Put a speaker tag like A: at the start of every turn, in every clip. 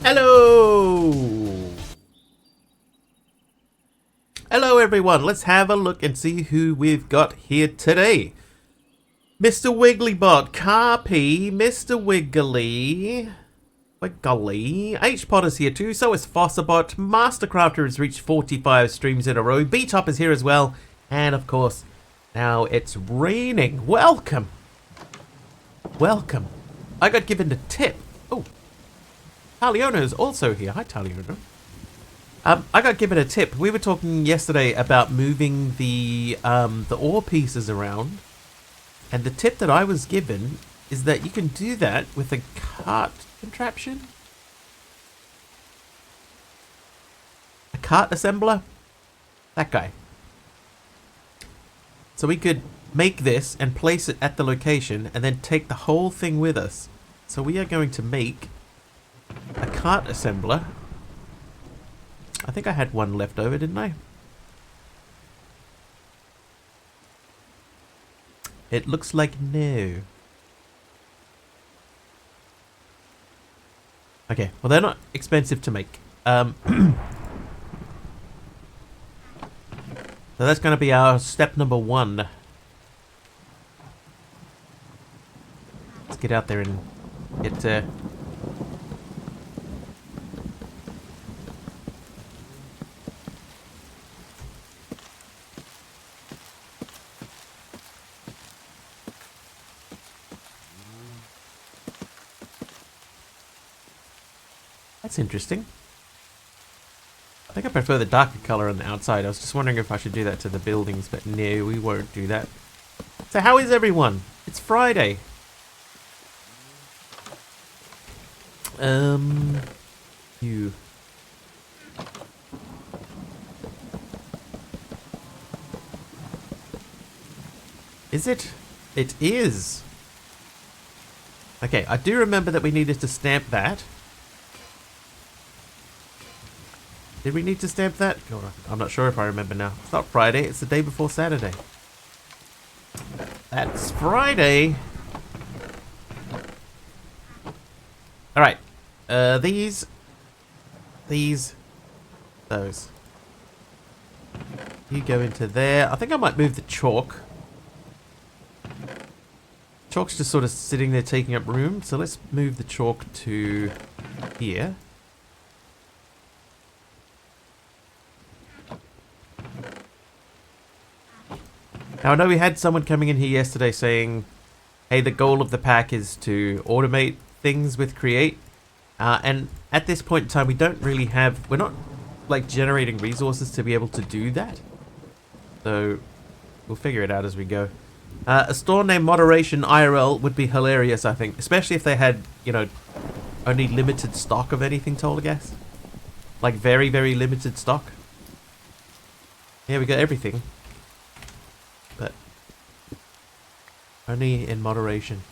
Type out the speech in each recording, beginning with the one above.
A: Hello! Hello everyone, let's have a look and see who we've got here today. Mr. Wigglybot, Carpy, Mr. Wiggly, H-Pod is here too, so is Fossabot, Mastercrafter has reached 45 streams in a row, B-Top is here as well, and of course, now it's raining. Welcome! Welcome. I got given the tip. Oh, Taliona is also here. Hi, Taliona. I got given a tip. We were talking yesterday about moving the ore pieces around, and the tip that I was given is that you can do that with a cart contraption. A cart assembler? That guy. So we could make this and place it at the location and then take the whole thing with us. So we are going to make a cart assembler. I think I had one left over, didn't I? It looks like no. Okay, well they're not expensive to make. So that's going to be our step number 1. Let's get out there and get... That's interesting. I think I prefer the darker color on the outside. I was just wondering if I should do that to the buildings, but no, we won't do that. So how is everyone? It's Friday. You. Is it? It is. Okay, I do remember that we needed to stamp that. Did we need to stamp that? God, I'm not sure if I remember now. It's not Friday, it's the day before Saturday. That's Friday. Alright. These, those. You go into there. I think I might move the chalk. Chalk's just sort of sitting there taking up room. So let's move the chalk to here. Now I know we had someone coming in here yesterday saying, hey, the goal of the pack is to automate things with Create. And at this point in time, we don't really have, we're not like generating resources to be able to do that. So we'll figure it out as we go. A store named Moderation IRL would be hilarious, I think. Especially if they had, you know, only limited stock of anything, Tolgas. Like very, very limited stock. Yeah, we got everything. But only in moderation.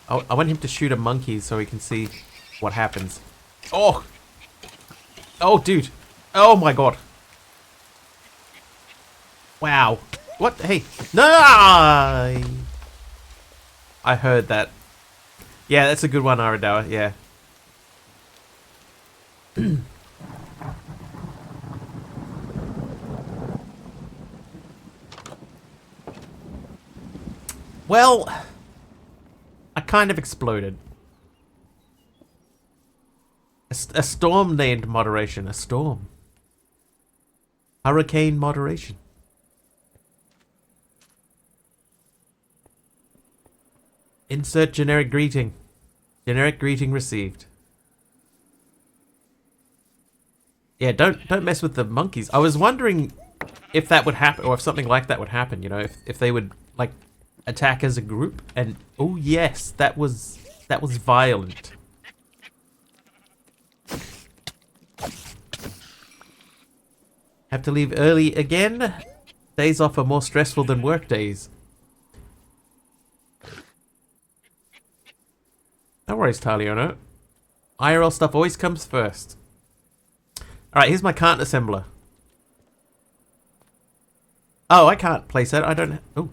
A: I want him to shoot a monkey so we can see what happens. Oh! Oh, dude. Oh my god. Wow. What? Hey. No! I heard that. Yeah, that's a good one, Aradawa. Yeah. Well, I kind of exploded. A storm named Moderation. A storm. Hurricane Moderation. Insert generic greeting. Generic greeting received. Yeah, don't mess with the monkeys. I was wondering if that would happen, or if something like that would happen, you know, if they would, like, attack as a group, and oh yes, that was violent. Have to leave early again? Days off are more stressful than work days. No worries, Taliona. IRL stuff always comes first. Alright, here's my cart assembler. Oh, I can't place that. I don't... Oh.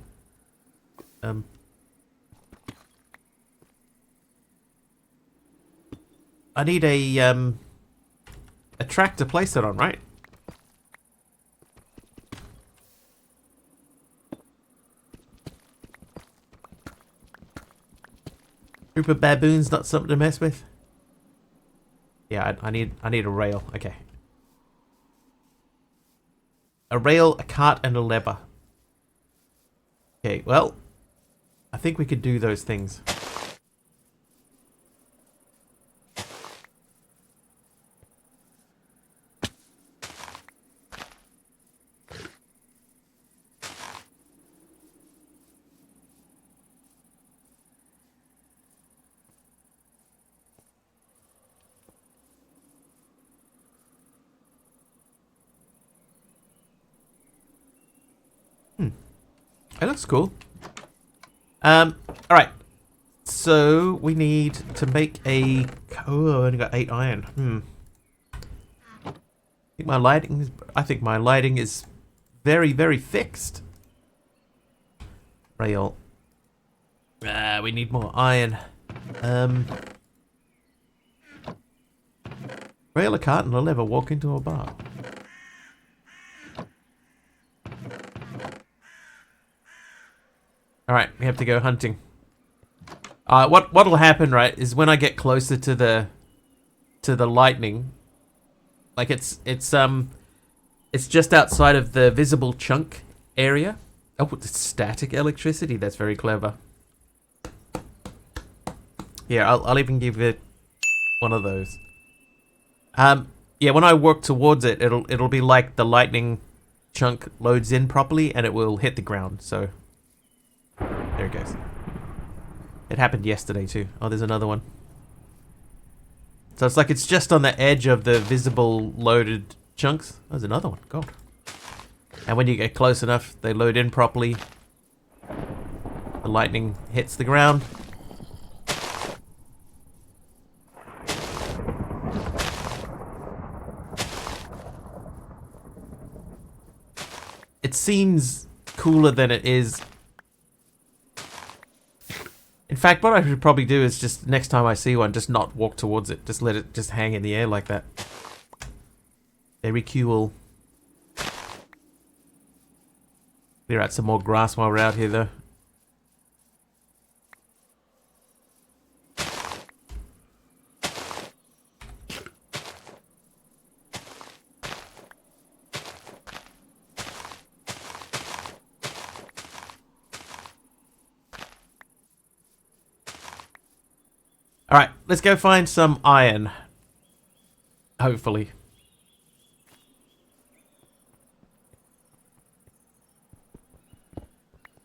A: I need a track to place it on, right? Group of baboons, not something to mess with. Yeah, I need a rail. Okay. A rail, a cart, and a lever. Okay, well, I think we could do those things. It looks cool. Alright. So, we need to make a... Oh, I only got 8 iron. I think my lighting is very, very fixed. Rail. We need more iron. Rail, a cart, and a lever walk into a bar. Alright, we have to go hunting. What'll happen, right, is when I get closer to the lightning, like it's just outside of the visible chunk area. Oh, it's static electricity. That's very clever. Yeah, I'll even give it one of those. Yeah, when I work towards it, it'll be like the lightning chunk loads in properly, and it will hit the ground. So there it goes. It happened yesterday too. Oh, there's another one. So it's like it's just on the edge of the visible loaded chunks. Oh, there's another one. God. And when you get close enough, they load in properly. The lightning hits the ground. It seems cooler than it is. In fact, what I should probably do is just next time I see one, just not walk towards it. Just let it just hang in the air like that. Very cool. Clear out some more grass while we're out here, though. Alright, let's go find some iron. Hopefully.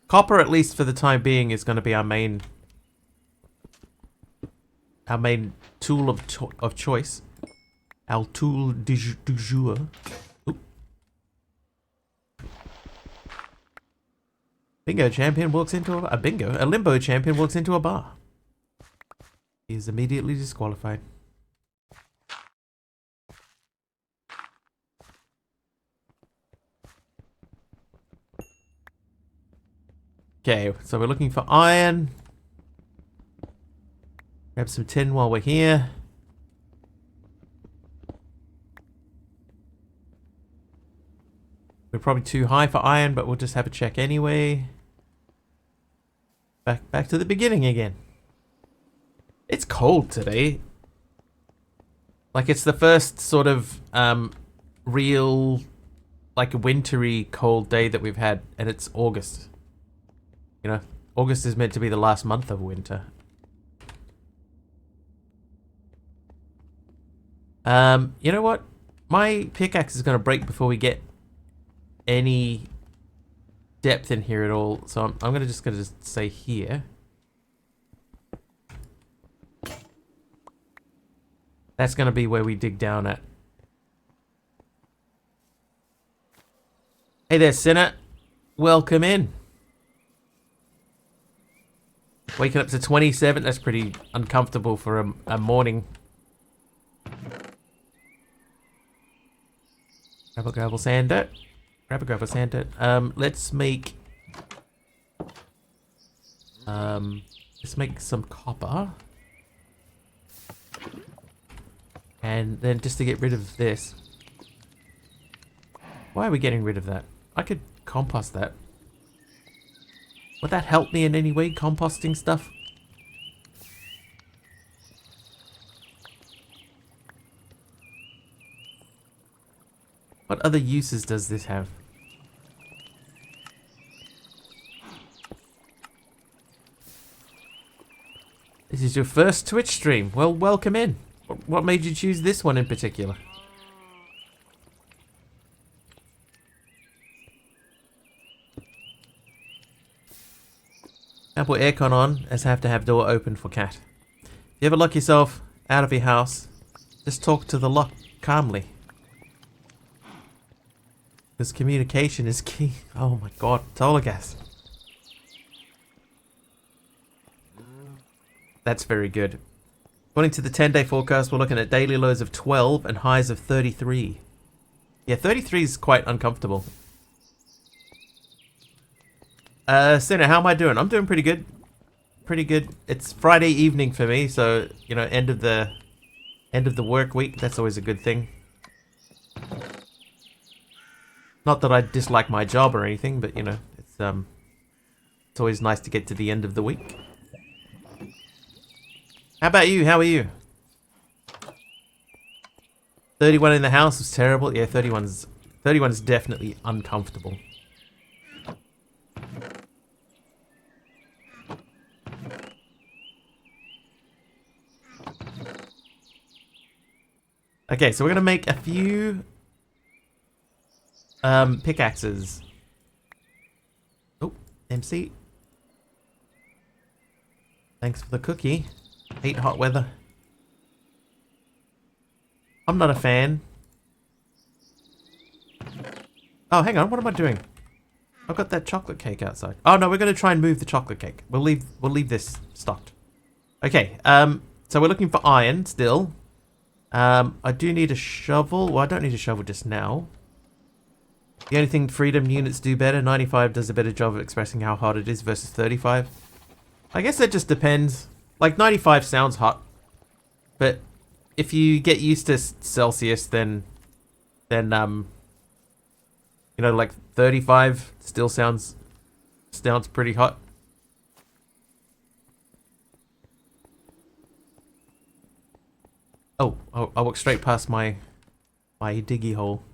A: Copper, at least for the time being, is going to be our main tool of choice. Our tool du jour. Oop. Bingo champion walks into a limbo champion walks into a bar. He is immediately disqualified. Okay, so we're looking for iron. Grab some tin while we're here. We're probably too high for iron, but we'll just have a check anyway. Back to the beginning again. It's cold today. Like, it's the first sort of real, like, wintry cold day that we've had, and it's August. You know, August is meant to be the last month of winter. You know what? My pickaxe is going to break before we get any depth in here at all, so I'm gonna just say here. That's going to be where we dig down at. Hey there, Sinner. Welcome in. Waking up to 27, that's pretty uncomfortable for a morning. Grab a gravel sand dirt. Grab a gravel sand dirt. Let's make some copper. And then just to get rid of this. Why are we getting rid of that? I could compost that. Would that help me in any way, composting stuff? What other uses does this have? This is your first Twitch stream. Well, welcome in. What made you choose this one in particular? Now put aircon on, as I have to have door open for cat. If you ever lock yourself out of your house, just talk to the lock calmly. Because communication is key. Oh my god, solar gas. That's very good. According to the 10-day forecast, we're looking at daily lows of 12 and highs of 33. Yeah, 33 is quite uncomfortable. Sinner, how am I doing? I'm doing pretty good. Pretty good. It's Friday evening for me, so, you know, end of the work week. That's always a good thing. Not that I dislike my job or anything, but, you know, it's always nice to get to the end of the week. How about you? How are you? 31 in the house was terrible. Yeah, 31's definitely uncomfortable. Okay, so we're gonna make a few pickaxes. Oh, MC. Thanks for the cookie. Hate hot weather. I'm not a fan. Oh, hang on. What am I doing? I've got that chocolate cake outside. Oh no, we're gonna try and move the chocolate cake. We'll leave this stocked. Okay. So we're looking for iron still. I do need a shovel. Well, I don't need a shovel just now. The only thing freedom units do better, 95 does a better job of expressing how hot it is versus 35. I guess that just depends. Like 95 sounds hot, but if you get used to Celsius, then you know, like 35 still sounds pretty hot. Oh, I walked straight past my diggy hole.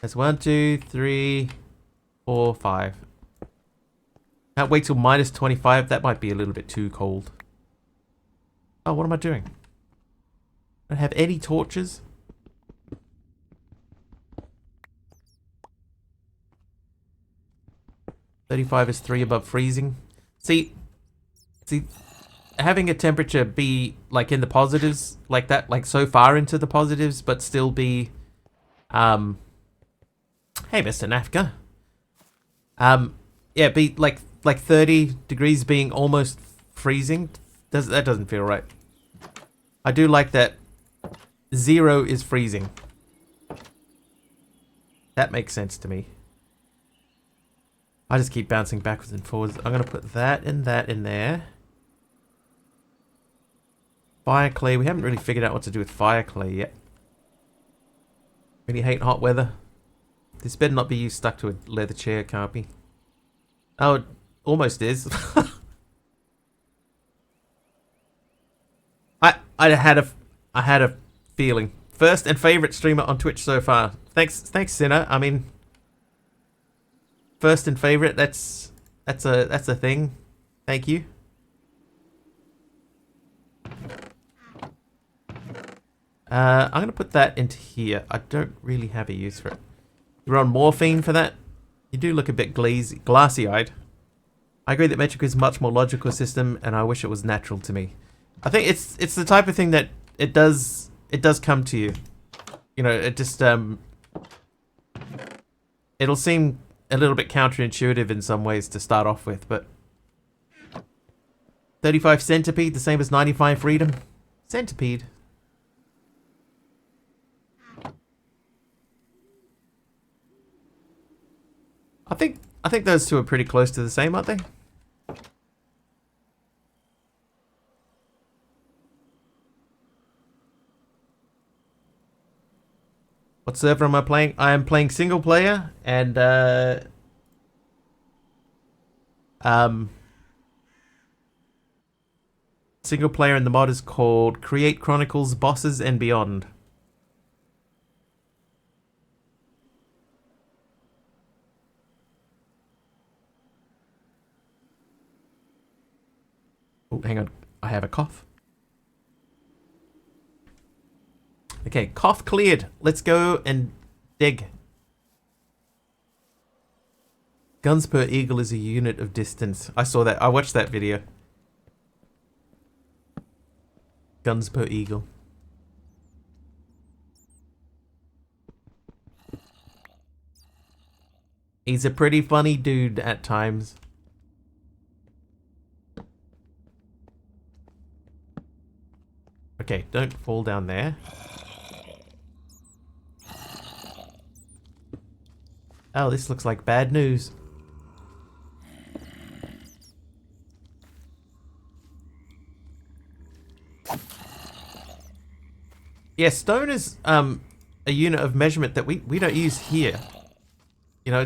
A: That's 1, 2, 3, 4, 5. Can't wait till minus 25. That might be a little bit too cold. Oh, what am I doing? I don't have any torches. $35 is 3 above freezing. See, having a temperature be like in the positives, like that, like so far into the positives, but still be, hey, Mr. Nafka. Yeah, be like 30 degrees being almost freezing. That doesn't feel right. I do like that 0 is freezing. That makes sense to me. I just keep bouncing backwards and forwards. I'm going to put that in there. Fire clay. We haven't really figured out what to do with fire clay yet. Really hate hot weather. This better not be you stuck to a leather chair, can't be. Oh, it almost is. I had a feeling. First and favorite streamer on Twitch so far. Thanks, Sinner. I mean, first and favorite. That's a thing. Thank you. I'm gonna put that into here. I don't really have a use for it. You're on morphine for that. You do look a bit glassy-eyed. I agree that metric is a much more logical system, and I wish it was natural to me. I think it's the type of thing that it does come to you. You know, it just it'll seem a little bit counterintuitive in some ways to start off with, but 35 centipede, the same as 95 freedom. Centipede. I think those two are pretty close to the same, aren't they? What server am I playing? I am playing single player and single player, and the mod is called Create Chronicles Bosses and Beyond. Oh, hang on. I have a cough. Okay, cough cleared. Let's go and dig. Guns per eagle is a unit of distance. I saw that. I watched that video. Guns per eagle. He's a pretty funny dude at times. Okay, don't fall down there. Oh, this looks like bad news. Yeah, stone is a unit of measurement that we don't use here. You know,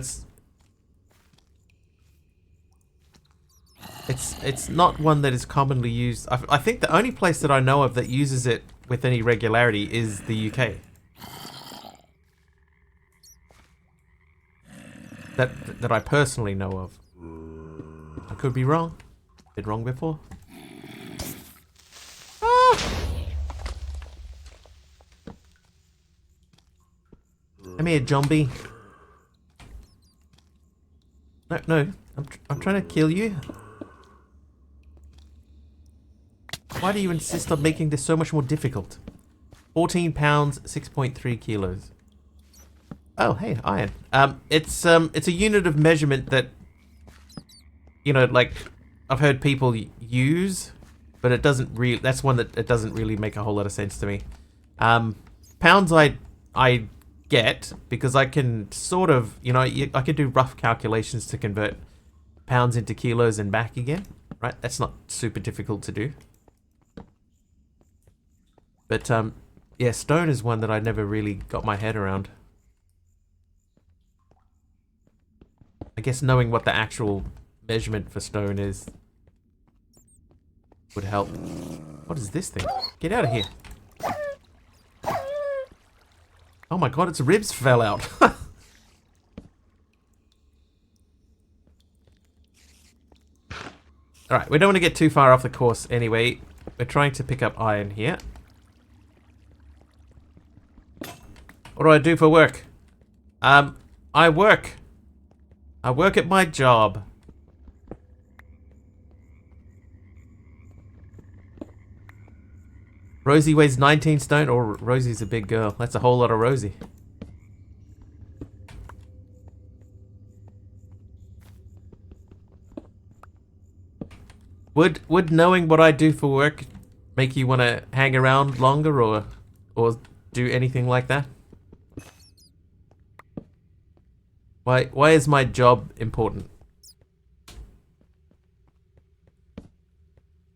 A: it's not one that is commonly used. I think the only place that I know of that uses it with any regularity is the UK. That I personally know of. I could be wrong. Been wrong before. Ah! Come here, zombie. No. I'm trying to kill you. Why do you insist on making this so much more difficult? 14 pounds, 6.3 kilos. Oh, hey, iron. It's a unit of measurement that, you know, like, I've heard people use, but it doesn't really, that's one that it doesn't really make a whole lot of sense to me. Pounds I get, because I can sort of, you know, I can do rough calculations to convert pounds into kilos and back again, right? That's not super difficult to do. But, yeah, stone is one that I never really got my head around. I guess knowing what the actual measurement for stone is would help. What is this thing? Get out of here. Oh my god, its ribs fell out. Alright, we don't want to get too far off the course anyway. We're trying to pick up iron here. What do I do for work? I work. I work at my job. Rosie weighs 19 stone. Or Rosie's a big girl. That's a whole lot of Rosie. Would knowing what I do for work make you want to hang around longer or do anything like that? Why is my job important?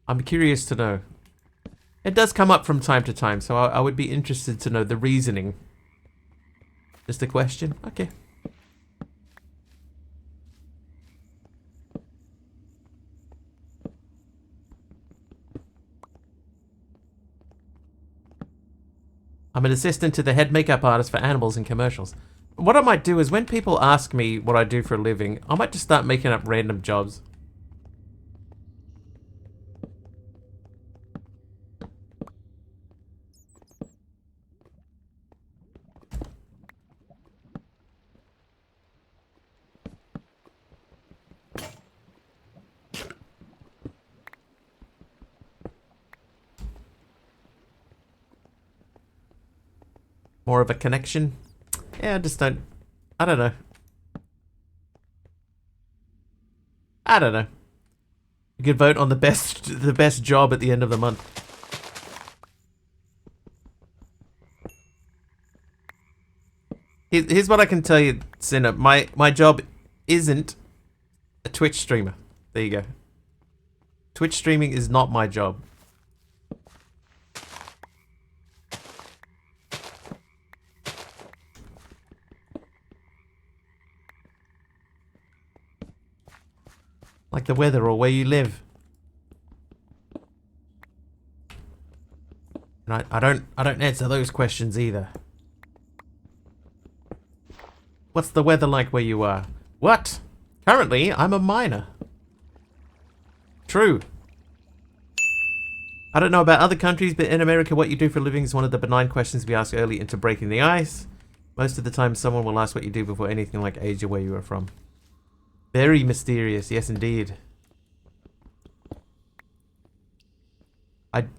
A: I'm curious to know. It does come up from time to time, so I would be interested to know the reasoning. Just a question? Okay. I'm an assistant to the head makeup artist for animals in commercials. What I might do is when people ask me what I do for a living, I might just start making up random jobs. More of a connection? Yeah, I just don't... I don't know. I don't know. You could vote on the best job at the end of the month. Here's what I can tell you, Sinner. My job isn't a Twitch streamer. There you go. Twitch streaming is not my job. Like the weather or where you live. And I don't answer those questions either. What's the weather like where you are? What? Currently, I'm a miner. True. I don't know about other countries, but in America, what you do for a living is one of the benign questions we ask early into breaking the ice. Most of the time, someone will ask what you do before anything like age or where you are from. Very mysterious, yes indeed.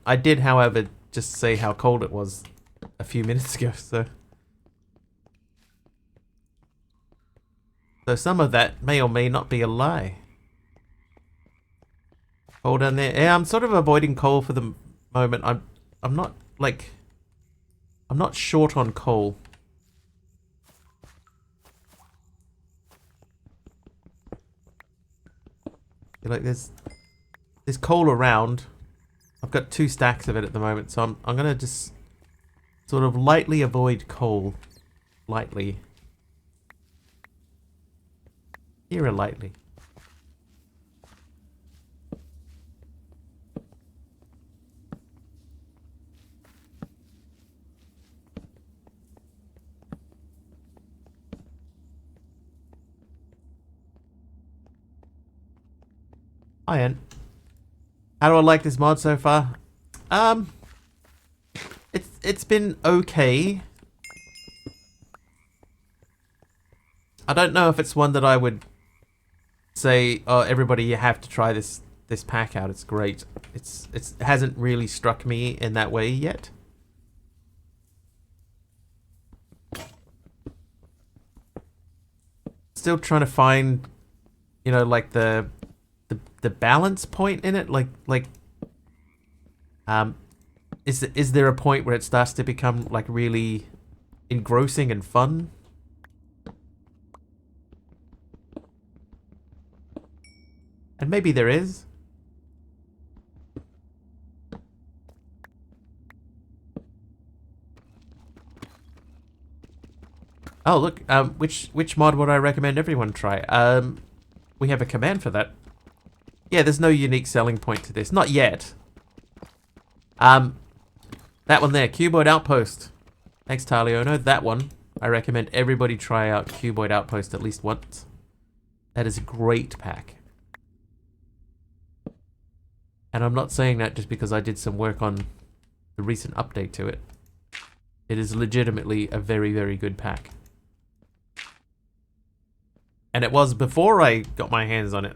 A: I did, however, just say how cold it was a few minutes ago, so... So some of that may or may not be a lie. Coal down there. Yeah, I'm sort of avoiding coal for the moment. I'm not like I'm not short on coal. Like there's coal around. I've got 2 stacks of it at the moment, so I'm gonna just sort of lightly avoid coal. Lightly. Here lightly. Iron. How do I like this mod so far? It's been okay. I don't know if it's one that I would say, oh, everybody, you have to try this pack out. It's great. It hasn't really struck me in that way yet. Still trying to find, you know, like the balance point in it. Is there a point where it starts to become like really engrossing and fun? And maybe there is. Oh look, which mod would I recommend everyone try? We have a command for that. Yeah, there's no unique selling point to this, not yet. That one there, Cuboid Outpost. Thanks, Taliono. That one, I recommend everybody try out Cuboid Outpost at least once. That is a great pack. And I'm not saying that just because I did some work on the recent update to it. It is legitimately a very, very good pack. And it was before I got my hands on it.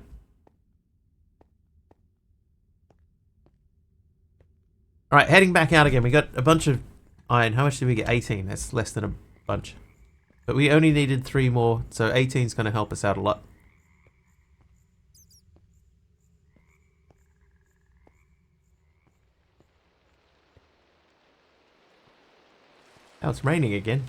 A: Alright, heading back out again. We got a bunch of iron. How much did we get? 18. That's less than a bunch. But we only needed 3 more, so 18 is going to help us out a lot. Now it's raining again.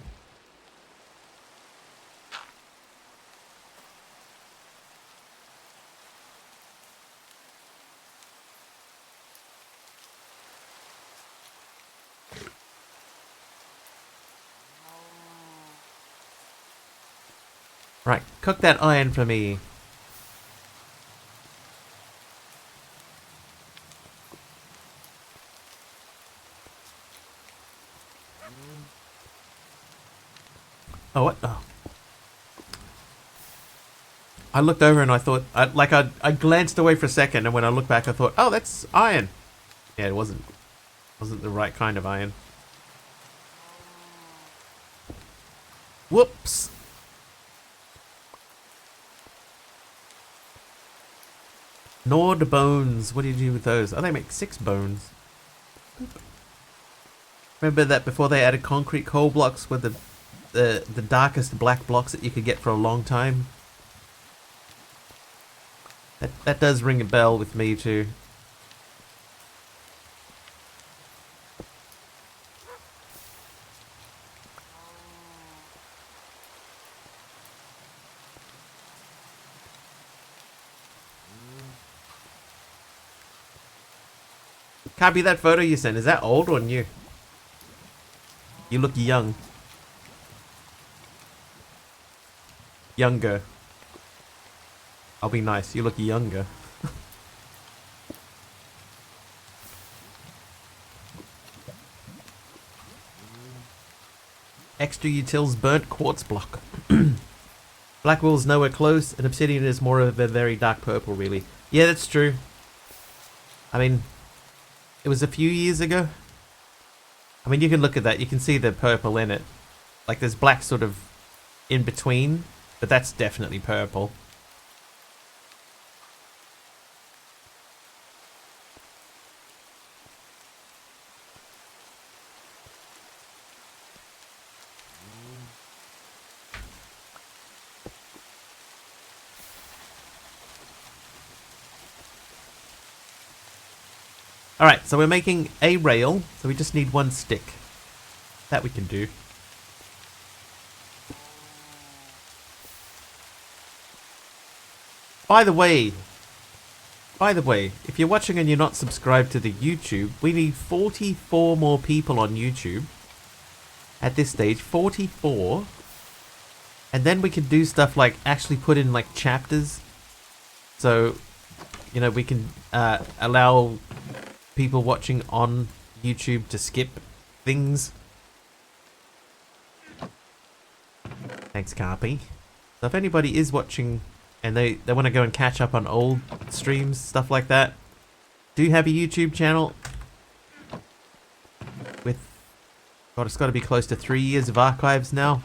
A: Right, cook that iron for me. Oh, what? Oh. I looked over and I thought, I glanced away for a second, and when I looked back, I thought, oh, that's iron. Yeah, it wasn't the right kind of iron. Whoops. Gnawed bones. What do you do with those? Oh, they make 6 bones. Remember that before they added concrete coal blocks were the darkest black blocks that you could get for a long time? That does ring a bell with me too. Copy that photo you sent. Is that old or new? You look young. Younger. I'll be nice. You look younger. Extra utils burnt quartz block. Blackwall's nowhere close, and obsidian is more of a very dark purple, really. Yeah, that's true. I mean, it was a few years ago. I mean, you can look at that. You can see the purple in it. Like, there's black sort of in between, but that's definitely purple. Alright, so we're making a rail, so we just need one stick. That we can do. By the way, if you're watching and you're not subscribed to the YouTube, we need 44 more people on YouTube. At this stage, 44. And then we can do stuff like actually put in like chapters. So, you know, we can allow people watching on YouTube to skip things. Thanks, Carpy. So if anybody is watching and they want to go and catch up on old streams, stuff like that, do you have a YouTube channel with, God, it's got to be close to 3 years of archives now.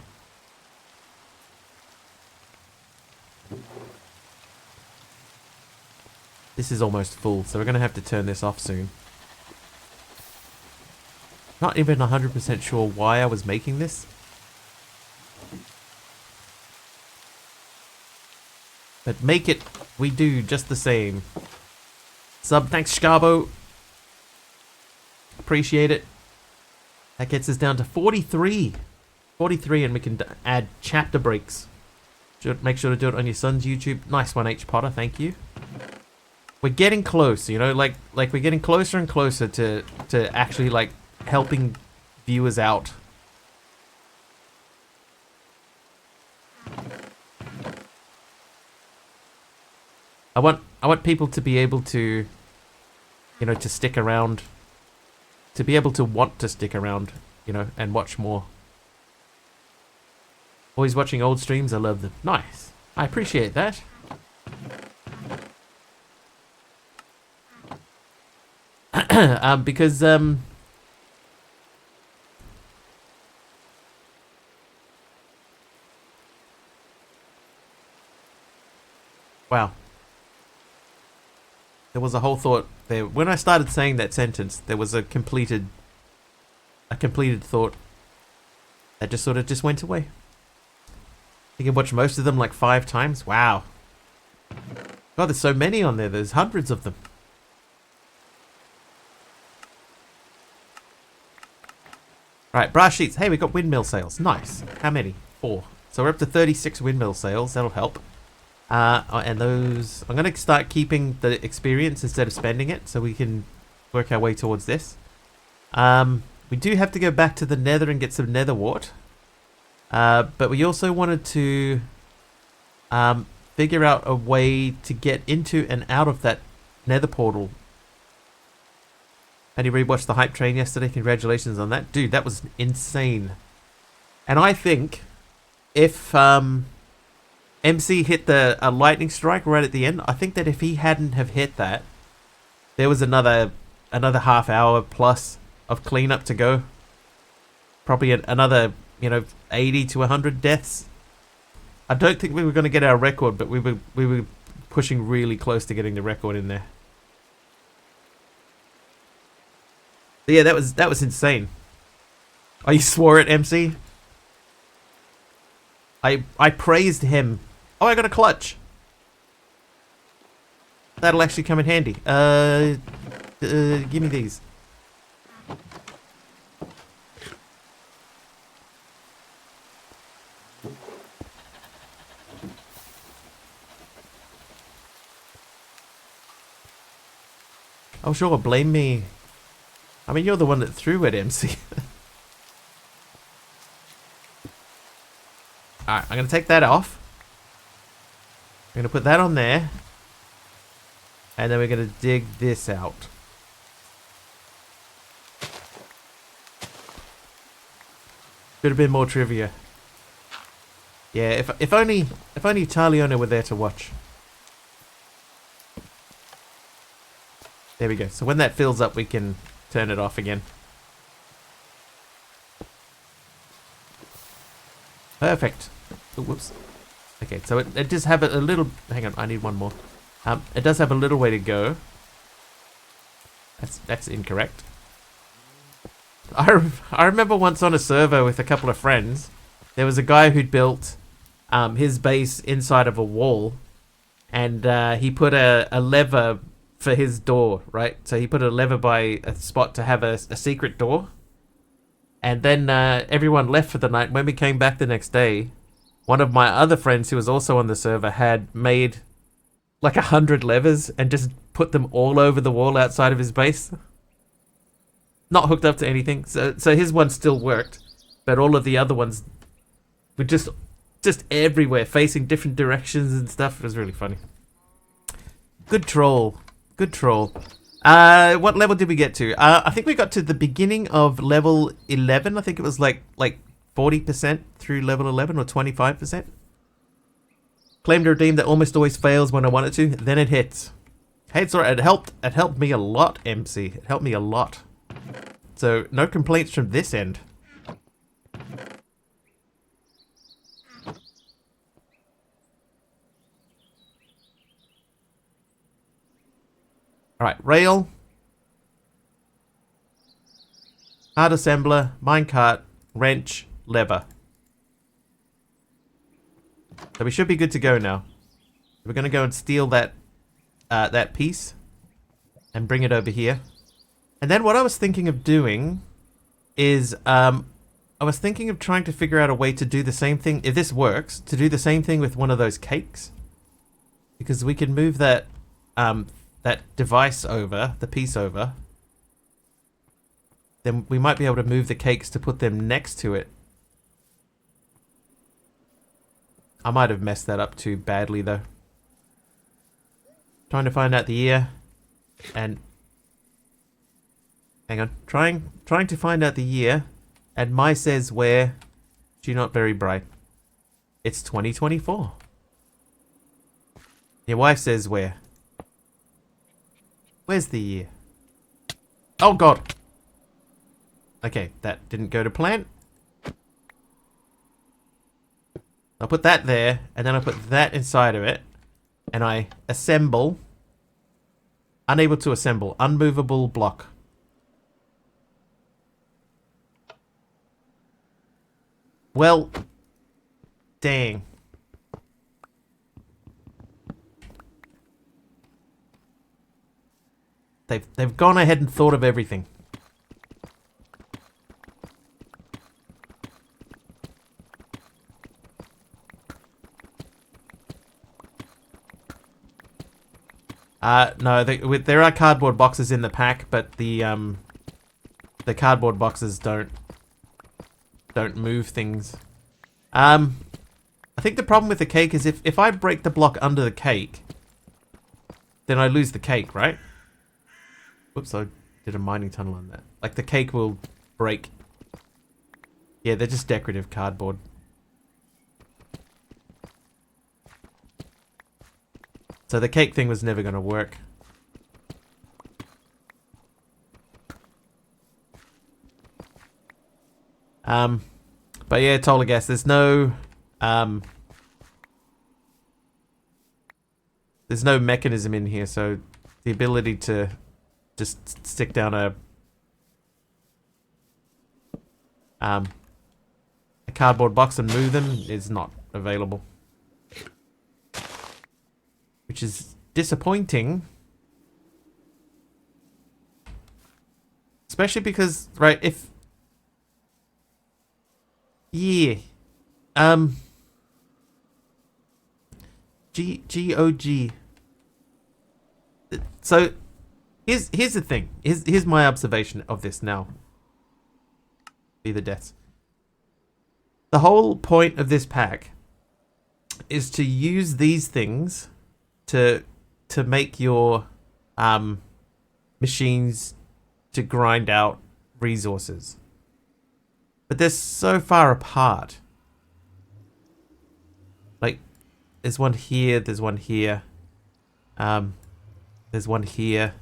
A: This is almost full, so we're going to have to turn this off soon. Not even 100% sure why I was making this. But make it, we do just the same. Sub, thanks Scarbo. Appreciate it. That gets us down to 43. 43, and we can add chapter breaks. Make sure to do it on your son's YouTube. Nice one, H Potter, thank you. We're getting close, you know, like we're getting closer and closer to actually like helping viewers out. I want people to be able to, you know, to stick around, to be able to want to stick around, you know, and watch more. Always watching old streams, I love them. Nice. I appreciate that. Because wow. There was a whole thought there. When I started saying that sentence, there was a completed thought that just sort of just went away. You can watch most of them like 5 times. Wow. God, there's so many on there. There's hundreds of them. Right, brass sheets. Hey, we got windmill sales. Nice. How many? 4. So we're up to 36 windmill sales. That'll help. And those, I'm going to start keeping the experience instead of spending it, so we can work our way towards this. We do have to go back to the nether and get some nether wart. But we also wanted to figure out a way to get into and out of that nether portal. And you rewatched the hype train yesterday. Congratulations on that. Dude, that was insane. And I think if MC hit a lightning strike right at the end, I think that if he hadn't have hit that, there was another half hour plus of cleanup to go. Probably another, you know, 80 to 100 deaths. I don't think we were going to get our record, but we were pushing really close to getting the record in there. But yeah, that was insane. Oh, you swore at MC? I praised him. Oh, I got a clutch. That'll actually come in handy. Give me these. Oh, sure, blame me. mean, you're the one that threw it, MC. Alright, I'm going to take that off. I'm going to put that on there. And then we're going to dig this out. Should have been more trivia. Yeah, if only Taliona were there to watch. There we go. So when that fills up, we can turn it off again. Perfect. Oh, whoops. Okay, so it does have a little... Hang on, I need one more. It does have a little way to go. That's incorrect. I remember once on a server with a couple of friends, there was a guy who'd built his base inside of a wall, and he put a lever for his door, right? So he put a lever by a spot to have a secret door. And then everyone left for the night. When we came back the next day, one of my other friends who was also on the server had made like 100 levers and just put them all over the wall outside of his base. Not hooked up to anything. So his one still worked, but all of the other ones were just everywhere, facing different directions and stuff. It was really funny. Good troll. Good troll. What level did we get to? I think we got to the beginning of level 11. I think it was like 40% through level 11 or 25%. Claim to redeem that almost always fails when I want it to. Then it hits. Hey, it's alright. It helped me a lot, MC. It helped me a lot. So no complaints from this end. Alright, rail. Hard assembler, minecart, wrench, lever. So we should be good to go now. We're going to go and steal that piece and bring it over here. And then what I was thinking of doing is I was thinking of trying to figure out a way to do the same thing, if this works, to do the same thing with one of those cakes. Because we can move that that device over, the piece over. Then we might be able to move the cakes to put them next to it. I might have messed that up too badly though. Trying to find out the year. And hang on. Trying to find out the year. And my says where. She not very bright. It's 2024. Your wife says where. Where's the year? Oh god. Okay, that didn't go to plan. I'll put that there, and then I'll put that inside of it. And I assemble. Unable to assemble. Unmovable block. Well, dang. They've gone ahead and thought of everything. No, there are cardboard boxes in the pack, but the cardboard boxes don't move things. I think the problem with the cake is if I break the block under the cake, then I lose the cake, right? Whoops, I did a mining tunnel on that. Like the cake will break. Yeah, they're just decorative cardboard. So the cake thing was never going to work. But yeah, total gas. There's no mechanism in here, so the ability to just stick down a cardboard box and move them is not available. Which is disappointing. Especially because, right, if... Yeah. G-O-G. So, Here's the thing. Here's my observation of this now. Be the deaths. The whole point of this pack is to use these things to make your machines to grind out resources. But they're so far apart. Like, there's one here, there's one here. There's one here.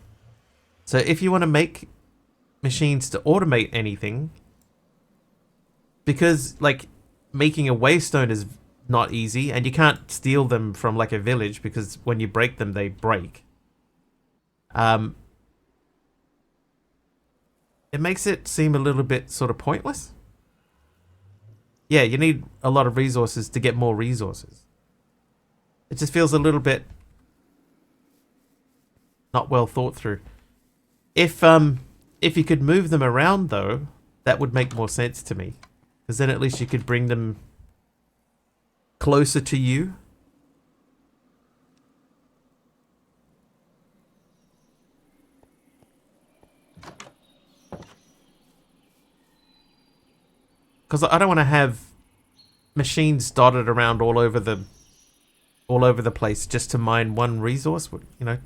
A: So if you want to make machines to automate anything, because like making a waystone is not easy, and you can't steal them from like a village because when you break them they break. It makes it seem a little bit sort of pointless. Yeah, you need a lot of resources to get more resources. It just feels a little bit not well thought through. If you could move them around though, that would make more sense to me. Because then at least you could bring them closer to you. Because I don't want to have machines dotted around all over the place just to mine one resource, you know.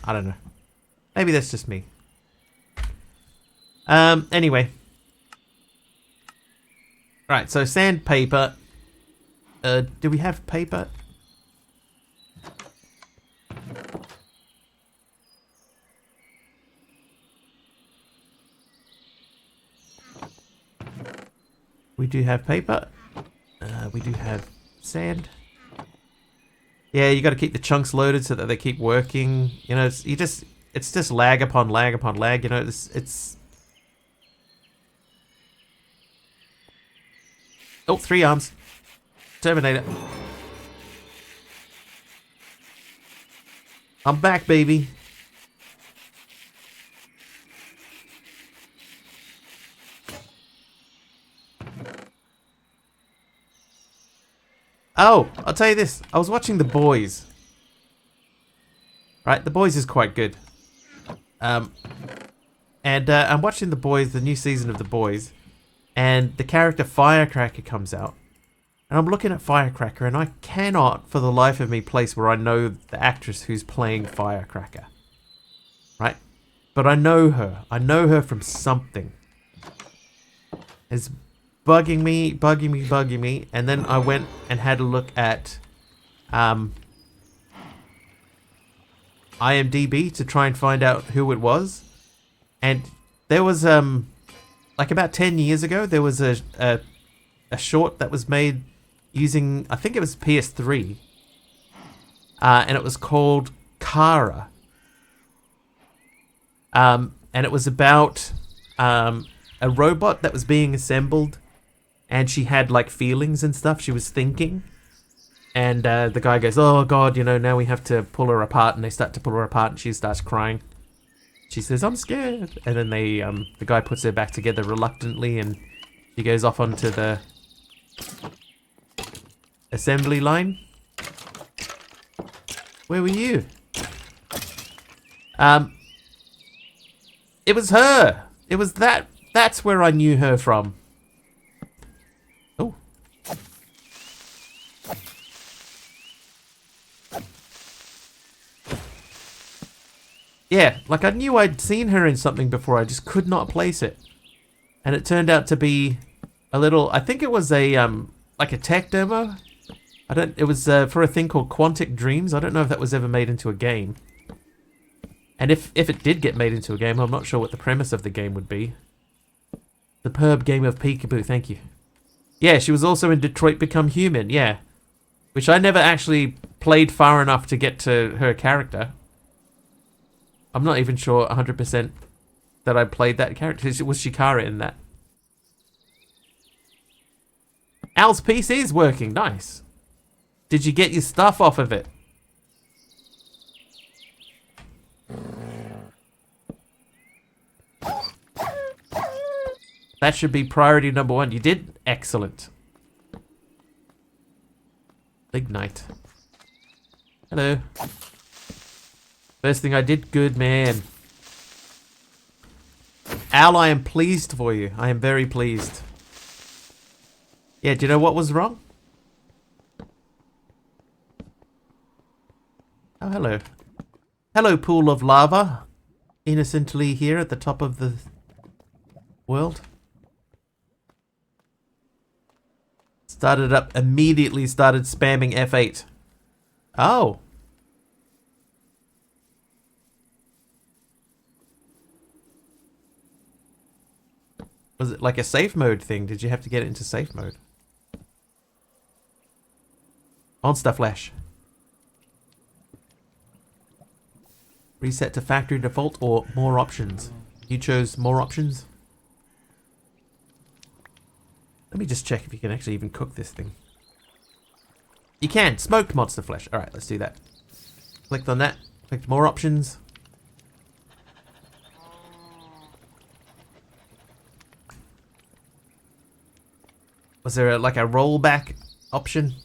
A: I don't know. Maybe that's just me. Anyway. Right, so sandpaper. Do we have paper? We do have paper. We do have sand. Yeah, you got to keep the chunks loaded so that they keep working. You know, it's just lag upon lag upon lag. You know, it's. Oh, 3 arms. Terminator. I'm back, baby. Oh, I'll tell you this. I was watching The Boys. Right, The Boys is quite good. I'm watching The Boys, the new season of The Boys, and the character Firecracker comes out. And I'm looking at Firecracker, and I cannot, for the life of me, place where I know the actress who's playing Firecracker. Right? But I know her. I know her from something. It's bugging me, and then I went and had a look at IMDb to try and find out who it was, and there was like about 10 years ago there was a short that was made using, I think it was PS3, and it was called Kara, and it was about a robot that was being assembled. And she had like feelings and stuff. She was thinking. And the guy goes, oh God, you know, now we have to pull her apart. And they start to pull her apart and she starts crying. She says, I'm scared. And then the guy puts her back together reluctantly and she goes off onto the assembly line. Where were you? It was her. It was that. That's where I knew her from. Oh. Yeah, like I knew I'd seen her in something before, I just could not place it. And it turned out to be a little, I think it was a, like a tech demo? It was for a thing called Quantic Dreams. I don't know if that was ever made into a game. And if it did get made into a game, I'm not sure what the premise of the game would be. Superb game of peekaboo, thank you. Yeah, she was also in Detroit Become Human, yeah. Which I never actually played far enough to get to her character. I'm not even sure 100% that I played that character. Was Shikara in that? Al's PC is working, nice. Did you get your stuff off of it? That should be priority number 1. You did? Excellent. Ignite. Hello. First thing I did, good man. Al, I am pleased for you. I am very pleased. Yeah, do you know what was wrong? Oh, hello. Hello, pool of lava. Innocently here at the top of the world. Started up, immediately started spamming F8. Oh. Was it like a safe mode thing? Did you have to get it into safe mode? Monster Flash. Reset to factory default or more options? You chose more options? Let me just check if you can actually even cook this thing. You can. Smoked monster flesh. Alright, let's do that. Clicked on that. Clicked more options. Was there like a rollback option?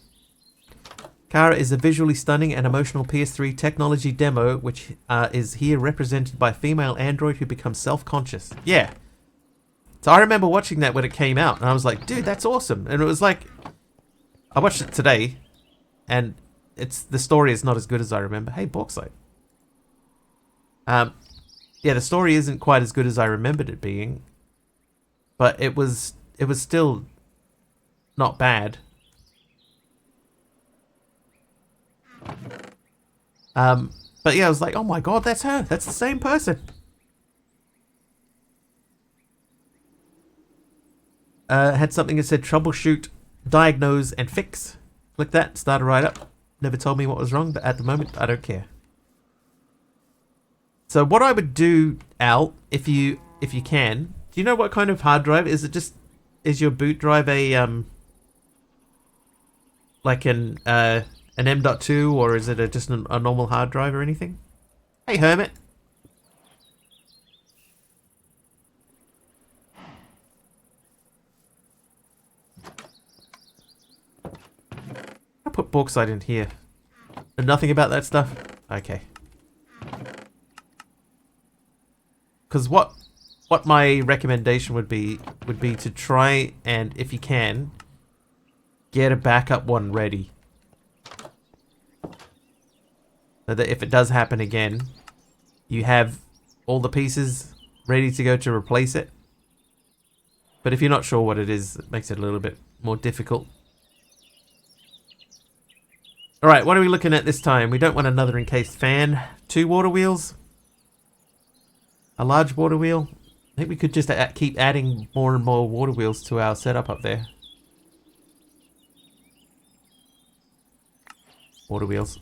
A: Kara is a visually stunning and emotional PS3 technology demo, which is here represented by a female android who becomes self-conscious. Yeah. So I remember watching that when it came out, and I was like, dude, that's awesome. And it was like, I watched it today, and the story is not as good as I remember. Hey, bauxite. Yeah, the story isn't quite as good as I remembered it being, but it was still not bad. But yeah, I was like, oh my god, that's her. That's the same person. Had something that said troubleshoot, diagnose, and fix. Click that, started right up. Never told me what was wrong, but at the moment, I don't care. So what I would do, Al, if you can, do you know what kind of hard drive? Is your boot drive a like an M.2, or is it just a normal hard drive or anything? Hey, Hermit. I put bauxite in here. And nothing about that stuff? Okay. Because what my recommendation would be to try and, if you can, get a backup one ready. So that if it does happen again, you have all the pieces ready to go to replace it. But if you're not sure what it is, it makes it a little bit more difficult. Alright, what are we looking at this time? We don't want another encased fan. 2 water wheels. A large water wheel. I think we could just keep adding more and more water wheels to our setup up there. Water wheels.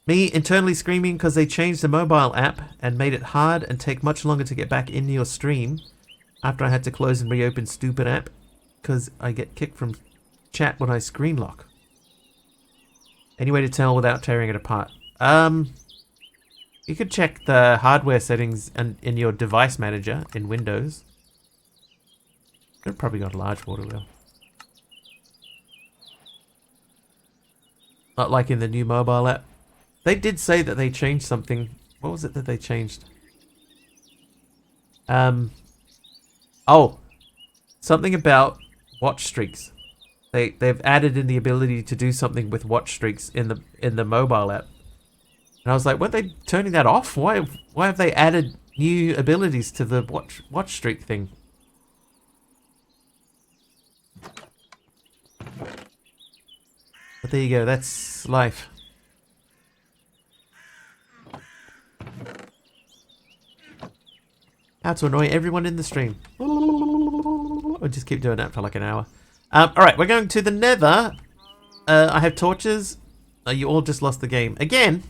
A: Me internally screaming because they changed the mobile app and made it hard and take much longer to get back into your stream after I had to close and reopen stupid app because I get kicked from chat when I screen lock. Any way to tell without tearing it apart? You could check the hardware settings in your device manager in Windows. They've probably got a large water wheel. Not like in the new mobile app. They did say that they changed something. What was it that they changed? Oh, something about watch streaks. They've added in the ability to do something with watch streaks in the mobile app. And I was like, weren't they turning that off? Why have they added new abilities to the watch streak thing? But there you go, that's life. How to annoy everyone in the stream. I'll just keep doing that for like an hour. Alright, we're going to the Nether. I have torches. You all just lost the game. Again?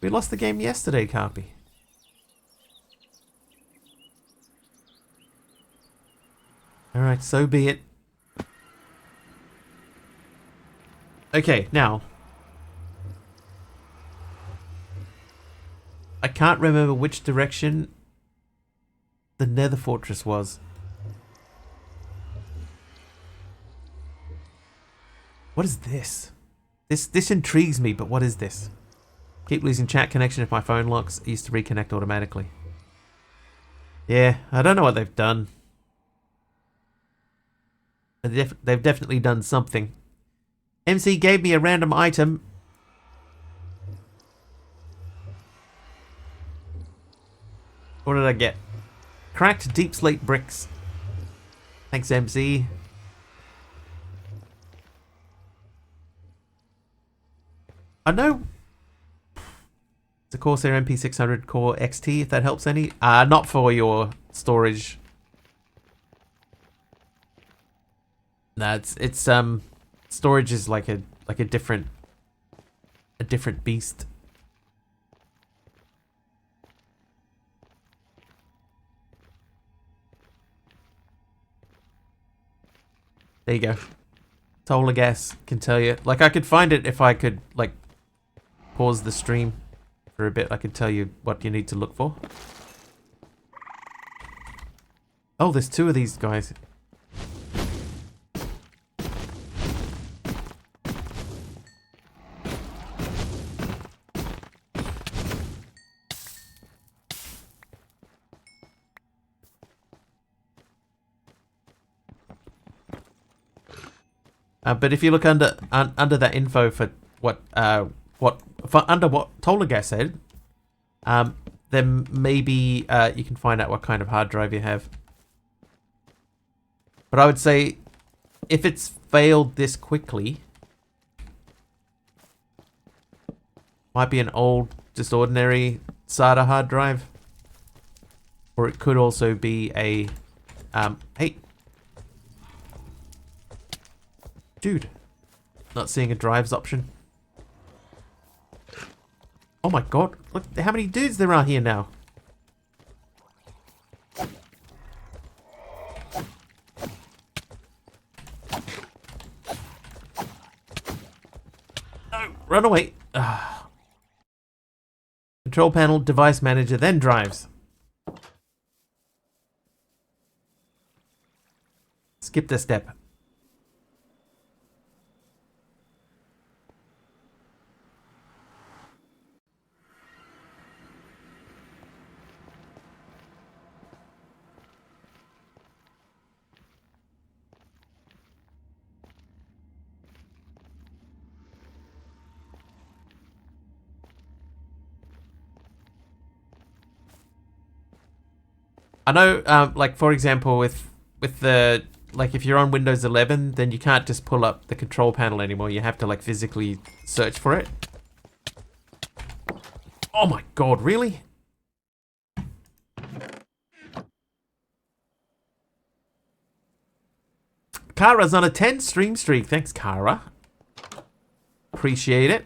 A: We lost the game yesterday, Carpy. Alright, so be it. Okay, now. I can't remember which direction the Nether Fortress was. What is this? This intrigues me, but what is this? Keep losing chat connection if my phone locks. It used to reconnect automatically. Yeah, I don't know what they've done. They've definitely done something. MC gave me a random item. What did I get? Cracked deep slate bricks. Thanks, MC. I know. It's a Corsair MP600 Core XT, if that helps any. Not for your storage. No, it's storage is like a different beast. There you go. Tola Gas can tell you. Like, I could find it if I could, like, pause the stream for a bit. I could tell you what you need to look for. Oh, there's two of these guys. But if you look under that info for what Tolagas said, then maybe you can find out what kind of hard drive you have. But I would say if it's failed this quickly, might be an old, just ordinary SATA hard drive, or it could also be a hey. Dude, not seeing a drives option. Oh my god, look how many dudes there are here now. No, run away. Control panel, device manager, then drives. Skip this step. I know, like, for example, with the, like, if you're on Windows 11, then you can't just pull up the control panel anymore. You have to, like, physically search for it. Oh my god, really? Kara's on a 10 stream streak. Thanks, Kara. Appreciate it.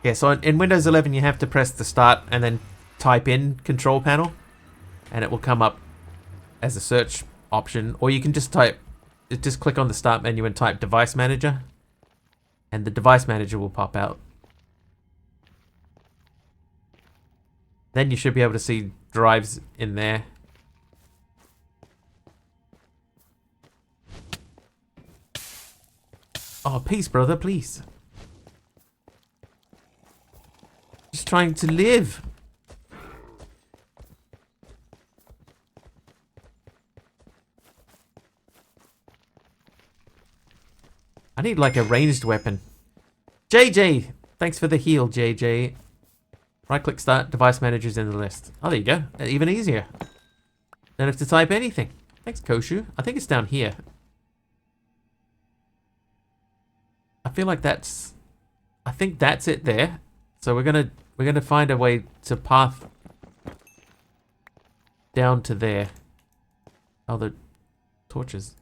A: Yeah, so in Windows 11 you have to press the start and then type in control panel and it will come up as a search option, or you can just click on the start menu and type device manager and the device manager will pop out. Then you should be able to see drives in there. Oh, peace, brother, please. Just trying to live. I need like a ranged weapon. JJ! Thanks for the heal, JJ. Right click start, device managers in the list. Oh, there you go. Even easier. Don't have to type anything. Thanks, Koshu. I think it's down here. I feel like that's... I think that's it there. So we're gonna find a way to path down to there. Oh, the torches.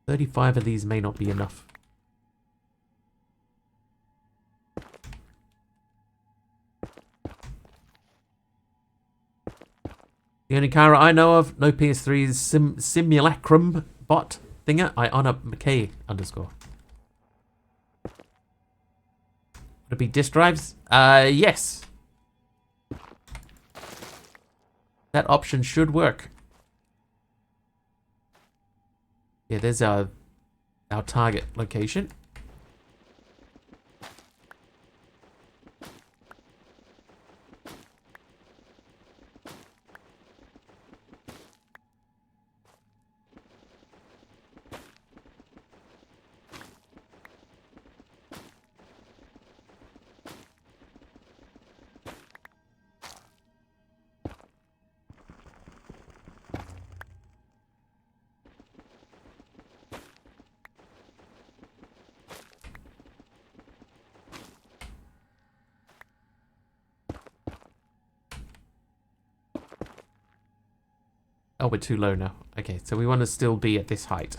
A: $35 of these may not be enough. The only car I know of, no PS3's simulacrum bot thinger. I honor McKay _ Would it be disk drives? Yes. That option should work. Yeah, there's our target location. Oh, we're too low now. Okay, so we want to still be at this height.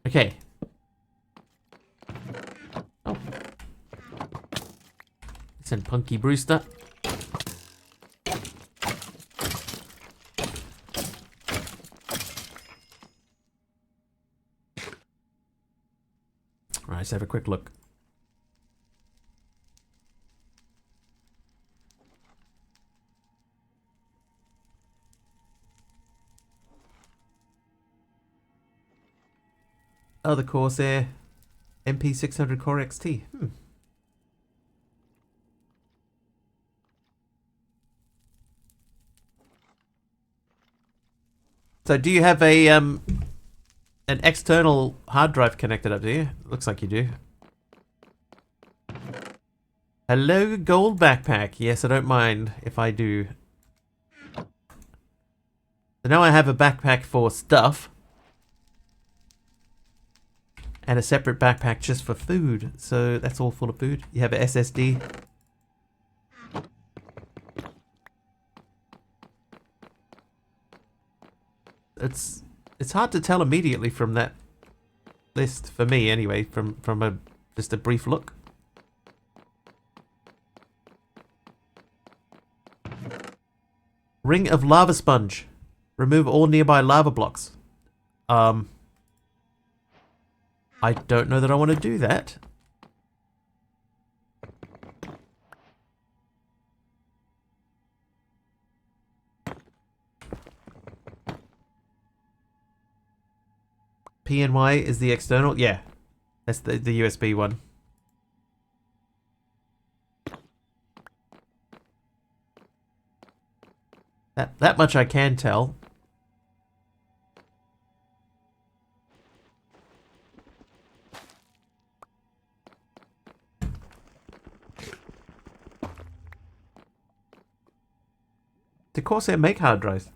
A: Okay. Oh. Send Punky Brewster. Right, let's have a quick look. Oh, the Corsair MP600 Core XT. So do you have a an external hard drive connected up, do you? Looks like you do. Hello, gold backpack. Yes, I don't mind if I do. So now I have a backpack for stuff. And a separate backpack just for food. So that's all full of food. You have a SSD. It's hard to tell immediately from that list, for me anyway, from just a brief look. Ring of lava sponge. Remove all nearby lava blocks. I don't know that I want to do that. PNY is the external? Yeah. That's the USB one. That much I can tell. Did Corsair make hard drives?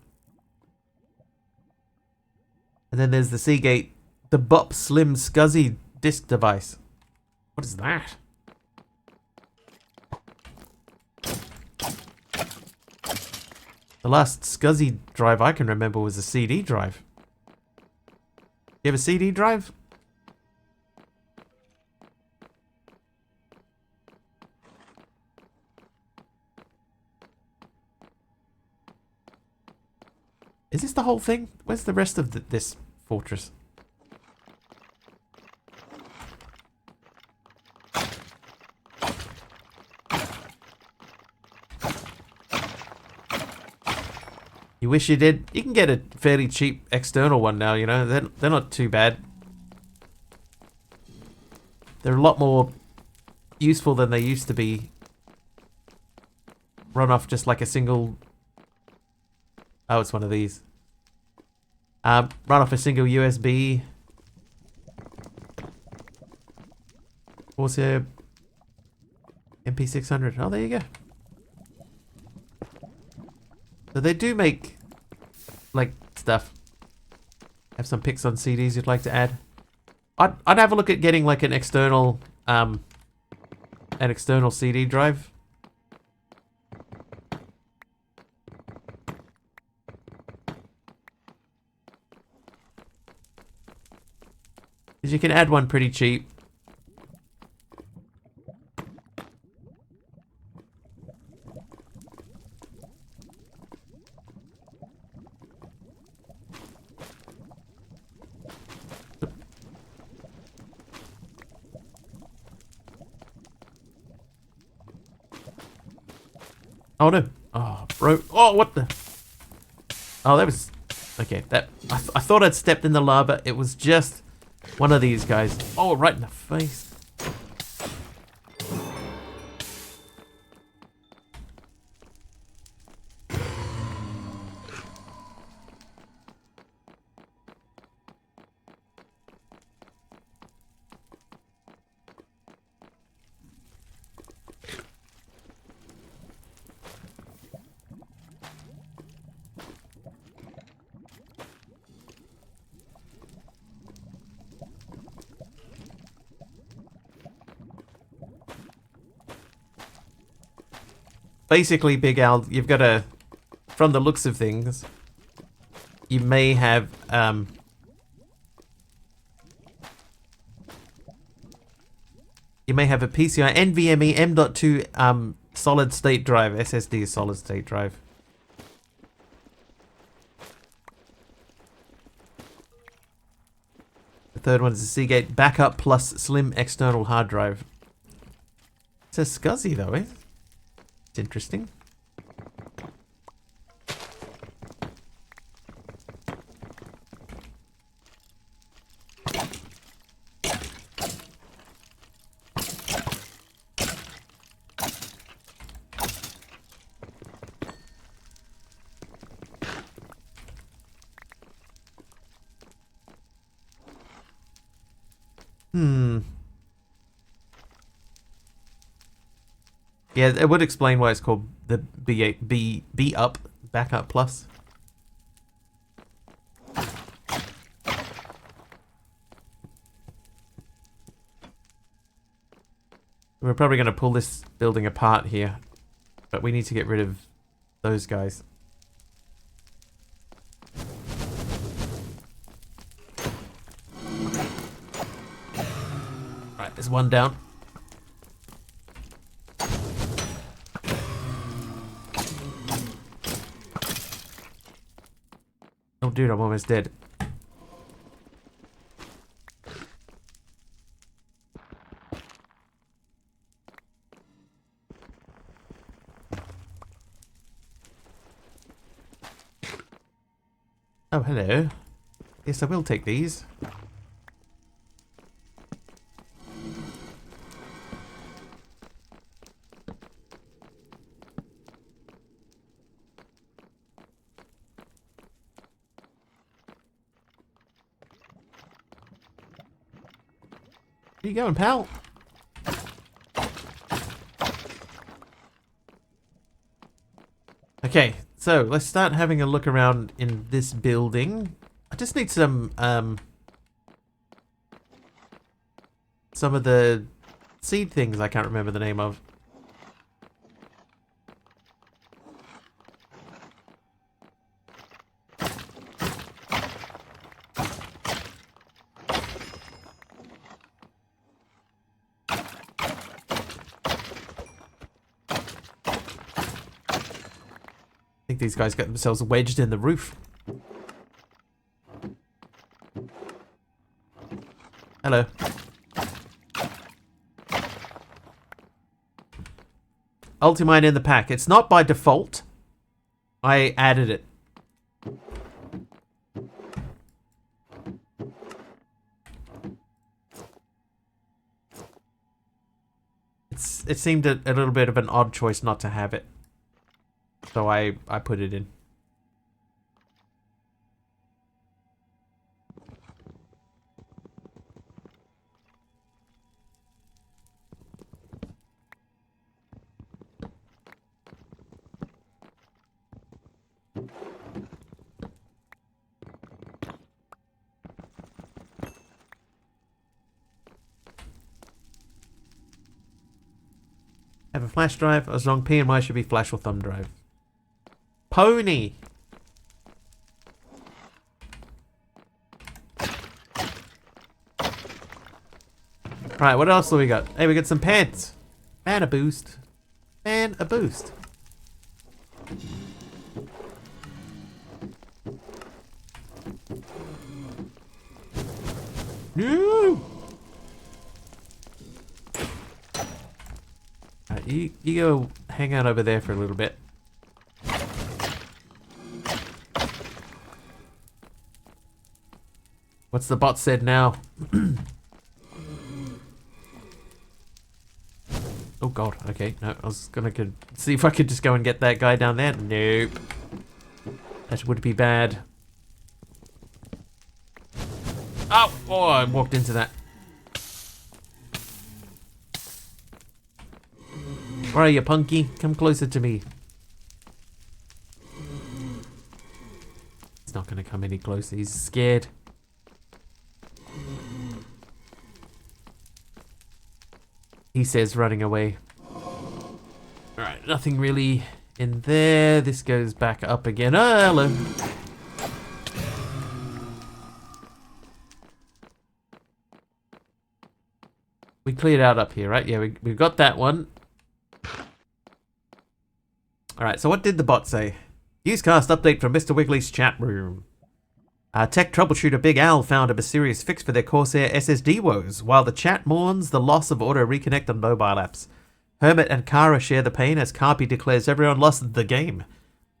A: And then there's the Seagate, the Bop Slim SCSI disk device. What is that? The last SCSI drive I can remember was a CD drive. You have a CD drive? Is this the whole thing? Where's the rest of this fortress? You wish you did. You can get a fairly cheap external one now, you know. They're not too bad. They're a lot more useful than they used to be. Run off just like a single... Oh, it's one of these. Run off a single USB. Corsair MP600. Oh, there you go. So they do make, like, stuff. Have some pics on CDs you'd like to add. I'd have a look at getting like an external CD drive. Because you can add one pretty cheap. Oh no. Oh, bro. Oh, what the? Oh, that was... Okay, that... I thought I'd stepped in the lava. It was just one of these guys. Oh, right in the face. Basically, Big Al, you've got to... From the looks of things, you may have... You may have a PCI NVMe M.2 solid state drive. SSD is solid state drive. The third one is a Seagate backup plus slim external hard drive. It's a SCSI though, eh? It's interesting. Yeah, it would explain why it's called the B up backup plus. We're probably going to pull this building apart here, but we need to get rid of those guys. Right, there's one down. Oh, dude, I'm almost dead. Oh, hello. Yes, I will take these. Where you going, pal? Okay, so let's start having a look around in this building. I just need some of the seed things I can't remember the name of. I think these guys got themselves wedged in the roof. Hello. Ultimine in the pack. It's not by default. I added it. It seemed a little bit of an odd choice not to have it. So I put it in. Have a flash drive. As long P and Y should be flash or thumb drive. Pony. Alright, what else do we got? Hey, we got some pants. And a boost. And a boost. No! Alright, you go hang out over there for a little bit. What's the bot said now? Oh god, okay, no, I was gonna see if I could just go and get that guy down there. Nope. That would be bad. Oh, I walked into that. Where are you, Punky? Come closer to me. He's not gonna come any closer, he's scared. He says running away. Alright, nothing really in there. This goes back up again. Oh, hello. We cleared out up here, right? Yeah, we got that one. Alright, so what did the bot say? Newscast update from Mr. Wiggly's chat room. Tech troubleshooter Big Al found a mysterious fix for their Corsair SSD woes, while the chat mourns the loss of auto reconnect on mobile apps. Hermit and Kara share the pain as Carpy declares everyone lost the game.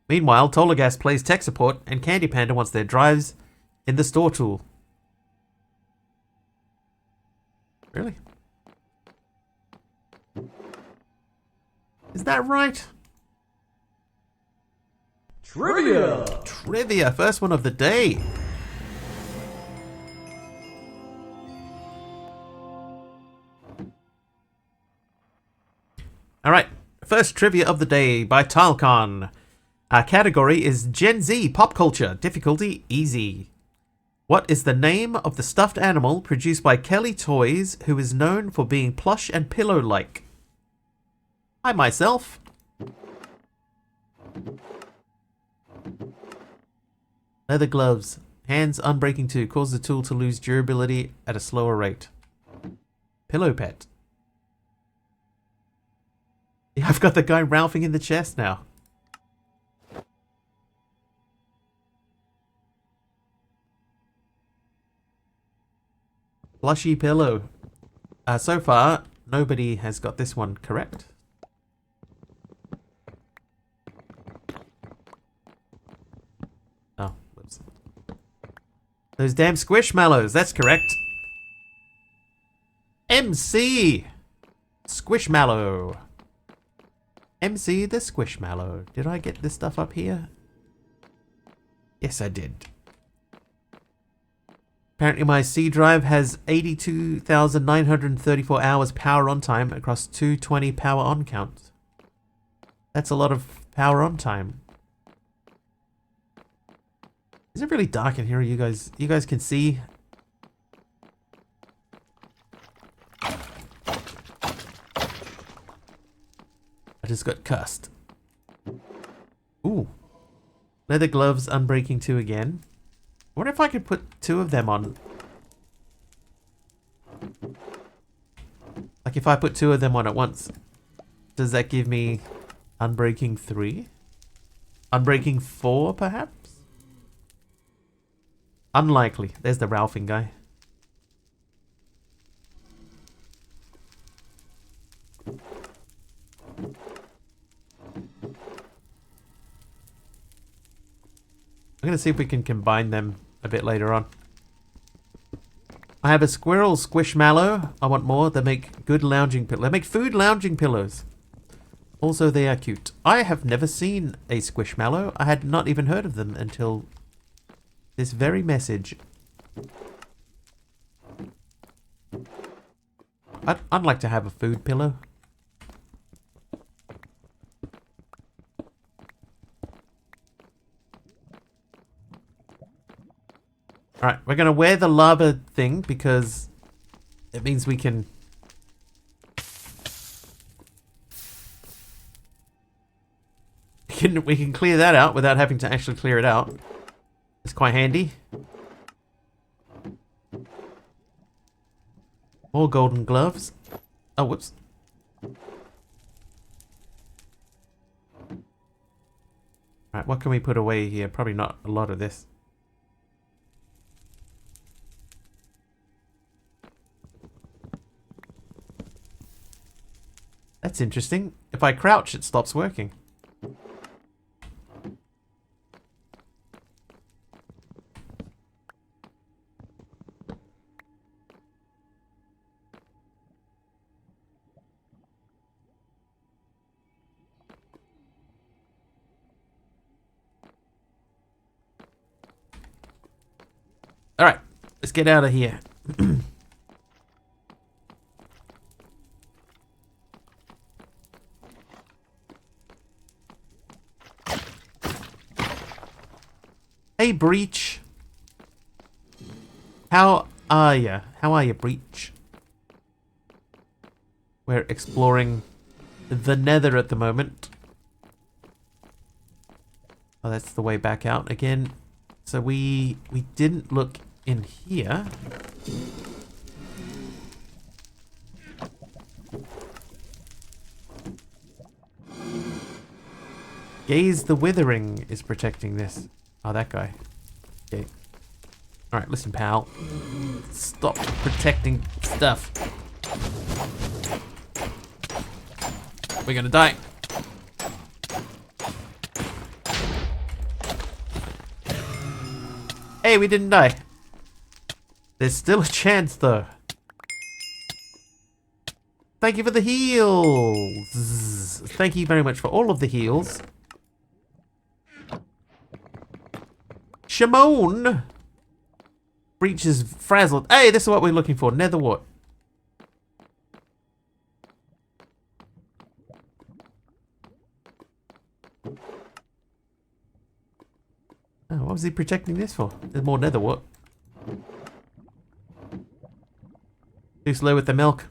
A: Meanwhile, Tolagas plays tech support and Candy Panda wants their drives in the store tool. Really? Is that right?
B: Trivia!
A: Trivia, first one of the day. Alright, first trivia of the day by Talcon. Our category is Gen Z pop culture, difficulty easy. What is the name of the stuffed animal produced by Kelly Toys who is known for being plush and pillow-like? I myself. Leather gloves. Hands unbreaking 2. Cause the tool to lose durability at a slower rate. Pillow pet. Yeah, I've got the guy Ralphing in the chest now. Plushy pillow. So far, nobody has got this one correct. Oh, whoops. Those damn squishmallows, that's correct. MC! Squishmallow. MC the Squishmallow. Did I get this stuff up here? Yes, I did. Apparently my C drive has 82,934 hours power on time across 220 power on counts. That's a lot of power on time. Is it really dark in here? You guys can see? I just got cussed. Ooh. Leather gloves, unbreaking 2 again. I wonder if I could put 2 of them on. Like if I put 2 of them on at once, does that give me unbreaking 3? Unbreaking 4 perhaps? Unlikely. There's the Ralphing guy. I'm going to see if we can combine them a bit later on. I have a squirrel squishmallow. I want more. They make good lounging pillows. They make food lounging pillows. Also, they are cute. I have never seen a squishmallow. I had not even heard of them until this very message. I'd like to have a food pillow. Alright, we're going to wear the lava thing because it means we can... We can clear that out without having to actually clear it out. It's quite handy. More golden gloves. Oh, whoops. Right, what can we put away here? Probably not a lot of this. That's interesting. If I crouch, it stops working. Alright, let's get out of here. Hey, Breach. How are ya? How are ya, Breach? We're exploring the Nether at the moment. Oh, that's the way back out again. So we didn't look in here. Gaze the Withering is protecting this. Oh, that guy. Okay. Alright, listen, pal. Stop protecting stuff. We're gonna die. Hey, we didn't die. There's still a chance, though. Thank you for the heals. Thank you very much for all of the heals. Shimon! Breach is frazzled. Hey, this is what we're looking for. Nether what? Oh, what was he protecting this for? There's more nether what? Too slow with the milk.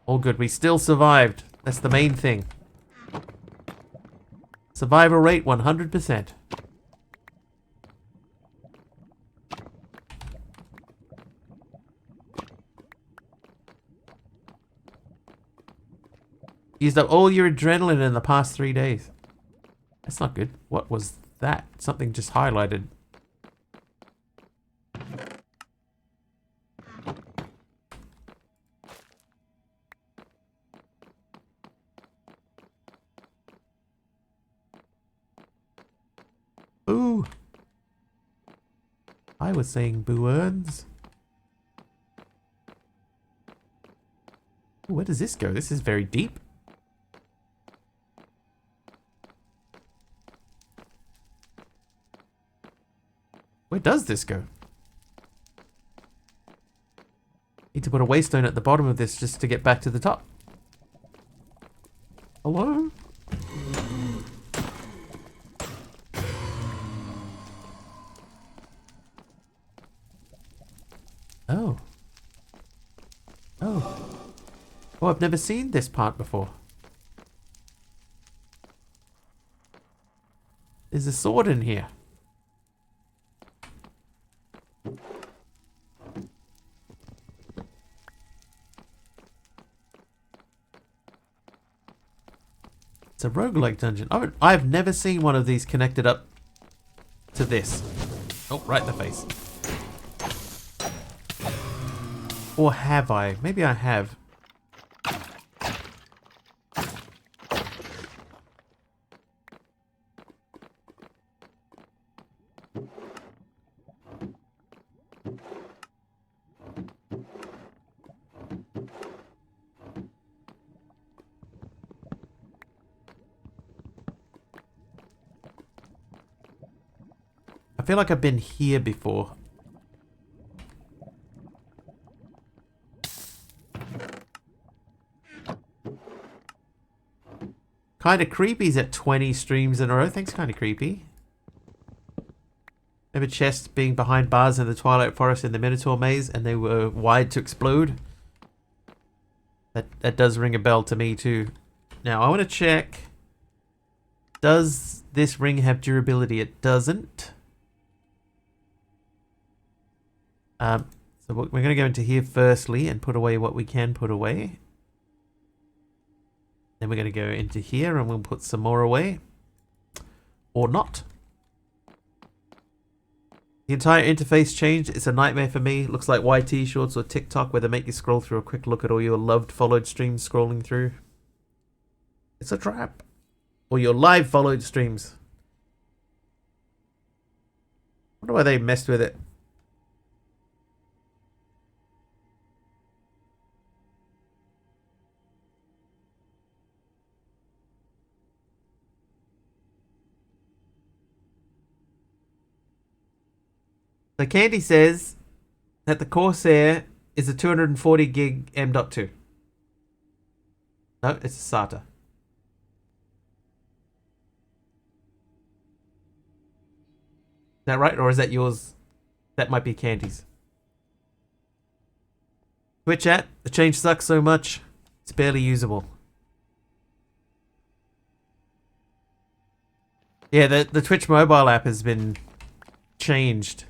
A: All good. We still survived. That's the main thing. Survival rate 100%. Used up all your adrenaline in the past 3 days. That's not good. What was that? Something just highlighted. Boo! I was saying boo earns. Where does this go? This is very deep. Where does this go? Need to put a waystone at the bottom of this just to get back to the top. Hello? Oh. Oh. Oh, I've never seen this part before. There's a sword in here. It's a roguelike dungeon. Oh, I've never seen one of these connected up to this. Oh, right in the face. Or have I? Maybe I have. I feel like I've been here before. Kinda Creepy's at 20 streams in a row. Thanks, Kinda Creepy. Remember chests being behind bars in the Twilight Forest in the Minotaur Maze and they were wide to explode? That does ring a bell to me too. Now, I want to check. Does this ring have durability? It doesn't. So So we're going to go into here firstly and put away what we can put away. Then we're going to go into here and we'll put some more away. Or not. The entire interface changed. It's a nightmare for me. Looks like YT shorts or TikTok where they make you scroll through a quick look at all your loved followed streams scrolling through. It's a trap. Or your live followed streams. I wonder why they messed with it. So Candy says that the Corsair is a 240 gig M.2. No, it's a SATA. Is that right? Or is that yours? That might be Candy's. Twitch chat, the change sucks so much, it's barely usable. Yeah, the Twitch mobile app has been changed.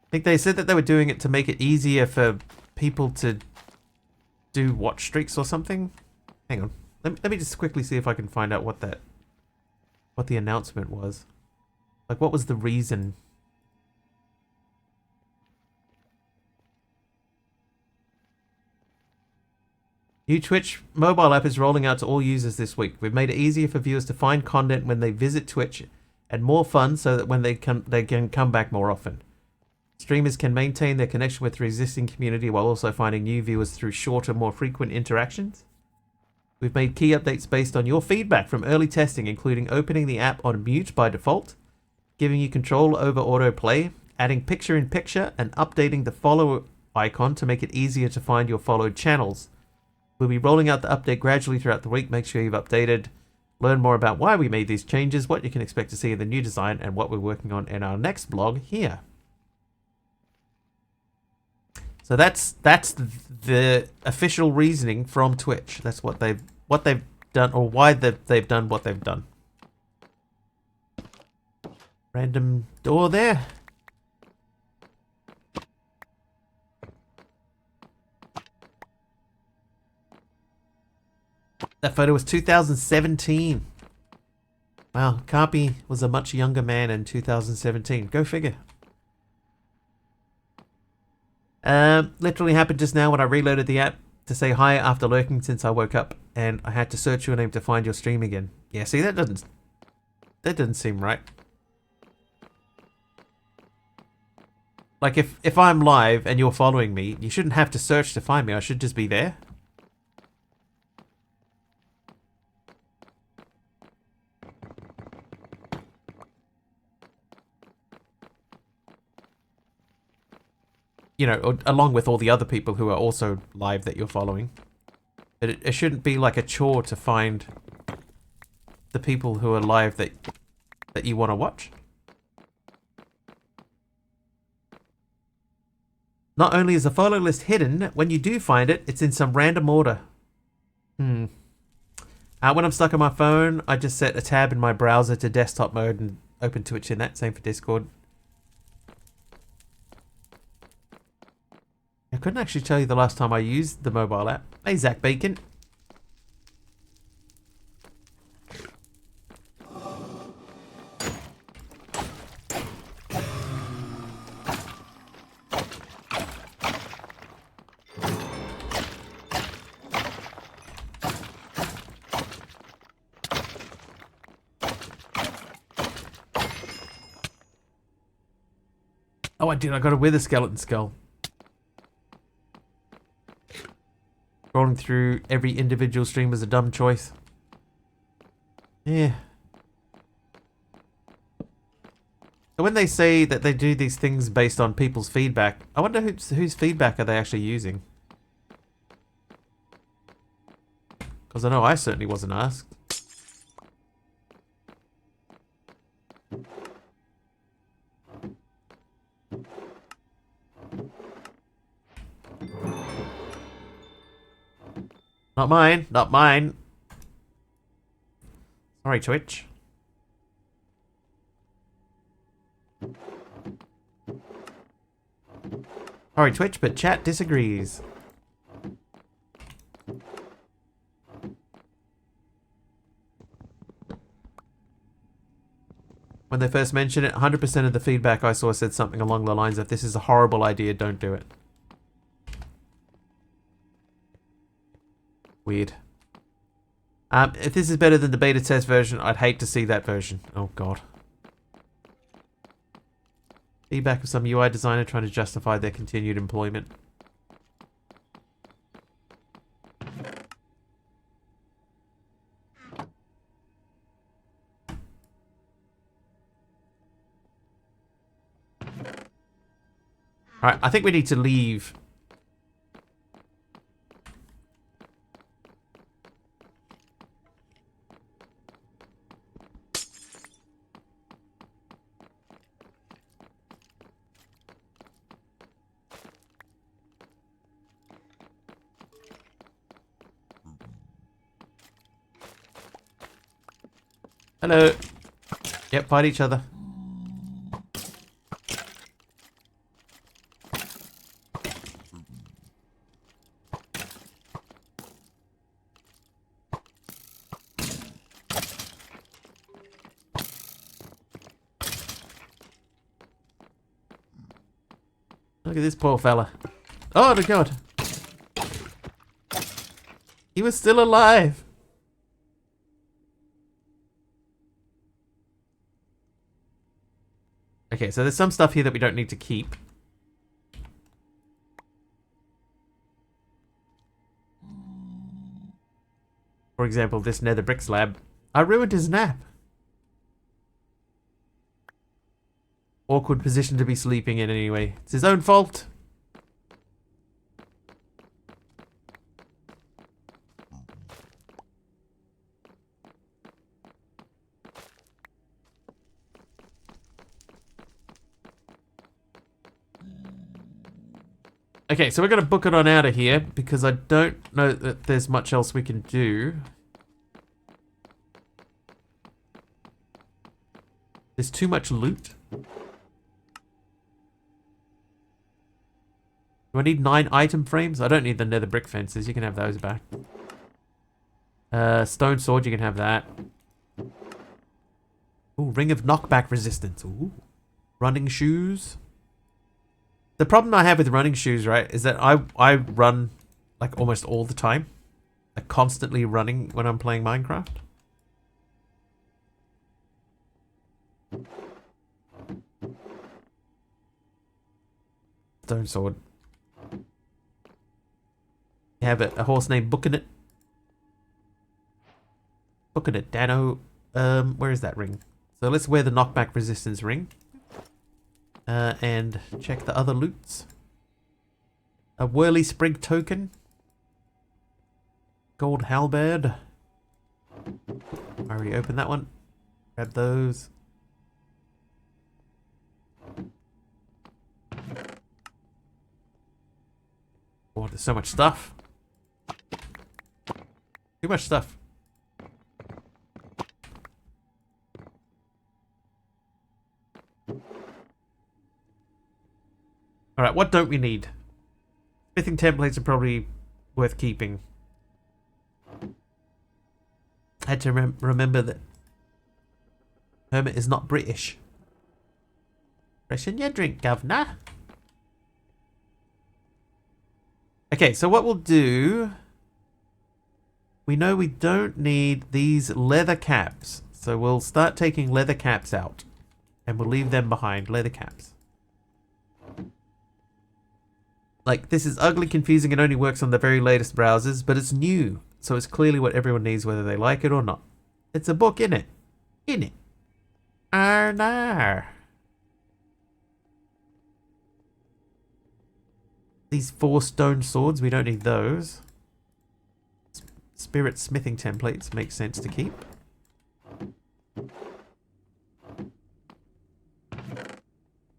A: I think they said that they were doing it to make it easier for people to do watch streaks or something. Hang on. Let me just quickly see if I can find out what the announcement was. Like, what was the reason? New Twitch mobile app is rolling out to all users this week. We've made it easier for viewers to find content when they visit Twitch and more fun so that when they can come back more often. Streamers can maintain their connection with their existing community while also finding new viewers through shorter, more frequent interactions. We've made key updates based on your feedback from early testing, including opening the app on mute by default, giving you control over autoplay, adding picture-in-picture, and updating the follow icon to make it easier to find your followed channels. We'll be rolling out the update gradually throughout the week. Make sure you've updated. Learn more about why we made these changes, what you can expect to see in the new design, and what we're working on in our next blog here. So that's the official reasoning from Twitch. That's what they've done, or why they've done what they've done. Random door there. That photo was 2017. Wow, Carpy was a much younger man in 2017. Go figure. Literally happened just now when I reloaded the app to say hi after lurking since I woke up, and I had to search your name to find your stream again. Yeah, see, that doesn't seem right. Like, if I'm live and you're following me, you shouldn't have to search to find me. I should just be there. You know, along with all the other people who are also live that you're following. But it shouldn't be like a chore to find the people who are live that you want to watch. Not only is the follow list hidden, when you do find it, it's in some random order. When I'm stuck on my phone, I just set a tab in my browser to desktop mode and open Twitch in that. Same for Discord. I couldn't actually tell you the last time I used the mobile app. Hey, Zach Bacon. Oh, I did. I got a wither skeleton skull. Scrolling through every individual stream was a dumb choice. Yeah. So when they say that they do these things based on people's feedback, I wonder whose feedback are they actually using? Because I know I certainly wasn't asked. Not mine, not mine. Sorry, Twitch. Sorry, Twitch, but chat disagrees. When they first mentioned it, 100% of the feedback I saw said something along the lines of, this is a horrible idea, don't do it. Weird. If this is better than the beta test version, I'd hate to see that version. Oh god. Feedback of some UI designer trying to justify their continued employment. Alright, I think we need to leave. Hello. Yep, fight each other. Look at this poor fella. Oh my god. He was still alive. Okay, so there's some stuff here that we don't need to keep. For example, this nether brick slab. I ruined his nap. Awkward position to be sleeping in anyway. It's his own fault. Okay, so we're going to book it on out of here because I don't know that there's much else we can do. There's too much loot. Do I need 9 item frames? I don't need the nether brick fences. You can have those back. Stone sword, you can have that. Ooh, ring of knockback resistance. Ooh. Running shoes. The problem I have with running shoes, right, is that I run like almost all the time. Like constantly running when I'm playing Minecraft. Stone sword. You have a horse named Booking It. Booking It, Dano. Where is that ring? So let's wear the knockback resistance ring. And check the other loots. A whirly sprig token. Gold halberd. I already opened that one. Grab those. Oh, there's so much stuff. Too much stuff. Alright, what don't we need? Smithing templates are probably worth keeping. I had to remember that Hermit is not British. Freshen your drink, governor. Okay, so what we'll do... We know we don't need these leather caps. So we'll start taking leather caps out. And we'll leave them behind, leather caps. Like, this is ugly, confusing, and only works on the very latest browsers, but it's new. So it's clearly what everyone needs, whether they like it or not. It's a book, innit? Innit? Arnar. These 4 stone swords, we don't need those. Spirit smithing templates make sense to keep.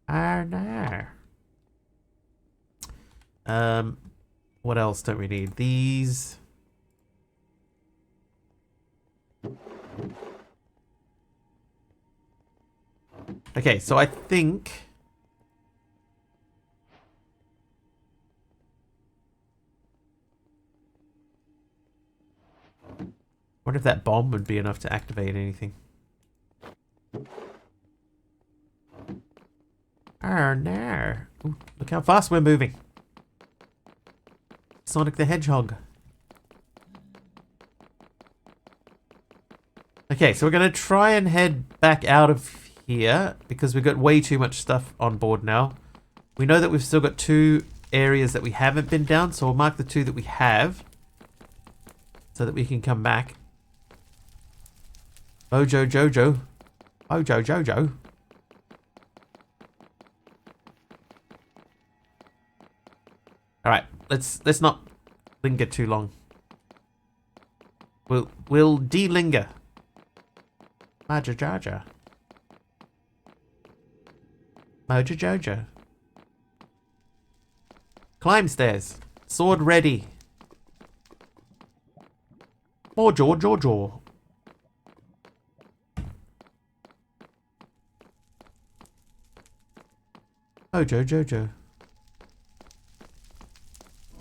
A: Arnar. What else don't we need? These. Okay, so I think Wonder if that bomb would be enough to activate anything. Oh no. Ooh, look how fast we're moving. Sonic the Hedgehog. Okay, so we're going to try and head back out of here because we've got way too much stuff on board now. We know that we've still got 2 areas that we haven't been down, so we'll mark the 2 that we have so that we can come back. Mojo Jojo. Mojo Jojo. Alright, let's not linger too long. We'll de-linger. Mojo Jojo. Mojo Jojo. Climb stairs. Sword ready. Mojo Jojo. Mojo Jojo.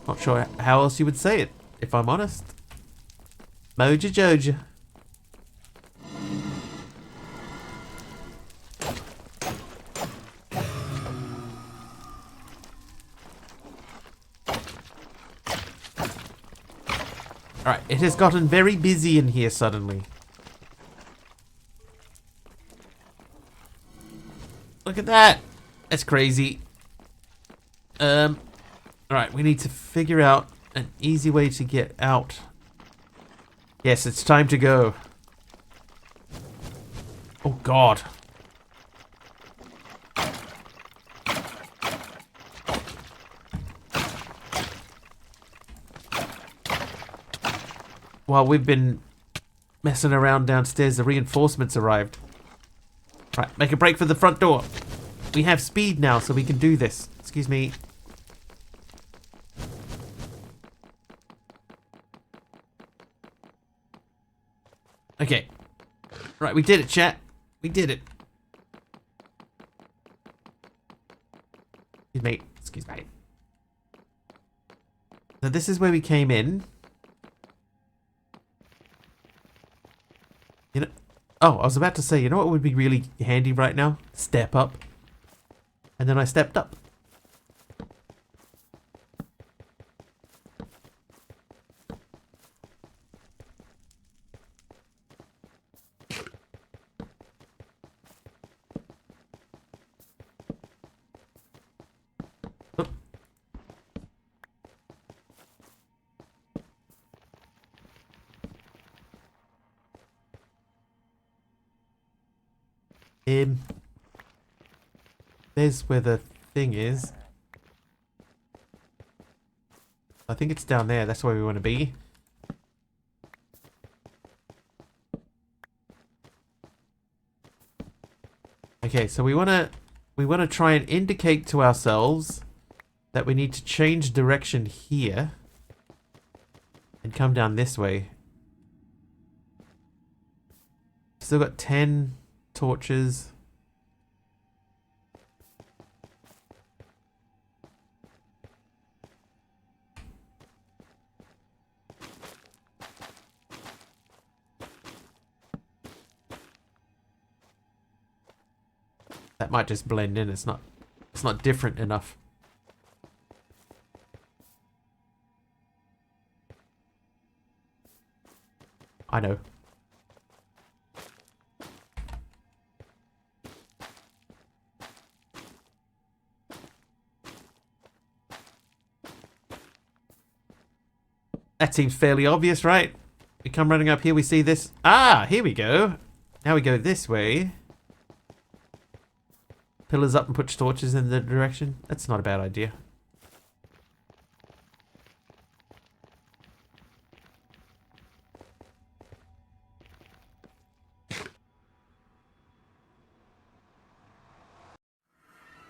A: Not sure how else you would say it, if I'm honest. Mojo Jojo. Alright, it has gotten very busy in here suddenly. Look at that! That's crazy. Alright, we need to figure out an easy way to get out. Yes, it's time to go. Oh god. While we've been messing around downstairs, the reinforcements arrived. Right, make a break for the front door. We have speed now, so we can do this. Excuse me. Okay. Right, we did it, chat. We did it. Excuse me. Excuse me. So this is where we came in. You know... Oh, I was about to say, you know what would be really handy right now? Step up. And then I stepped up. Oop. There's where the thing is. I think it's down there. That's where we want to be. Okay, so we want to try and indicate to ourselves that we need to change direction here and come down this way. Still got 10 torches. That might just blend in. It's not different enough. I know. That seems fairly obvious, right? We come running up here, we see this. Ah, here we go. Now we go this way. Pillars up and put torches in the direction. That's not a bad idea.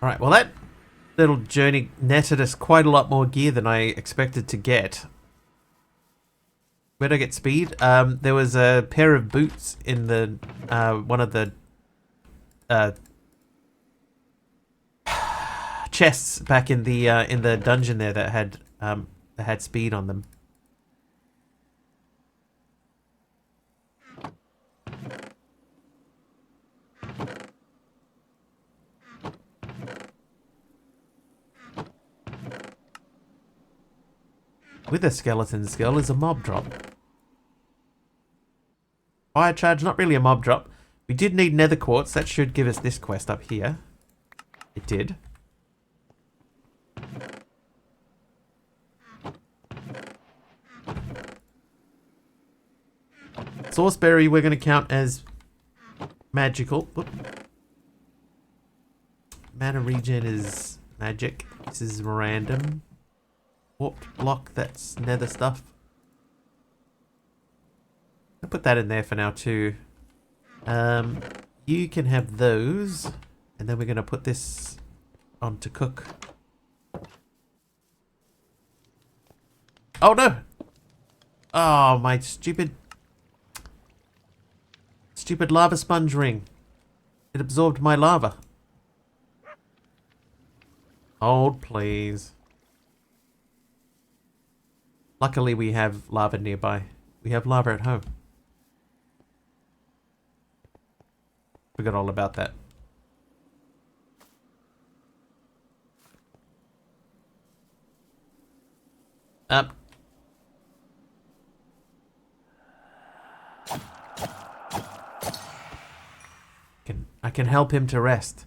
A: Alright, well that little journey netted us quite a lot more gear than I expected to get. Where'd I get speed? There was a pair of boots in the one of the chests back in the dungeon there that had, that had speed on them. with a skeleton skull is a mob drop. Fire charge, not really a mob drop. We did need nether quartz. That should give us this quest up here. It did. Sauceberry we're going to count as magical. Whoop. Mana regen is magic. This is random. Warped block, that's nether stuff. I'll put that in there for now too. You can have those. And then we're going to put this on to cook. Oh no! Oh, my stupid lava sponge ring. It absorbed my lava. Hold, please. Luckily we have lava nearby. We have lava at home. Forgot all about that. Up. I can help him to rest.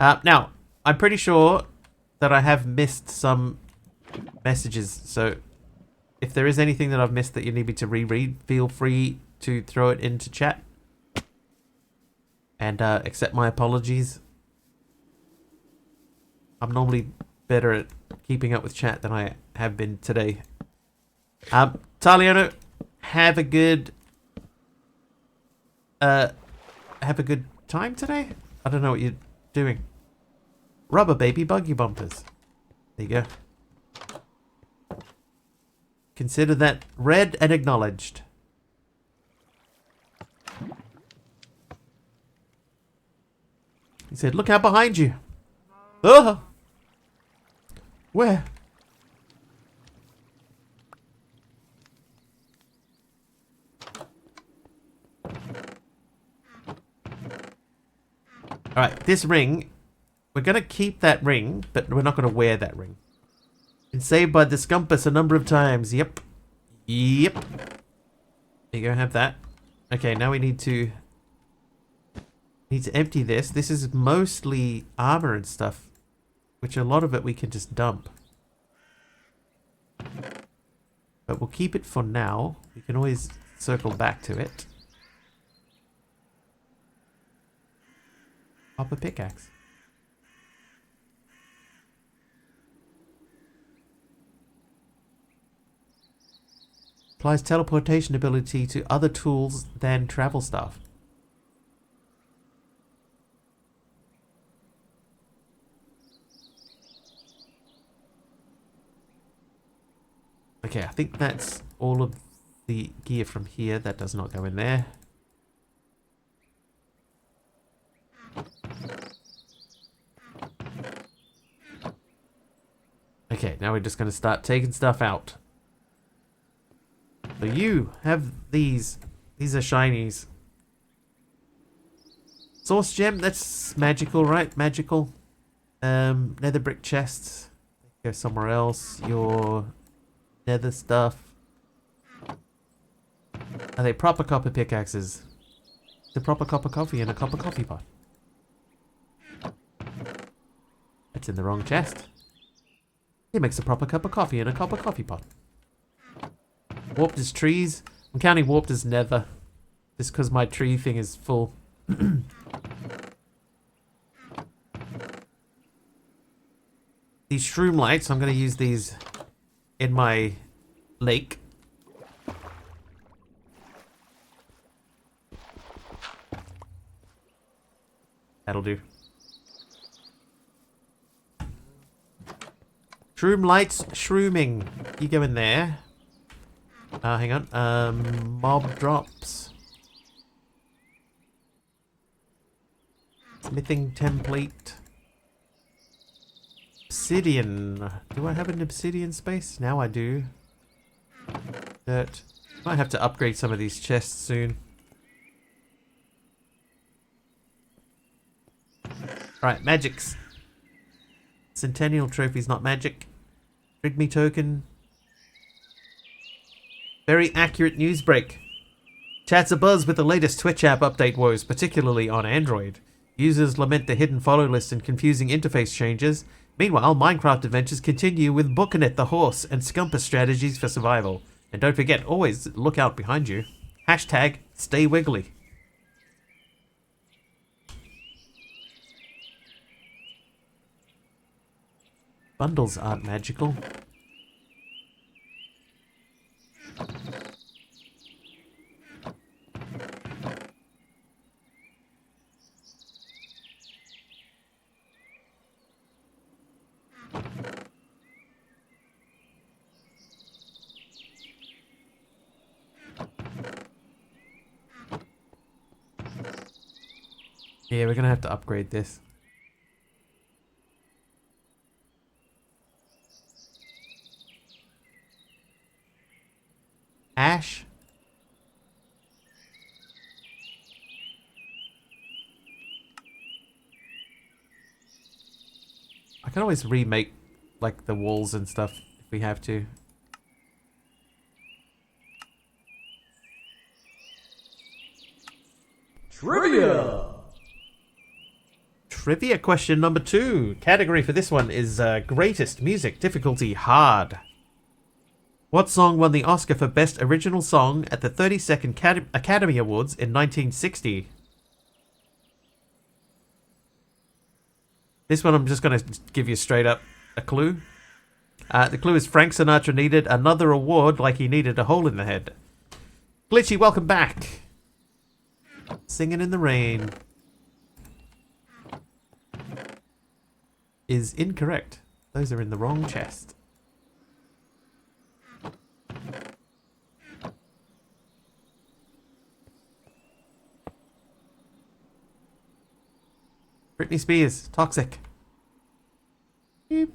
A: Now, I'm pretty sure that I have missed some messages, so if there is anything that I've missed that you need me to reread, feel free to throw it into chat. And accept my apologies. I'm normally better at keeping up with chat than I have been today. Taliano, have a good time today? I don't know what you're doing. Rubber baby buggy bumpers. There you go. Consider that read and acknowledged. He said, look out behind you. Oh! Where? Alright, this ring, we're going to keep that ring, but we're not going to wear that ring. Been saved by the Scumpus a number of times. Yep. Yep. There you go, have that. Okay, now we need to empty this. This is mostly armor and stuff, which a lot of it we can just dump. But we'll keep it for now. We can always circle back to it. Copper pickaxe. Applies teleportation ability to other tools than travel staff. Okay, I think that's all of the gear from here. That does not go in there. Okay, now we're just going to start taking stuff out. So you have these. These are shinies. Source gem, that's magical, right? Magical. Nether brick chests. Go somewhere else. Your nether stuff. Are they proper copper pickaxes? The proper copper coffee in a copper coffee pot. That's in the wrong chest. He makes a proper cup of coffee in a copper coffee pot. Warped as trees. I'm counting warped as nether. Just because my tree thing is full. These shroom lights, I'm going to use these in my lake. That'll do. Shroom lights, shrooming. You go in there. Hang on. Mob drops. Smithing template. Obsidian. Do I have an obsidian space? Now I do. Dirt. Might have to upgrade some of these chests soon. Right, magics. Centennial trophies, not magic. Rig me token. Very accurate news break. Chat's abuzz with the latest Twitch app update woes, particularly on Android. Users lament the hidden follow list and confusing interface changes. Meanwhile, Minecraft adventures continue with Bookinet the horse and Scumpus strategies for survival. And don't forget, always look out behind you. Hashtag stay wiggly. Bundles aren't magical. Yeah, we're gonna have to upgrade this. Ash? I can always remake, like, the walls and stuff if we have to.
B: Trivia!
A: Trivia question number 2. Category for this one is greatest music difficulty hard. What song won the Oscar for Best Original Song at the 32nd Academy Awards in 1960? This one I'm just going to give you straight up a clue. The clue is Frank Sinatra needed another award like he needed a hole in the head. Glitchy, welcome back. Singing in the Rain is incorrect. Those are in the wrong chest. Britney Spears, Toxic. Right,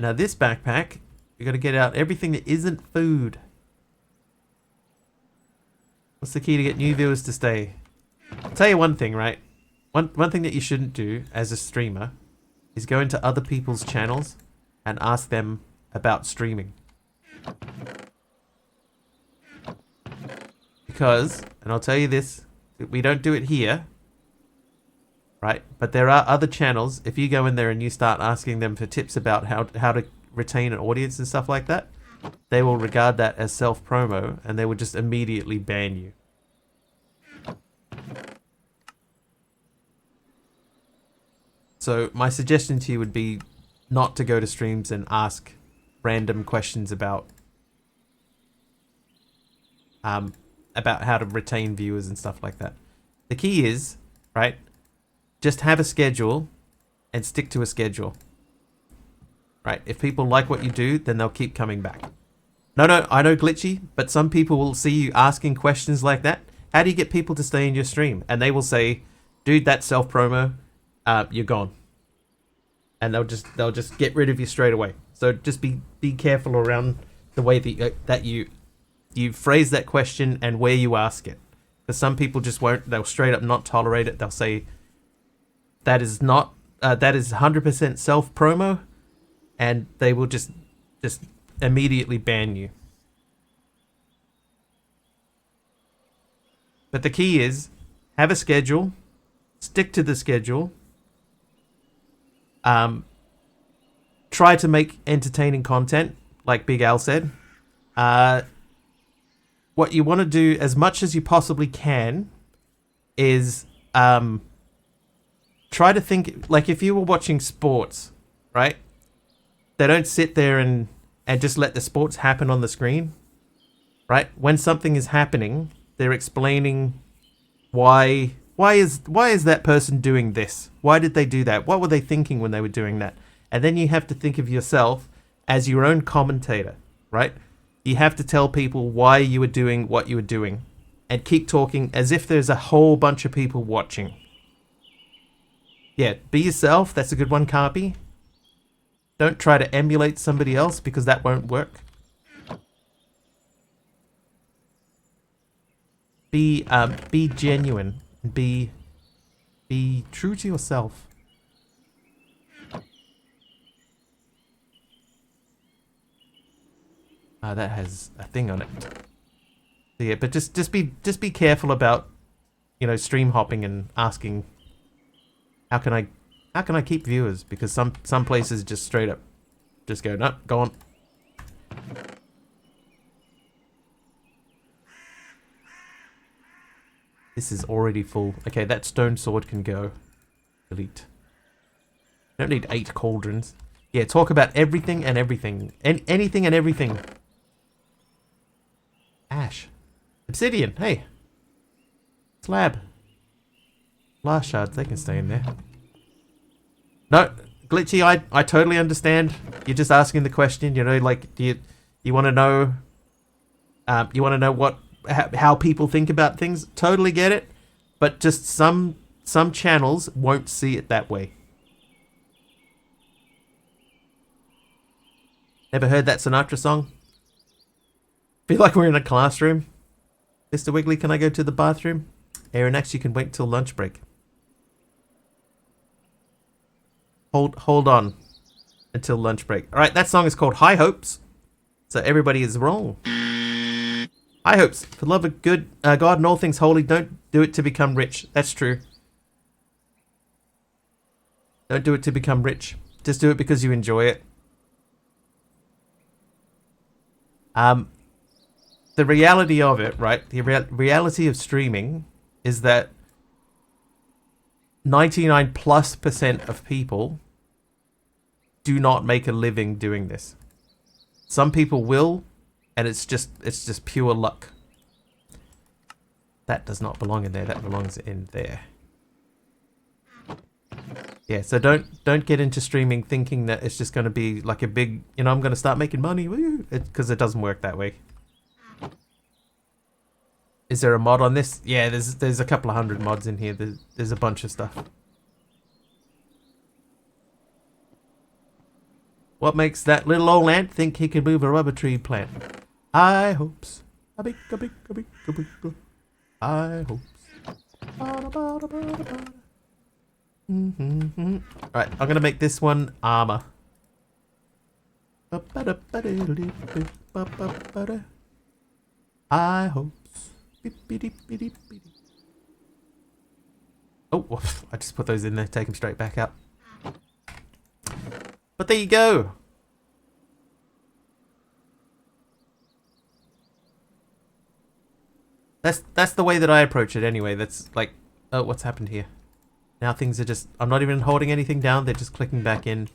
A: now this backpack, you got to get out everything that isn't food. What's the key to get new viewers to stay? I'll tell you one thing, right? One thing that you shouldn't do as a streamer is go into other people's channels and ask them about streaming. Because, and I'll tell you this, we don't do it here, right? But there are other channels, if you go in there and you start asking them for tips about how to retain an audience and stuff like that, they will regard that as self-promo and they will just immediately ban you. So my suggestion to you would be not to go to streams and ask random questions about how to retain viewers and stuff like that. The key is, right, just have a schedule and stick to a schedule. Right, if people like what you do, then they'll keep coming back. No, I know Glitchy, but some people will see you asking questions like that. How do you get people to stay in your stream? And they will say, dude, that's self-promo, you're gone. And they'll just get rid of you straight away. So just be careful around the way that you phrase that question and where you ask it. Because some people just won't, they'll straight up not tolerate it. They'll say, that is 100% self-promo, and they will just immediately ban you. But the key is, have a schedule, stick to the schedule, try to make entertaining content, like Big Al said. What you want to do as much as you possibly can is try to think, like if you were watching sports, right? They don't sit there and just let the sports happen on the screen, right? When something is happening, they're explaining why is that person doing this? Why did they do that? What were they thinking when they were doing that? And then you have to think of yourself as your own commentator, right? You have to tell people why you were doing what you were doing and keep talking as if there's a whole bunch of people watching. Yeah, be yourself. That's a good one, Carpy. Don't try to emulate somebody else because that won't work. Be genuine and be true to yourself. That has a thing on it. So yeah, but just be careful about, you know, stream hopping and asking, how can I keep viewers? Because some places just straight up just go, no, go on. This is already full. Okay, that stone sword can go. Delete. Don't need 8 cauldrons. Yeah, talk about everything and everything. Anything and everything. Ash. Obsidian, hey. Slab. Glass shards, they can stay in there. No, Glitchy, I totally understand. You're just asking the question, you know, like, do you want to know, what, how people think about things? Totally get it. But just some channels won't see it that way. Ever heard that Sinatra song? Feel like we're in a classroom. Mr. Wiggly, can I go to the bathroom? Aeronax, you can wait till lunch break. Hold on until lunch break. All right, that song is called High Hopes. So everybody is wrong. High hopes. For the love of good God and all things holy, don't do it to become rich. That's true. Don't do it to become rich. Just do it because you enjoy it. The reality of it, right? The reality of streaming is that 99+% of people do not make a living doing this. Some people will, and it's just pure luck. That does not belong in there. That belongs in there. Yeah, so don't get into streaming thinking that it's just going to be like a big, you know, I'm going to start making money, because it doesn't work that way. Is there a mod on this? Yeah, there's a couple of 100 mods in here. There's a bunch of stuff. What makes that little old ant think he can move a rubber tree plant? High hopes. A big. High hopes. Alright, I'm gonna make this one armor. High hopes. Oh, I just put those in there, take them straight back out. But there you go. That's the way that I approach it anyway. That's like, oh, what's happened here? Now things are just, I'm not even holding anything down, they're just clicking back in.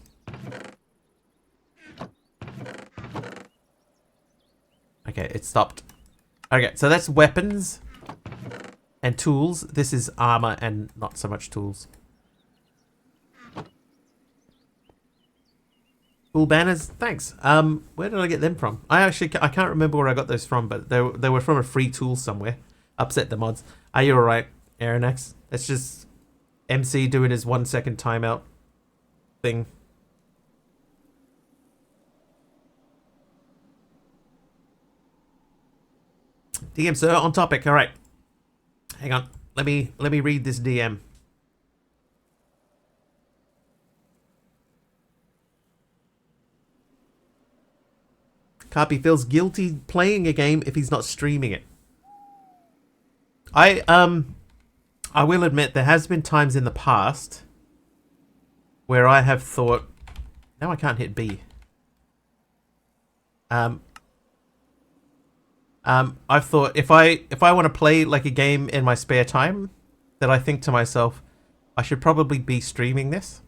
A: Okay, it stopped. Okay, so that's weapons and tools. This is armor and not so much tools. Cool banners, thanks. Where did I get them from? I can't remember where I got those from, but they were from a free tool somewhere. Upset the mods. Are you alright, Aeronax? That's just MC doing his 1 second timeout thing. DM sir, on topic. All right, hang on. Let me read this DM. Carpy feels guilty playing a game if he's not streaming it. I will admit there has been times in the past where I have thought, now I can't hit B. I've thought if I want to play like a game in my spare time, that I think to myself, I should probably be streaming this.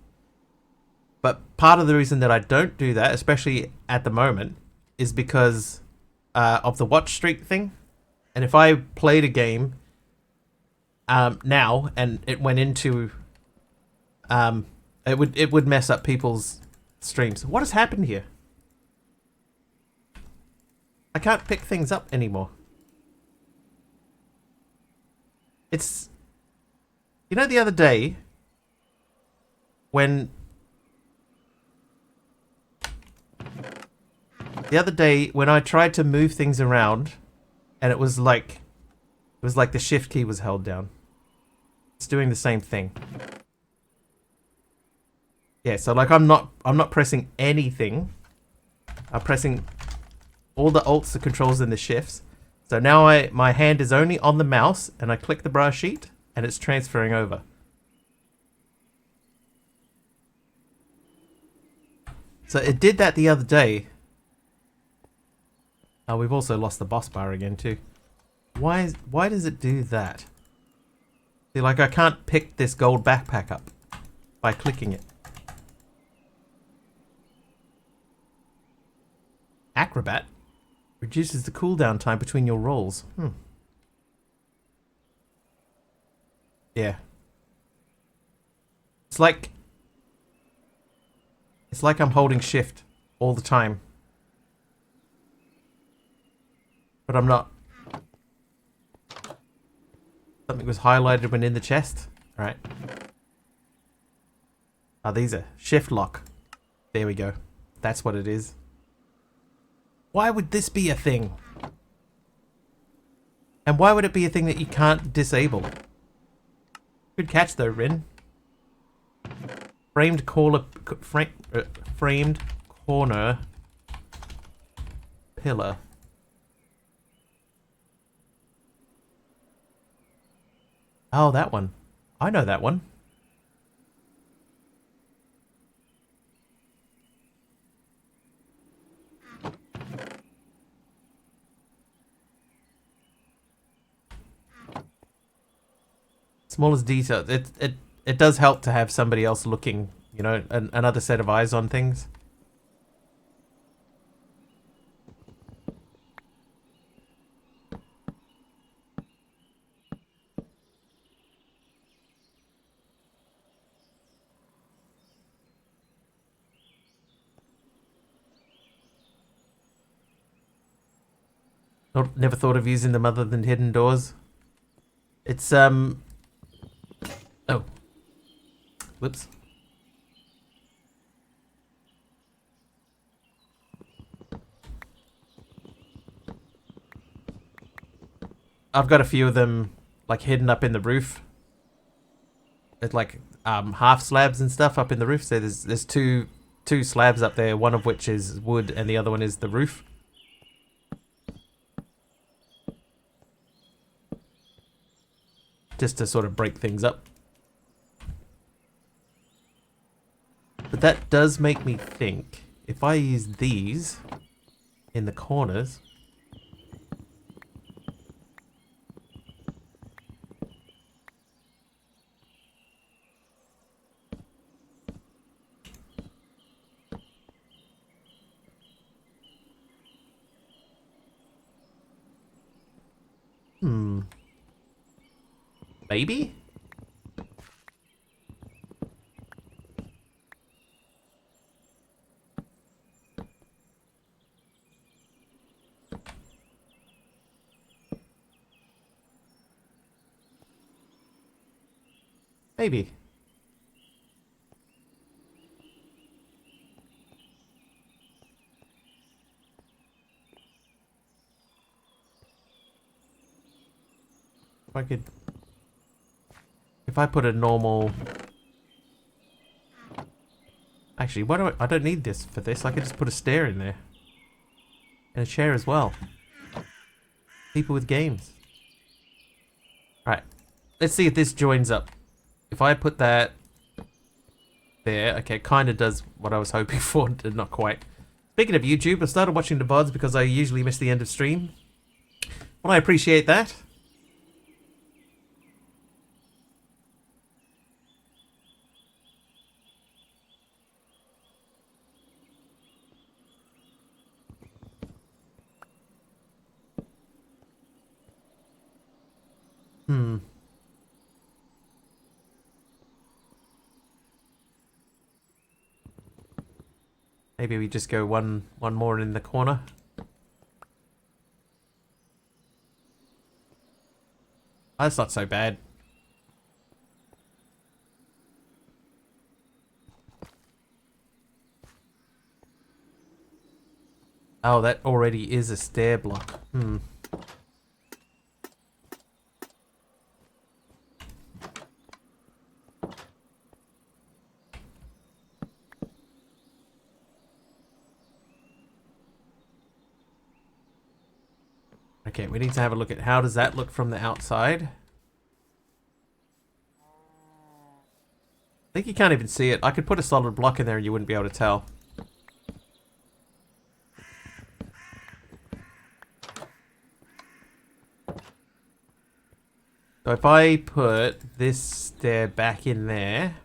A: But part of the reason that I don't do that, especially at the moment, is because of the watch streak thing. And if I played a game now and it went into it would mess up people's streams. What has happened here? I can't pick things up anymore. It's, you know, the other day when I tried to move things around and it was like the shift key was held down. It's doing the same thing. Yeah, so like I'm not pressing anything. I'm pressing all the alts, the controls, and the shifts. So now my hand is only on the mouse, and I click the brass sheet, and it's transferring over. So it did that the other day. Oh, we've also lost the boss bar again too. Why does it do that? See, like I can't pick this gold backpack up by clicking it. Acrobat reduces the cooldown time between your rolls. Yeah. It's like I'm holding shift all the time. But I'm not. Something was highlighted when in the chest. Alright. Oh, these are shift lock. There we go. That's what it is. Why would this be a thing? And why would it be a thing that you can't disable? Good catch though, Rin. Framed corner pillar. Oh, that one. I know that one. Smallest detail. It does help to have somebody else looking, you know, another set of eyes on things. Never thought of using them other than hidden doors. It's oh, whoops. I've got a few of them like hidden up in the roof. It's like half slabs and stuff up in the roof. So there's two slabs up there, one of which is wood and the other one is the roof. Just to sort of break things up. But that does make me think, if I use these in the corners, maybe? Maybe. If I could... If I put a normal... Actually, why do I don't need this for this. I could just put a stair in there. And a chair as well. People with games. Alright. Let's see if this joins up. If I put that there, okay, kind of does what I was hoping for, not quite. Speaking of YouTube, I started watching the VODs because I usually miss the end of stream. Well, I appreciate that. Maybe we just go one more in the corner. That's not so bad. Oh, that already is a stair block. Okay, we need to have a look at how does that look from the outside. I think you can't even see it. I could put a solid block in there and you wouldn't be able to tell. So if I put this stair back in there.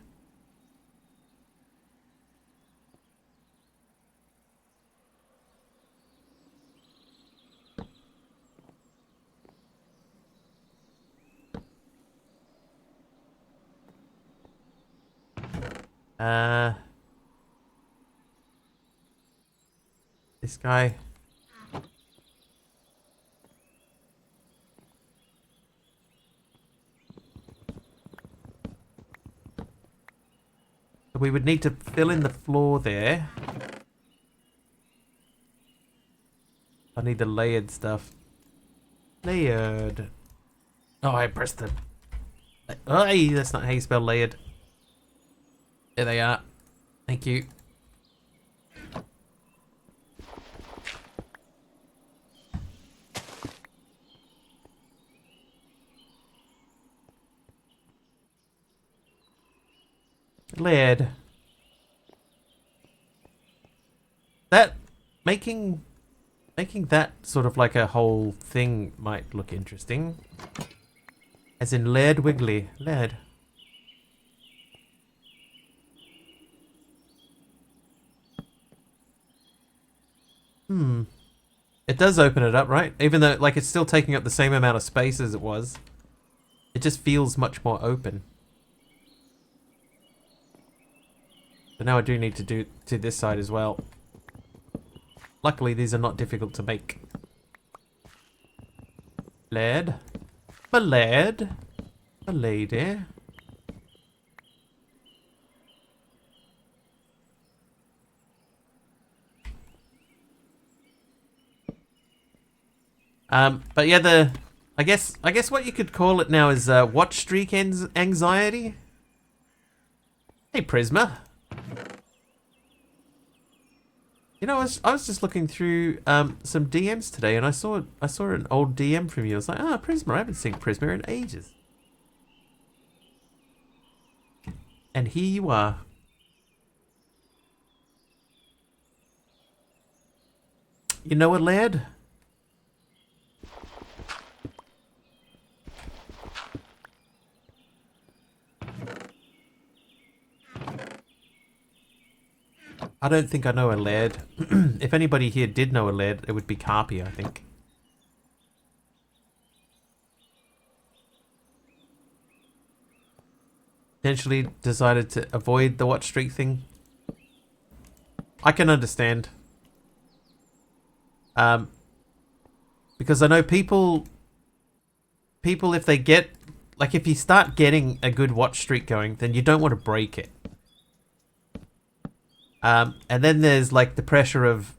A: This guy. We would need to fill in the floor there. I need the layered stuff. Layered. Oh, I pressed the... Oh, hey, that's not how you spell layered. There they are. Thank you. Layered. That making that sort of like a whole thing might look interesting. As in layered wiggly. Layered. It does open it up, right? Even though like it's still taking up the same amount of space as it was. It just feels much more open. But now I do need to do to this side as well. Luckily, these are not difficult to make. Lead. A lead. A lady. But yeah, I guess what you could call it now is watch streak anxiety. Hey, Prisma. You know, I was just looking through some DMs today, and I saw an old DM from you. I was like, Prisma, I haven't seen Prisma in ages. And here you are. You know what, lad? I don't think I know a lad. If anybody here did know a lad, it would be Carpy, I think. Potentially decided to avoid the watch streak thing. I can understand. Because I know people if they get, like if you start getting a good watch streak going, then you don't want to break it. And then there's like the pressure of,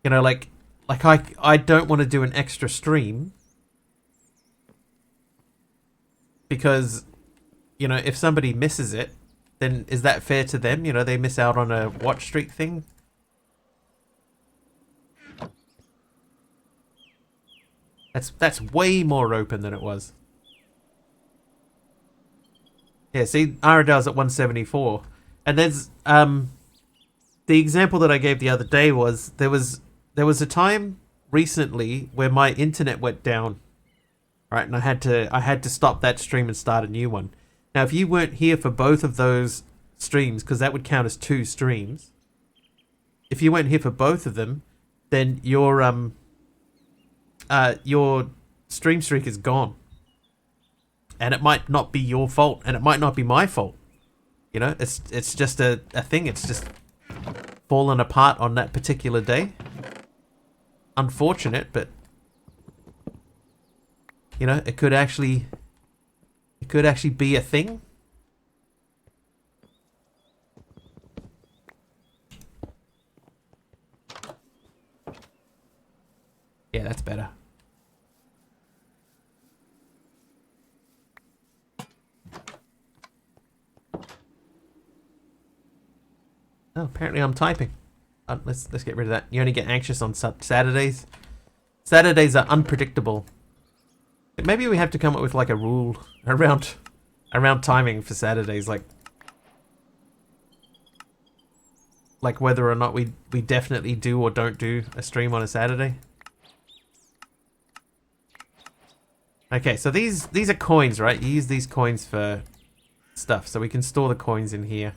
A: you know, like I don't want to do an extra stream because, you know, if somebody misses it, then is that fair to them? You know, they miss out on a watch streak thing. That's way more open than it was. Yeah, see, Aradale's at 174. And there's the example that I gave the other day was there was a time recently where my internet went down. Right, and I had to stop that stream and start a new one. Now, if you weren't here for both of those streams, because that would count as 2 streams, if you weren't here for both of them, then your stream streak is gone. And it might not be your fault, and it might not be my fault. You know, it's just a thing. It's just fallen apart on that particular day. Unfortunate, but you know, it could actually be a thing. Yeah, that's better. Oh, apparently I'm typing. Let's get rid of that. You only get anxious on Saturdays. Saturdays are unpredictable. Maybe we have to come up with like a rule around timing for Saturdays, like whether or not we definitely do or don't do a stream on a Saturday. Okay, so these are coins, right? You use these coins for stuff, so we can store the coins in here.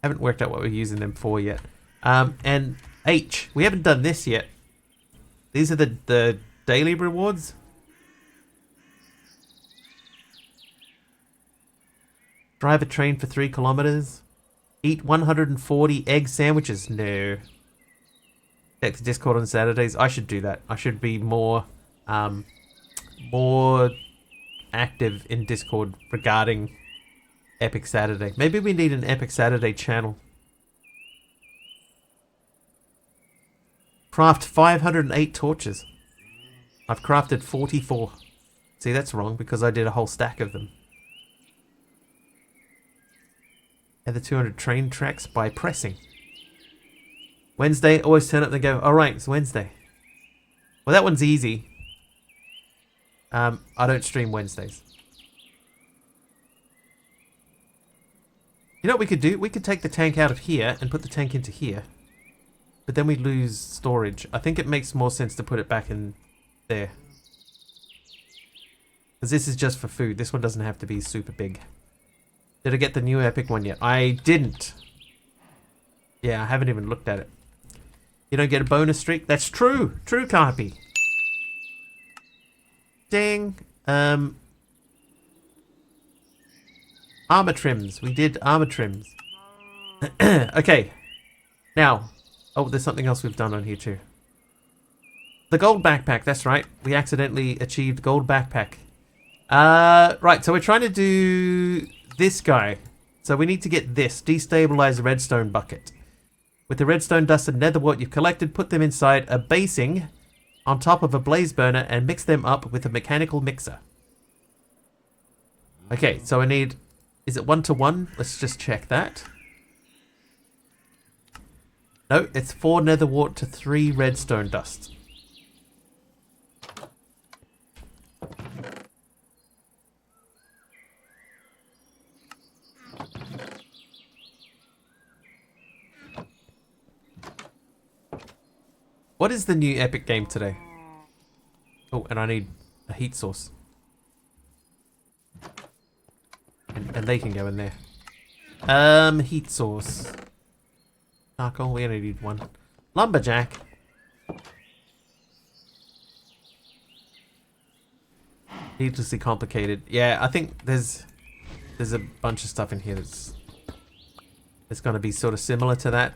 A: Haven't worked out what we're using them for yet. And H, we haven't done this yet. These are the daily rewards. Drive a train for 3 kilometers. Eat 140 egg sandwiches. No. Check the Discord on Saturdays. I should do that. I should be more active in Discord regarding Epic Saturday. Maybe we need an Epic Saturday channel. Craft 508 torches. I've crafted 44. See, that's wrong because I did a whole stack of them. And the 200 train tracks by pressing. Wednesday, always turn up and go, alright, it's Wednesday. Well, that one's easy. I don't stream Wednesdays. You know what we could do? We could take the tank out of here and put the tank into here. But then we lose storage. I think it makes more sense to put it back in there. Because this is just for food. This one doesn't have to be super big. Did I get the new epic one yet? I didn't. Yeah, I haven't even looked at it. You don't get a bonus streak? That's true. True, Carpy. Dang. Armor trims. We did armor trims. Okay. Now. Oh, there's something else we've done on here too. The gold backpack. That's right. We accidentally achieved gold backpack. Right. So we're trying to do this guy. So we need to get this. Destabilize redstone bucket. With the redstone dust and nether wart you've collected, put them inside a basing on top of a blaze burner and mix them up with a mechanical mixer. Okay, so I need... Is it 1-to-1? Let's just check that. No, it's 4 nether wart to 3 redstone dust. What is the new epic game today? Oh, and I need a heat source. And they can go in there. Heat source. Charcoal, we only need 1. Lumberjack. Needlessly complicated. Yeah, I think there's a bunch of stuff in here that's going to be sort of similar to that.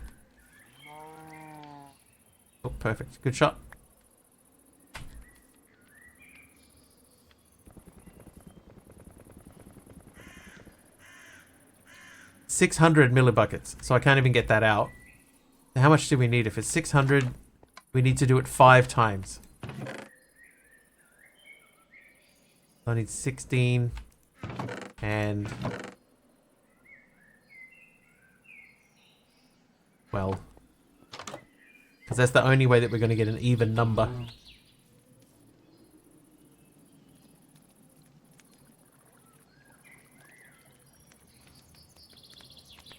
A: Oh, perfect. Good shot. $600 millibuckets. So I can't even get that out. How much do we need? If it's 600, we need to do it 5 times. I need 16 and 12. Because that's the only way that we're going to get an even number.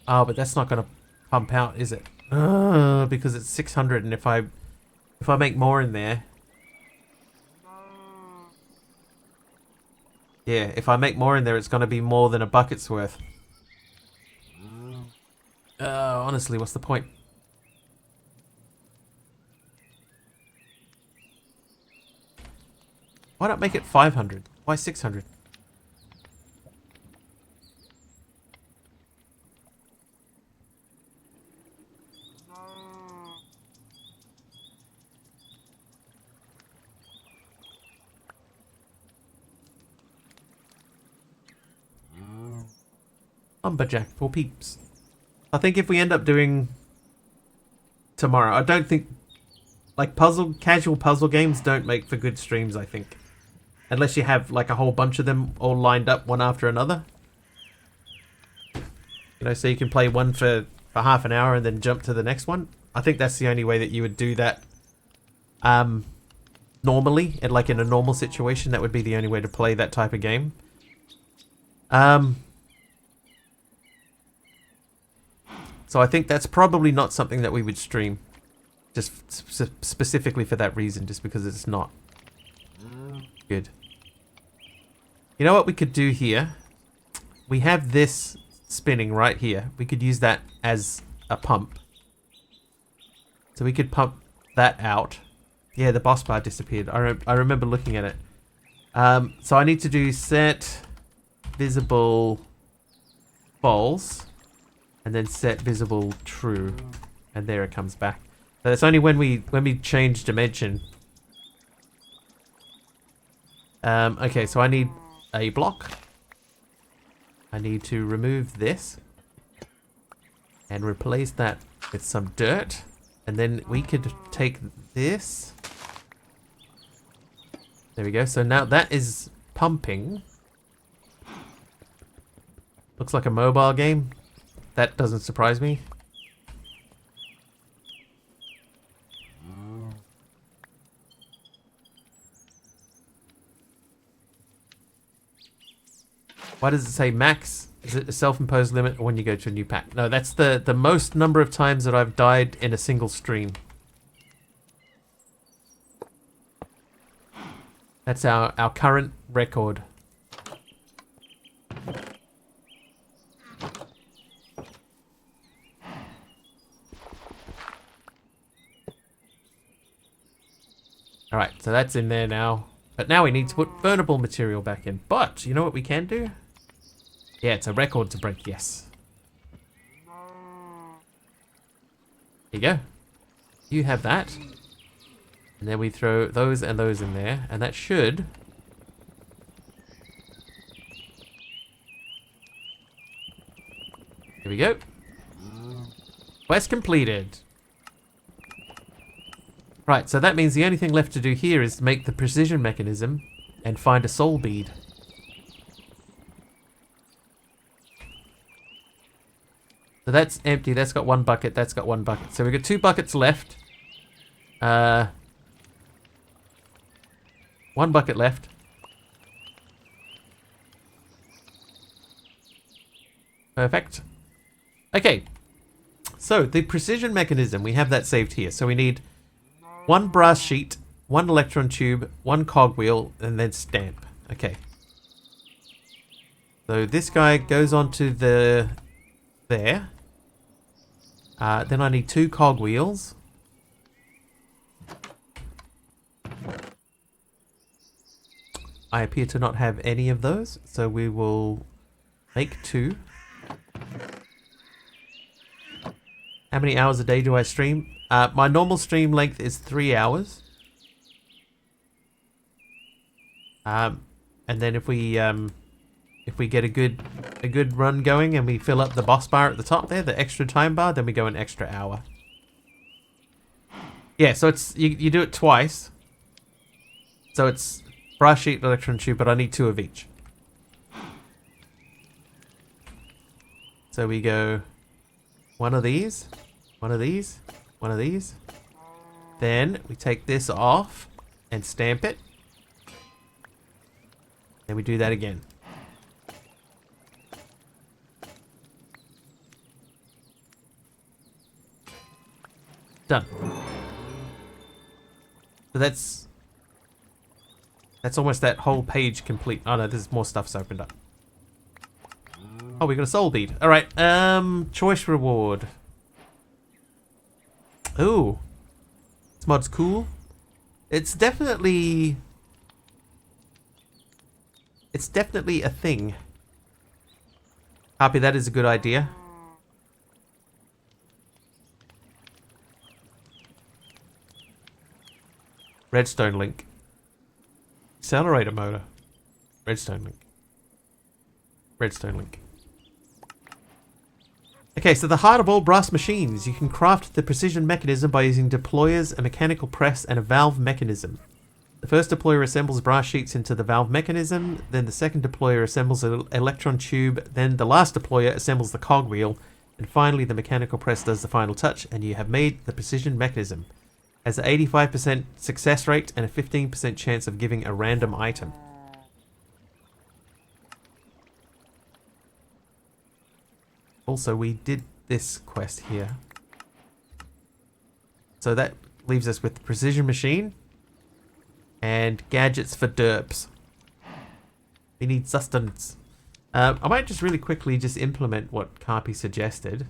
A: Oh, but that's not going to pump out, is it? Because it's 600, and if I make more in there... Yeah, if I make more in there, it's going to be more than a bucket's worth. Honestly, what's the point? Why not make it 500? Why 600? Lumberjack for peeps. I think if we end up doing tomorrow, I don't think like casual puzzle games don't make for good streams, I think. Unless you have like a whole bunch of them all lined up one after another. You know, so you can play one for half an hour and then jump to the next one. I think that's the only way that you would do that. Not normally, like in a normal situation, that would be the only way to play that type of game. So I think that's probably not something that we would stream. Just specifically for that reason, just because it's not good. You know what we could do here? We have this spinning right here. We could use that as a pump. So we could pump that out. Yeah, the boss bar disappeared. I remember looking at it. So I need to do set visible false and then set visible true. And there it comes back. So it's only when we change dimension. Okay, so I need a block. I need to remove this and replace that with some dirt. And then we could take this. There we go. So now that is pumping. Looks like a mobile game. That doesn't surprise me. Why does it say max? Is it a self-imposed limit or when you go to a new pack? No, that's the most number of times that I've died in a single stream. That's our current record. Alright, so that's in there now. But now we need to put burnable material back in. But, you know what we can do? Yeah, it's a record to break, yes. Here you go. You have that. And then we throw those and those in there. And that should... Here we go. Quest completed. Right, so that means the only thing left to do here is make the precision mechanism and find a soul bead. So that's empty, that's got one bucket, that's got one bucket. So we've got 2 buckets left. 1 bucket left. Perfect. Okay. So the precision mechanism, we have that saved here. So we need 1 brass sheet, 1 electron tube, 1 cogwheel, and then stamp. Okay. So this guy goes onto the... there. Then I need 2 cogwheels. I appear to not have any of those, so we will make 2. How many hours a day do I stream? My normal stream length is 3 hours. And then if we get a good run going and we fill up the boss bar at the top there, the extra time bar, then we go an extra hour. Yeah, so it's you do it twice. So it's brass sheet, electron tube, but I need 2 of each. So we go 1 of these, 1 of these, 1 of these. Then we take this off and stamp it. Then we do that again. Done. So that's almost that whole page complete. Oh no, there's more stuff's opened up. Oh, we got a soul bead. Alright, choice reward. Ooh. This mod's cool. It's definitely a thing. Happy, that is a good idea. Redstone link. Accelerator motor. Redstone link. Redstone link. Okay, so the heart of all brass machines. You can craft the precision mechanism by using deployers, a mechanical press, and a valve mechanism. The first deployer assembles brass sheets into the valve mechanism, then the second deployer assembles an electron tube, then the last deployer assembles the cogwheel, and finally the mechanical press does the final touch, and you have made the precision mechanism. Has an 85% success rate and a 15% chance of giving a random item. Also, we did this quest here. So that leaves us with the precision machine and gadgets for derps. We need sustenance. I might just really quickly just implement what Carpy suggested.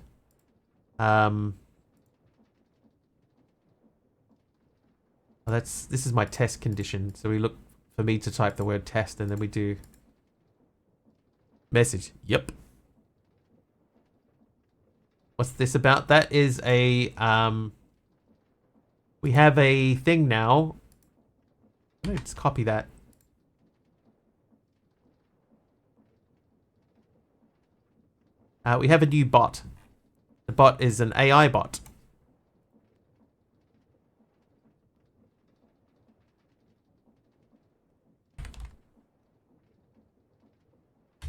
A: Well, this is my test condition. So we look for me to type the word test and then we do message. Yep. What's this about? That is a we have a thing now. Let's copy that. We have a new bot. The bot is an AI bot.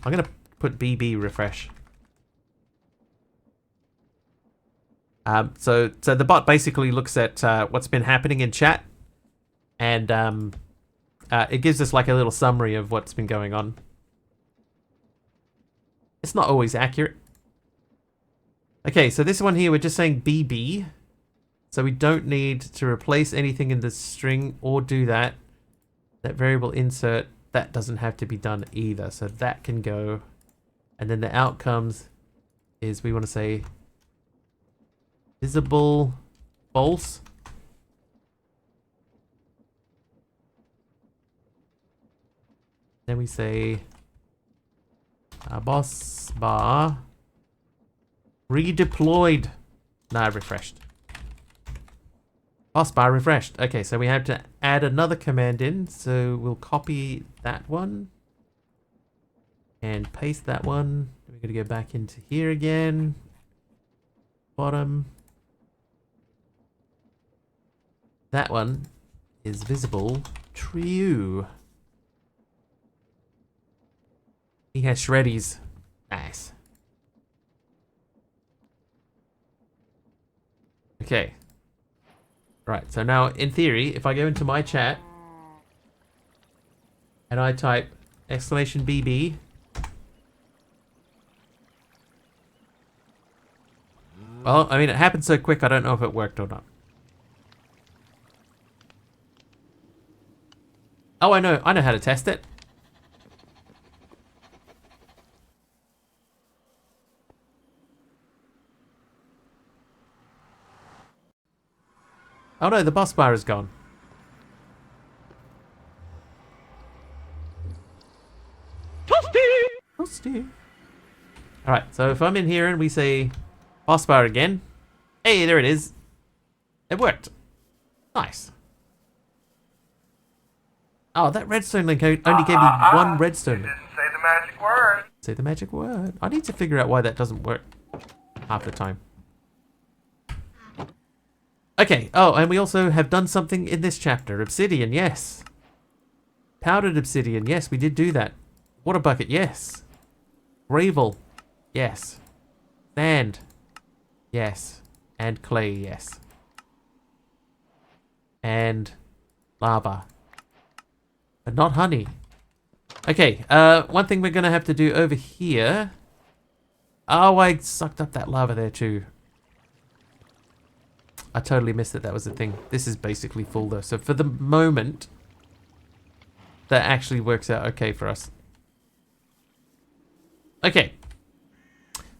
A: I'm gonna put BB refresh. So the bot basically looks at what's been happening in chat, and it gives us like a little summary of what's been going on. It's not always accurate. Okay, so this one here, we're just saying BB. So we don't need to replace anything in the string or do that. That variable insert, that doesn't have to be done either. So that can go. And then the outcomes is we want to say visible false. Then we say boss bar redeployed. Nah, refreshed. Boss bar refreshed. Okay, so we have to add another command in. So we'll copy that one and paste that one. We're going to go back into here again. Bottom. That one is visible true. He has shreddies. Nice. Okay. Right, so now in theory, if I go into my chat and I type exclamation BB, well, I mean, it happened so quick, I don't know if it worked or not. Oh, I know how to test it. Oh no, the boss bar is gone. Toasty! Alright, so if I'm in here and we say boss bar again. Hey, there it is. It worked. Nice. Oh, that redstone link only gave me one redstone link.
B: Didn't say the magic word.
A: Say the magic word. I need to figure out why that doesn't work half the time. Okay, oh, and we also have done something in this chapter. Obsidian, yes. Powdered obsidian, yes, we did do that. Water bucket, yes. Gravel, yes. Sand, yes. And clay, yes. And lava. But not honey. Okay, one thing we're going to have to do over here. Oh, I sucked up that lava there too. I totally missed that was the thing. This is basically full though. So for the moment, that actually works out okay for us. Okay.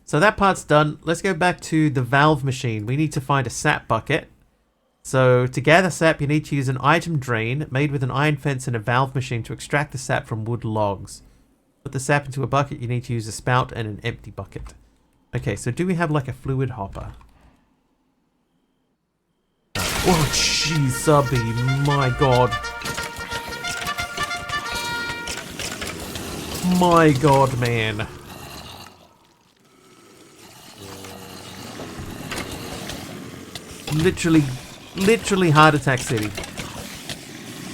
A: So that part's done. Let's go back to the valve machine. We need to find a sap bucket. So to gather sap, you need to use an item drain made with an iron fence and a valve machine to extract the sap from wood logs. Put the sap into a bucket, you need to use a spout and an empty bucket. Okay, so do we have like a fluid hopper? Oh, jeez, subby, my god. My god, man. Literally heart attack city.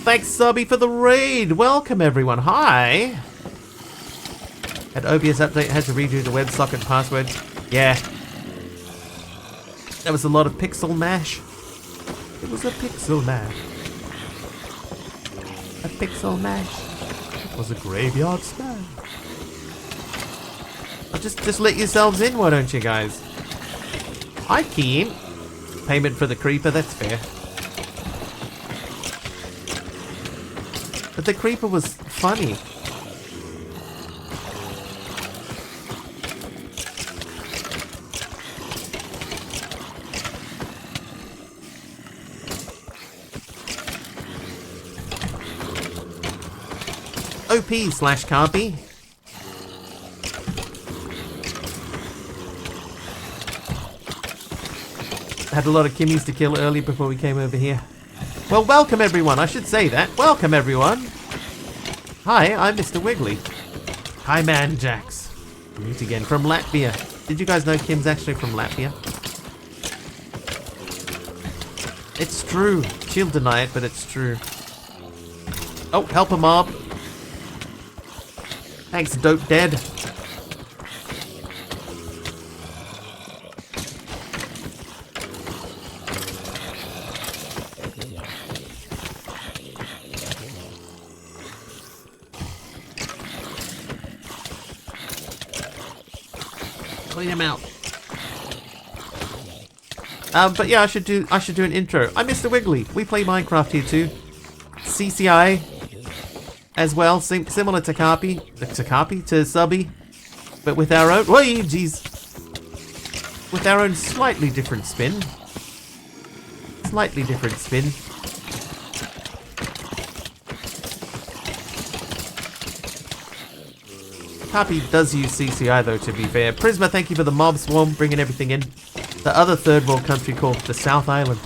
A: Thanks, subby, for the raid. Welcome, everyone. Hi. Had OBS update, had to redo the WebSocket password. Yeah. That was a lot of pixel mash. It was a pixel mash. A pixel mash. It was a graveyard smash. Oh, just let yourselves in, why don't you guys? Hi, Kim. Payment for the creeper, that's fair. But the creeper was funny. OP/Carpy. Had a lot of Kimmies to kill early before we came over here. Well, welcome everyone. I should say that. Welcome everyone. Hi, I'm Mr. Wiggly. Hi, man, Jax. We meet again from Latvia. Did you guys know Kim's actually from Latvia? It's true. She'll deny it, but it's true. Oh, help a mob. Thanks, Dope Dead. Clean him out. But yeah, I should do an intro. I'm Mr. Wiggly. We play Minecraft here too. CCI as well, similar to Carpy, to Subby, but with our own. Whoa, jeez, with our own slightly different spin. Slightly different spin. Carpy does use CCI though, to be fair. Prisma, thank you for the mob swarm, bringing everything in. The other third world country called the South Island.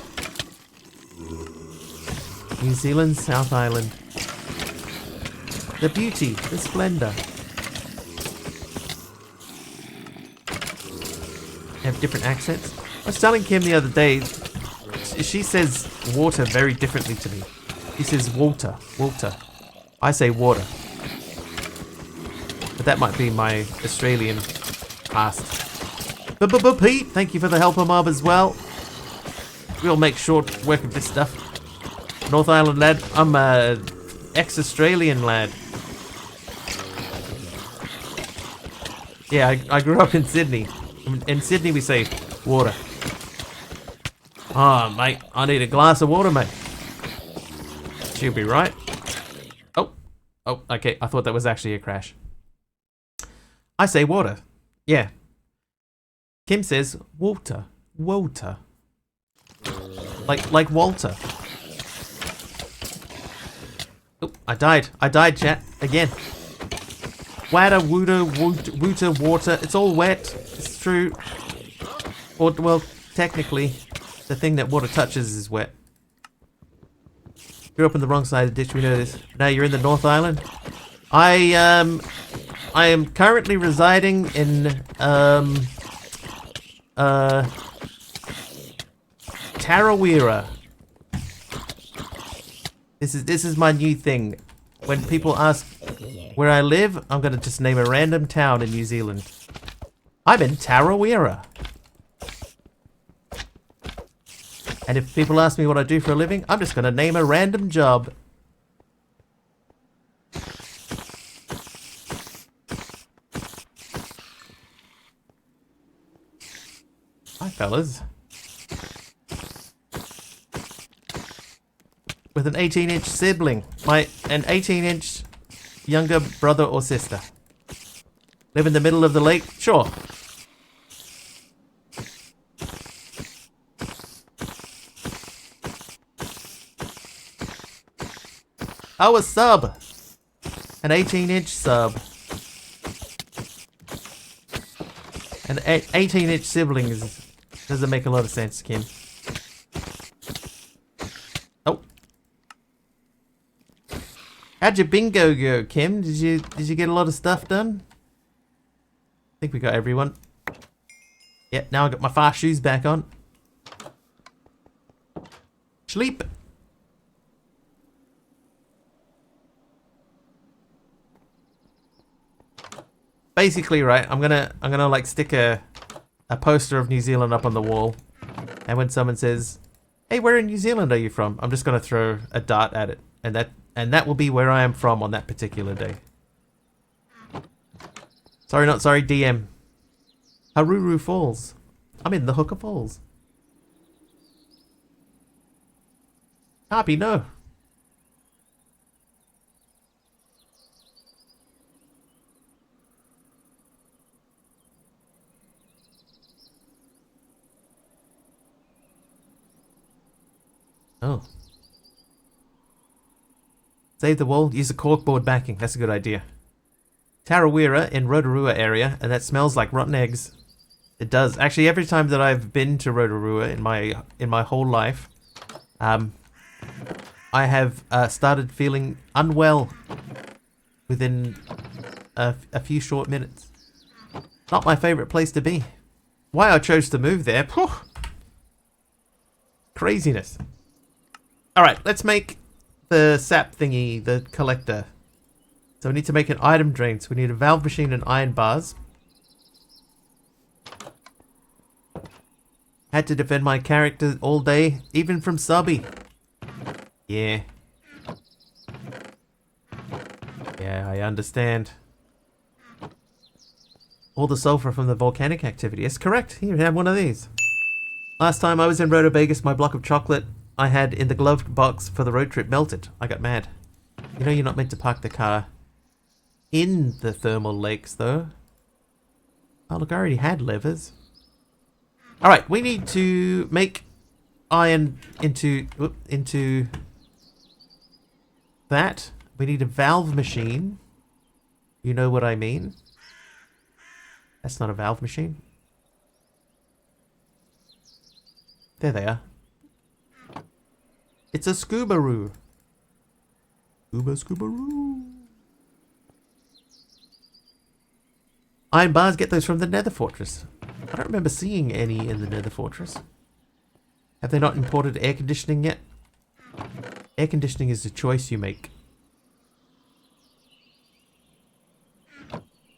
A: New Zealand, South Island. The beauty, the splendor. Have different accents. I was telling Kim the other day, she says water very differently to me. She says water, water. I say water. But that might be my Australian past. Pete, thank you for the helper mob as well. We'll make short work of this stuff. North Island lad. I'm a ex-Australian lad. Yeah, I grew up in Sydney. In Sydney we say water. Oh, mate, I need a glass of water, mate. She'll be right. Oh, okay, I thought that was actually a crash. I say water. Yeah. Kim says water. Walter. Like Walter. Oh, I died, chat. Again. Water, wooter, water. It's all wet. It's true. Or, well, technically, the thing that water touches is wet. Grew up on the wrong side of the ditch, we know this. Now you're in the North Island. I am currently residing in, Tarawera. This is my new thing. When people ask where I live, I'm gonna just name a random town in New Zealand. I'm in Tarawera. And if people ask me what I do for a living, I'm just gonna name a random job. Hi, fellas. With an 18-inch sibling. An 18-inch younger brother or sister. Live in the middle of the lake? Sure. Oh, a sub. An 18-inch sub. An 18-inch sibling doesn't make a lot of sense, Kim. Oh. How'd your bingo go, Kim? Did you get a lot of stuff done? I think we got everyone. Yeah, now I got my fast shoes back on. Sleep. Basically, right, I'm gonna like stick a poster of New Zealand up on the wall, and when someone says, Hey, where in New Zealand are you from? I'm just gonna throw a dart at it, and that will be where I am from on that particular day. Sorry, not sorry, DM. Haruru Falls. I'm in the Hooker Falls. Harpy, no. Oh. Save the wall, use a corkboard backing. That's a good idea. Tarawera in Rotorua area, and that smells like rotten eggs. It does. Actually, every time that I've been to Rotorua in my whole life, I have started feeling unwell within a few short minutes. Not my favorite place to be. Why I chose to move there? Phew. Craziness. Alright, let's make the sap thingy, the collector. So we need to make an item drain. So we need a valve machine and iron bars. Had to defend my character all day, even from subby. Yeah. Yeah, I understand. All the sulfur from the volcanic activity. It's correct. Here, have one of these. Last time I was in Roto Vegas, my block of chocolate I had in the glove box for the road trip melted. I got mad. You know you're not meant to park the car in the thermal lakes, though. Oh, look, I already had levers. Alright, we need to make iron into that. We need a valve machine. You know what I mean? That's not a valve machine. There they are. It's a Scoobaroo. Scoobaroo. Iron bars, get those from the Nether Fortress. I don't remember seeing any in the Nether Fortress. Have they not imported air conditioning yet? Air conditioning is a choice you make.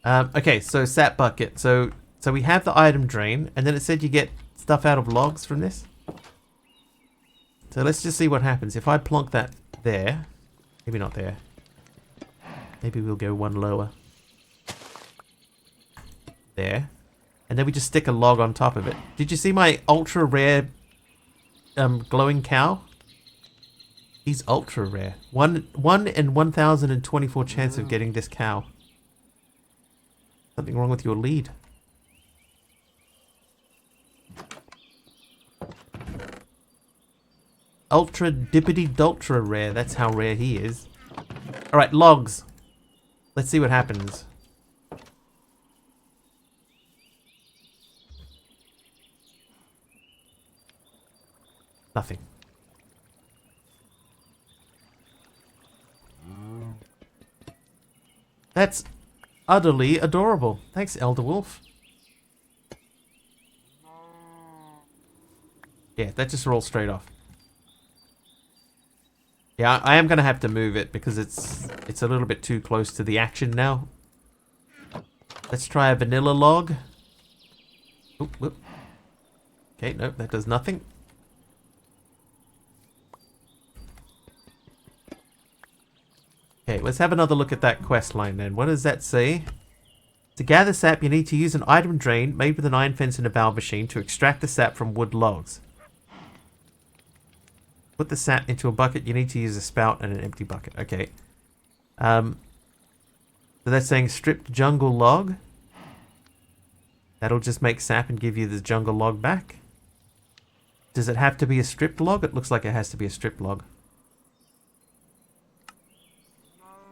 A: Okay, so sap bucket. So we have the item drain, and then it said you get stuff out of logs from this. So let's just see what happens. If I plonk that there, maybe not there. Maybe we'll go one lower. There. And then we just stick a log on top of it. Did you see my ultra rare glowing cow? He's ultra rare. One in 1,024 chance of getting this cow. Something wrong with your lead. Ultra dippity dultra rare. That's how rare he is. Alright, logs. Let's see what happens. Nothing. That's utterly adorable. Thanks, Elder Wolf. Yeah, that just rolls straight off. Yeah, I am going to have to move it because it's a little bit too close to the action now. Let's try a vanilla log. Oop, whoop. Okay, nope, that does nothing. Okay, let's have another look at that quest line then. What does that say? To gather sap, you need to use an item drain made with an iron fence and a valve machine to extract the sap from wood logs. Put the sap into a bucket. You need to use a spout and an empty bucket. Okay. So that's saying stripped jungle log. That'll just make sap and give you the jungle log back. Does it have to be a stripped log? It looks like it has to be a stripped log.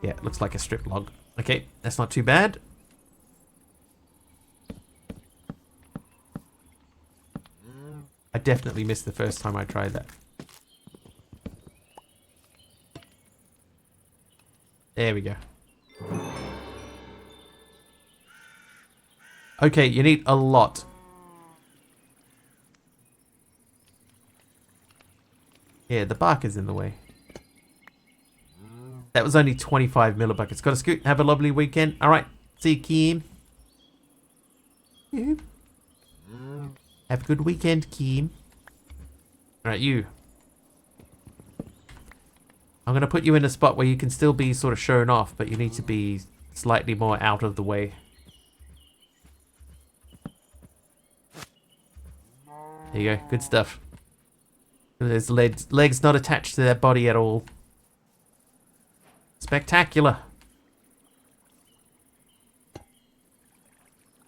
A: Yeah, it looks like a stripped log. Okay, that's not too bad. I definitely missed the first time I tried that. There we go. Okay, you need a lot. Yeah, the bark is in the way. That was only 25 millibuckets. Got to scoot. Have a lovely weekend. Alright, see you, Keem. Have a good weekend, Keem. Alright, you. I'm going to put you in a spot where you can still be sort of shown off, but you need to be slightly more out of the way. There you go. Good stuff. There's legs not attached to their body at all. Spectacular.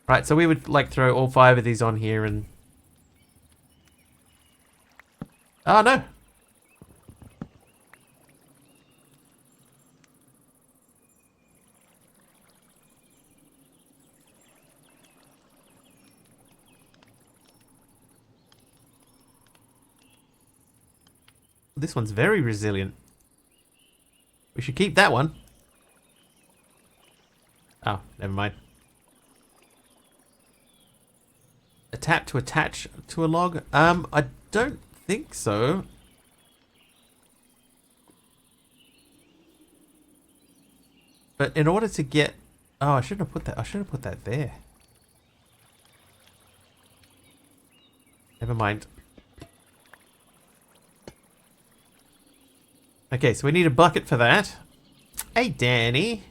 A: Right, so we would like throw all 5 of these on here and... Oh, no. This one's very resilient. We should keep that one. Oh, never mind. A tap to attach to a log? I don't think so. But in order to get... Oh, I shouldn't have put that. I should have put that there. Never mind. Okay, so we need a bucket for that. Hey, Danny.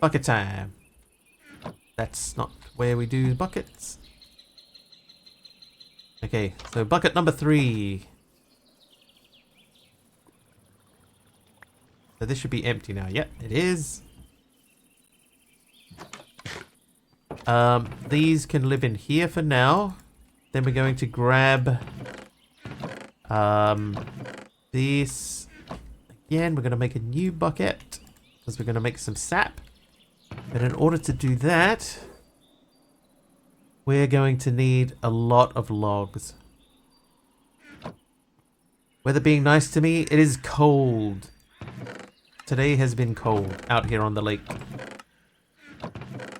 A: Bucket time. That's not where we do buckets. Okay, so bucket number 3. So this should be empty now. Yep, it is. These can live in here for now. Then we're going to grab this. Again, we're going to make a new bucket because we're going to make some sap. But in order to do that, we're going to need a lot of logs. Weather being nice to me, it is cold. Today has been cold out here on the lake.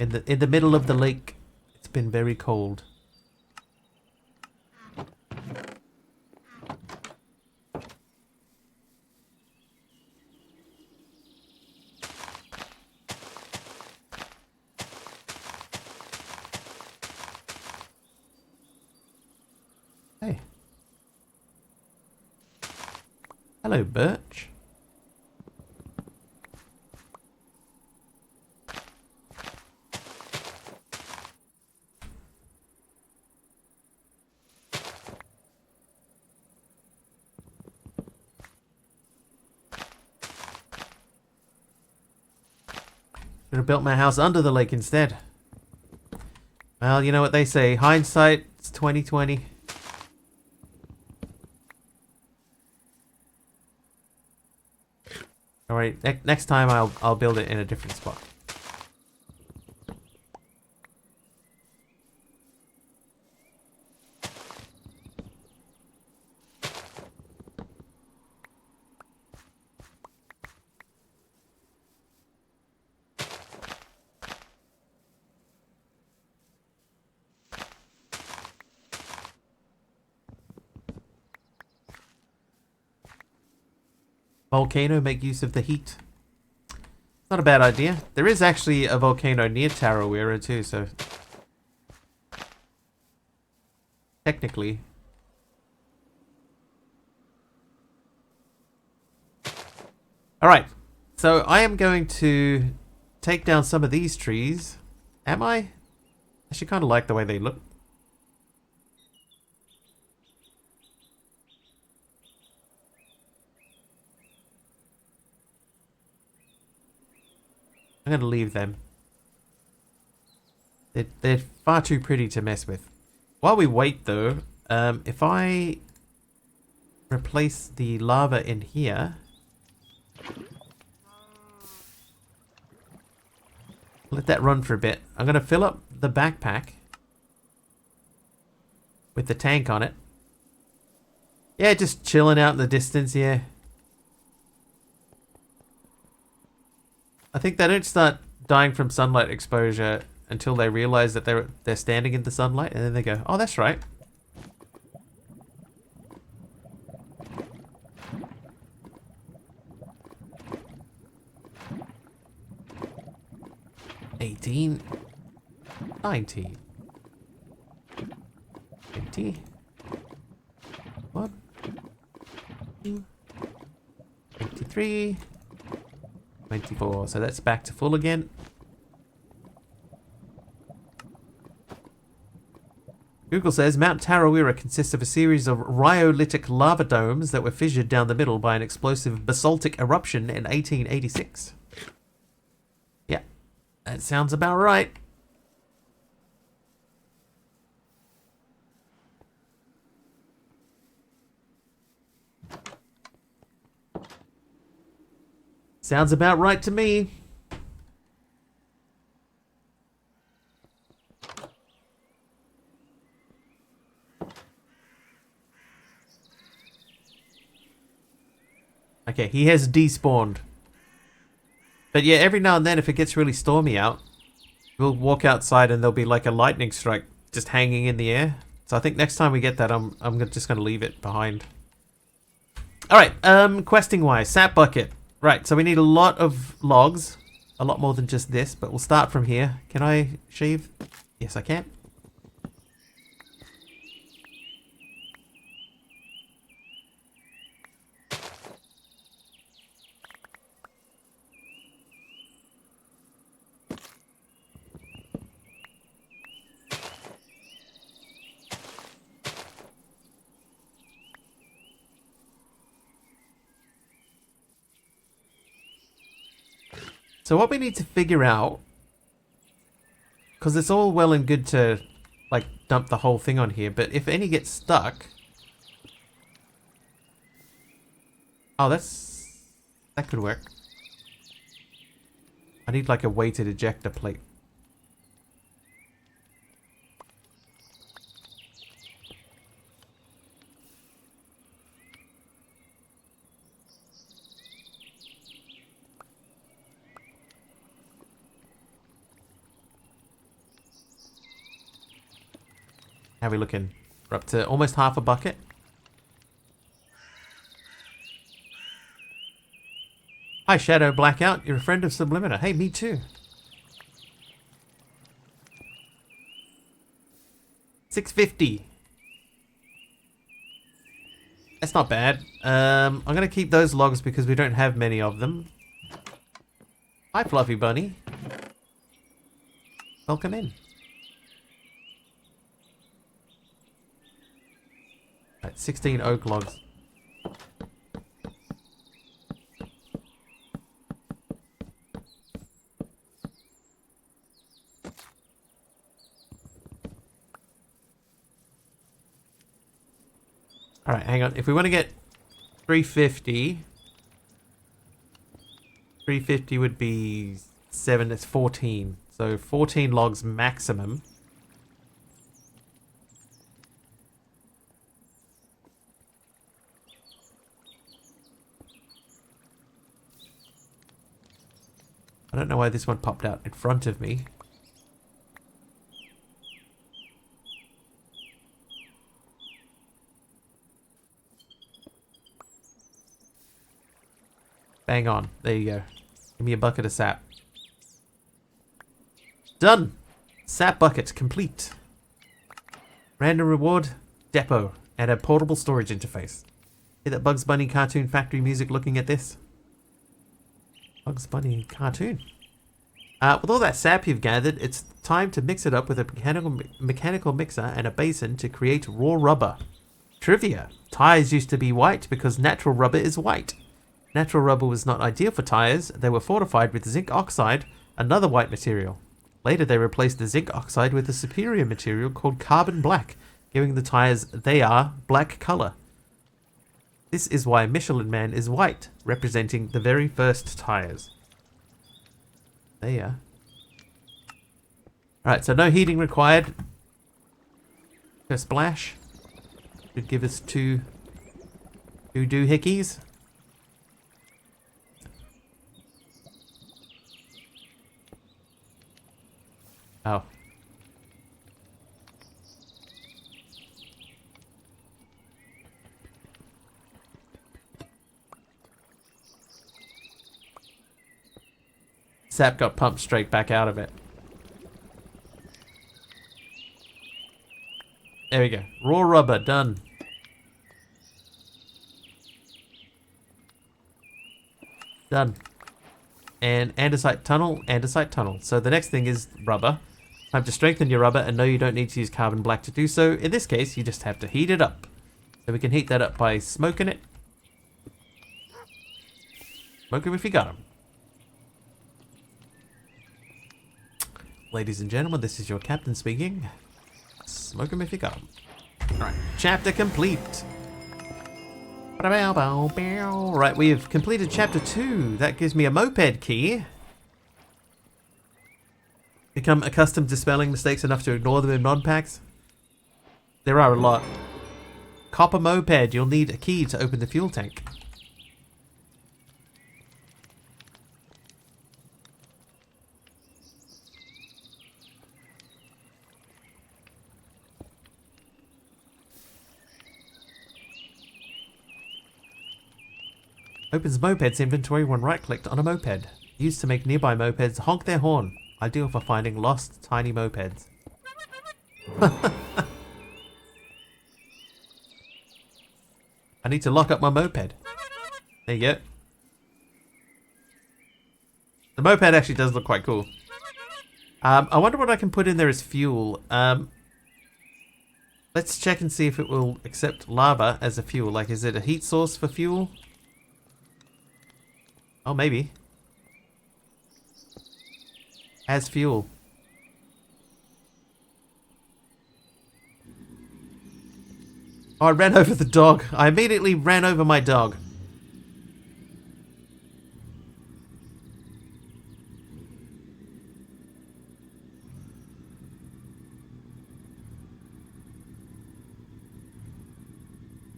A: In the middle of the lake, it's been very cold. Hey. Hello, Birch. Should have built my house under the lake instead. Well, you know what they say. Hindsight's 20/20. Alright, next time I'll build it in a different spot. Volcano, make use of the heat. Not a bad idea. There is actually a volcano near Tarawera too, so... technically. Alright, so I am going to take down some of these trees. Am I? I actually kind of like the way they look. I'm going to leave them. They're far too pretty to mess with. While we wait though, if I replace the lava in here... let that run for a bit. I'm going to fill up the backpack with the tank on it. Yeah, just chilling out in the distance, yeah. I think they don't start dying from sunlight exposure until they realize that they're standing in the sunlight, and then they go, oh, that's right. $18, $19, $20, $1, 23, 24. So that's back to full again. Google says Mount Tarawera consists of a series of rhyolitic lava domes that were fissured down the middle by an explosive basaltic eruption in 1886. Yeah, that sounds about right. Sounds about right to me. Okay, he has despawned. But yeah, every now and then if it gets really stormy out, we'll walk outside and there'll be like a lightning strike just hanging in the air. So I think next time we get that, I'm just going to leave it behind. Alright, questing wise, sap bucket. Right, so we need a lot of logs. A lot more than just this, but we'll start from here. Can I shave? Yes, I can. So what we need to figure out, because it's all well and good to like dump the whole thing on here, but if any gets stuck, oh, that could work. I need like a weighted ejector plate. How are we looking? We're up to almost half a bucket. Hi, Shadow Blackout. You're a friend of Sublimina. Hey, me too. 650. That's not bad. I'm going to keep those logs because we don't have many of them. Hi, Fluffy Bunny. Welcome in. Right, 16 oak logs. Alright, hang on. If we want to get 350... 350 would be 7, that's 14. So 14 logs maximum. I don't know why this one popped out in front of me. Bang on. There you go. Give me a bucket of sap. Done! Sap bucket complete. Random reward, depot, and a portable storage interface. Hear that Bugs Bunny cartoon factory music looking at this? Bugs Bunny cartoon. With all that sap you've gathered, it's time to mix it up with a mechanical mixer and a basin to create raw rubber. Trivia. Tires used to be white because natural rubber is white. Natural rubber was not ideal for tires. They were fortified with zinc oxide, another white material. Later they replaced the zinc oxide with a superior material called carbon black, giving the tires their black color. This is why Michelin Man is white, representing the very first tires. There. Alright, so no heating required. A splash. Should give us two doohickeys. Oh. Sap got pumped straight back out of it. There we go. Raw rubber, done. Done. And andesite tunnel, andesite tunnel. So the next thing is rubber. Time to strengthen your rubber, and no, you don't need to use carbon black to do so. In this case, you just have to heat it up. So we can heat that up by smoking it. Smoke 'em if you got 'em. Ladies and gentlemen, this is your captain speaking. Smoke 'em if you got 'em. Alright, chapter complete. Right, we have completed chapter 2. That gives me a moped key. Become accustomed to spelling mistakes enough to ignore them in mod packs. There are a lot. Copper moped, you'll need a key to open the fuel tank. Opens moped's inventory when right-clicked on a moped. Used to make nearby mopeds honk their horn. Ideal for finding lost, tiny mopeds. I need to lock up my moped. There you go. The moped actually does look quite cool. I wonder what I can put in there as fuel. Let's check and see if it will accept lava as a fuel. Like, is it a heat source for fuel? Oh, maybe. As fuel. Oh, I ran over the dog. I immediately ran over my dog.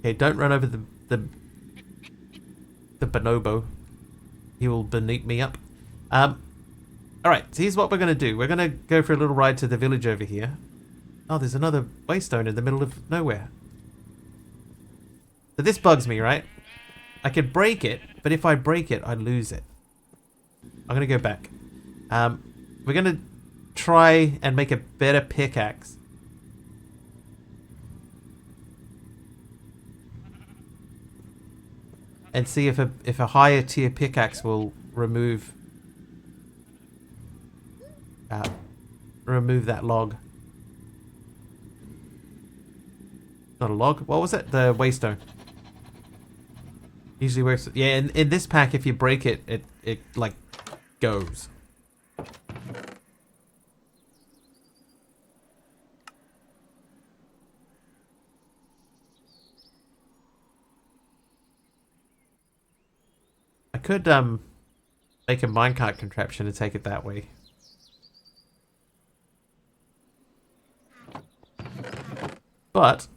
A: Okay, don't run over the bonobo. He will beneath me up. Alright, so here's what we're going to do. We're going to go for a little ride to the village over here. Oh, there's another waystone in the middle of nowhere. So this bugs me, right? I could break it, but if I break it, I lose it. I'm going to go back. We're going to try and make a better pickaxe. And see if a higher tier pickaxe will remove that log. Not a log. What was it? The waystone. Usually works. Yeah, in this pack, if you break it, it like goes. I could make a minecart contraption and take it that way. But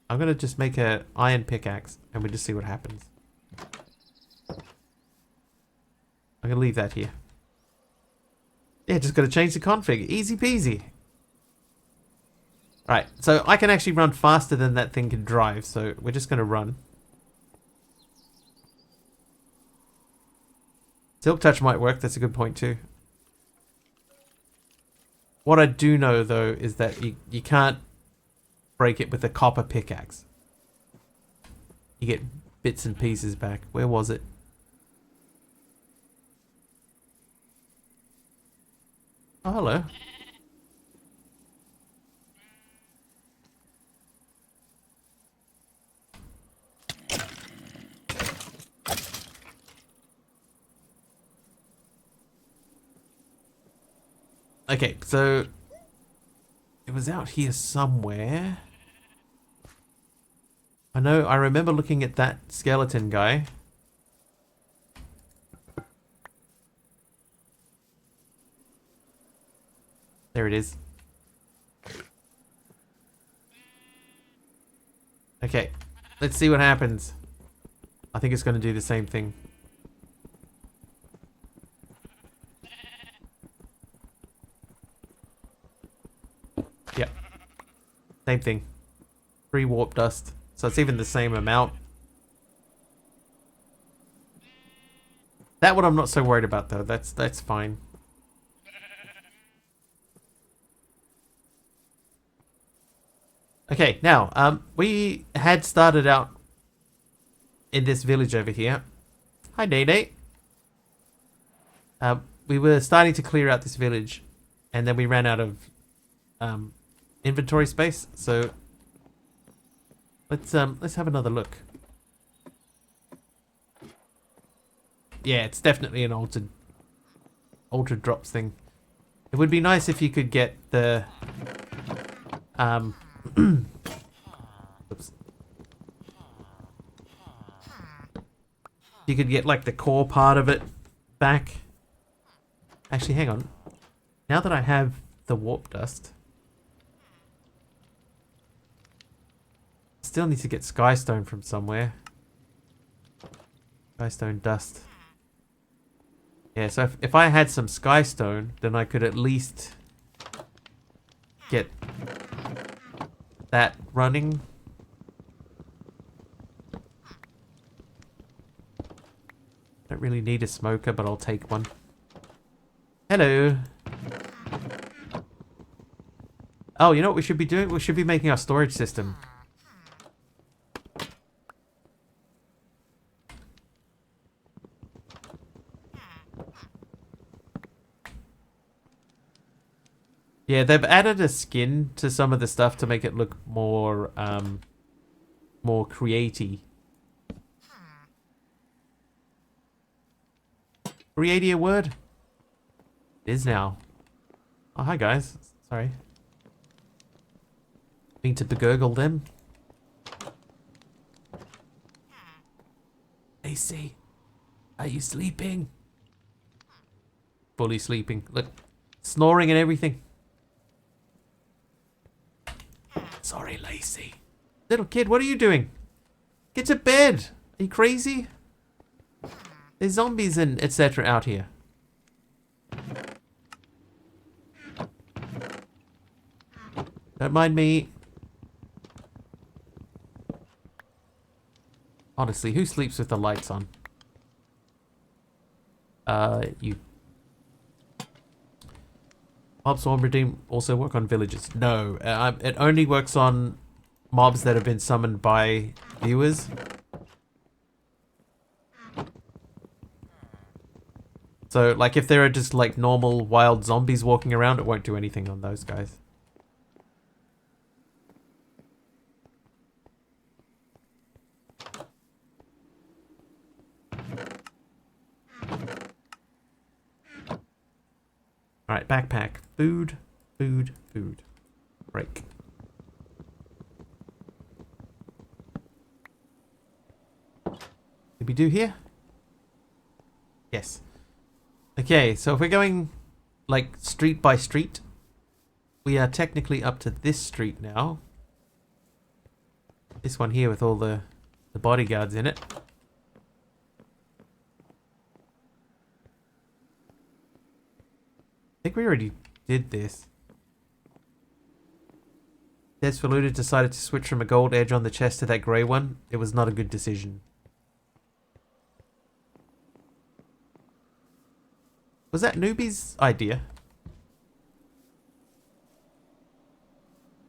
A: I'm gonna just make a iron pickaxe and we just see what happens. I'm gonna leave that here. Yeah, just gotta change the config. Easy peasy. Right, so I can actually run faster than that thing can drive, so we're just gonna run. Silk touch might work, that's a good point too. What I do know though is that you can't break it with a copper pickaxe. You get bits and pieces back. Where was it? Oh, hello. Okay, so it was out here somewhere. I remember looking at that skeleton guy. There it is. Okay, let's see what happens. I think it's going to do the same thing. Yep. Same thing. 3 warp dust. So it's even the same amount. That one I'm not so worried about though. That's fine. Okay, Okay, now, we had started out in this village over here. Hi, Nene. We were starting to clear out this village, and then we ran out of inventory space. So let's have another look. Yeah, it's definitely an altered drops thing. It would be nice if you could get the oops. You could get like the core part of it back. Actually, hang on. Now that I have the warp dust, still need to get skystone from somewhere. Skystone dust. Yeah, so if I had some skystone, then I could at least get that running. Don't really need a smoker, but I'll take one. Hello. Oh, you know what we should be doing? We should be making our storage system. Yeah, they've added a skin to some of the stuff to make it look more, more creaty. Creaty a word? It is now. Oh, hi guys. Sorry. Need to begurgle them. AC, are you sleeping? Fully sleeping. Look, snoring and everything. Sorry, Lacey. Little kid, what are you doing? Get to bed. Are you crazy? There's zombies and etc. out here. Don't mind me. Honestly, who sleeps with the lights on? You. Mob Swarm Redeem also work on villages? No, it only works on mobs that have been summoned by viewers. So, like, if there are just, like, normal wild zombies walking around, it won't do anything on those guys. Alright, backpack. Food, food, food. Break. Did we do here? Yes. Okay, so if we're going, like, street by street, we are technically up to this street now. This one here with all the bodyguards in it. I think we already did this. Desvaluted decided to switch from a gold edge on the chest to that grey one. It was not a good decision. Was that Newbie's idea?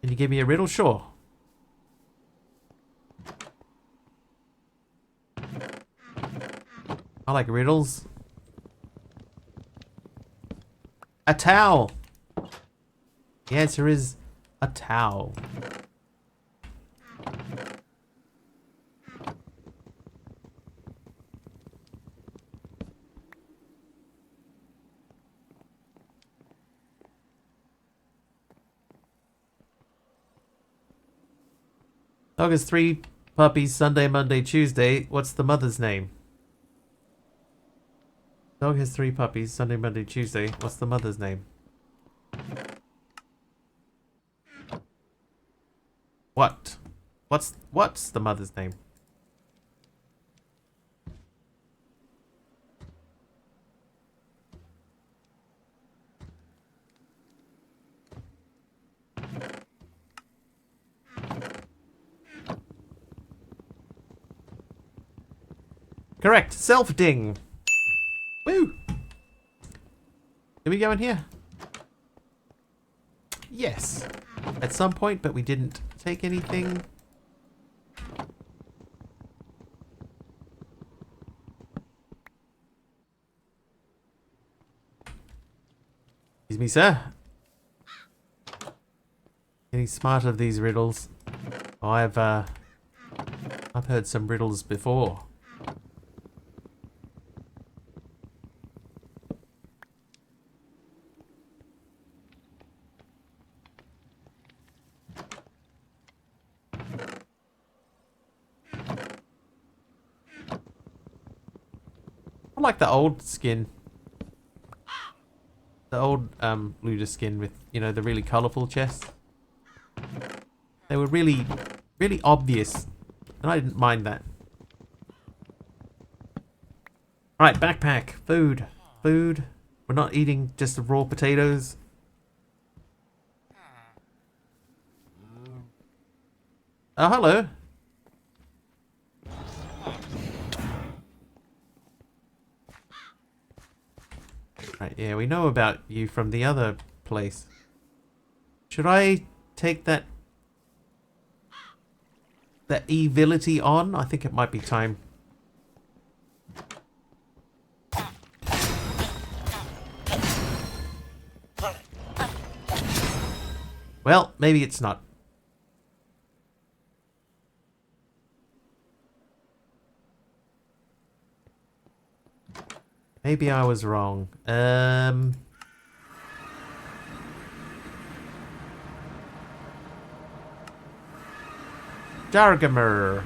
A: Can you give me a riddle? Sure. I like riddles. A towel. The answer is a towel. Dog has 3 puppies, Sunday, Monday, Tuesday. What's the mother's name? Dog has 3 puppies, Sunday, Monday, Tuesday. What's the mother's name? What? What's the mother's name? Correct. Self-ding. Woo! Did we go in here? Yes. At some point, but we didn't take anything? Excuse me, sir. Getting smart of these riddles. I've heard some riddles before. I like the old skin. The old looter skin with, you know, the really colourful chests. They were really, really obvious. And I didn't mind that. Right, backpack. Food. Food. We're not eating just the raw potatoes. Oh, hello. Right, yeah, we know about you from the other place. Should I take that evility on? I think it might be time. Well, maybe it's not. Maybe I was wrong. Dargamer.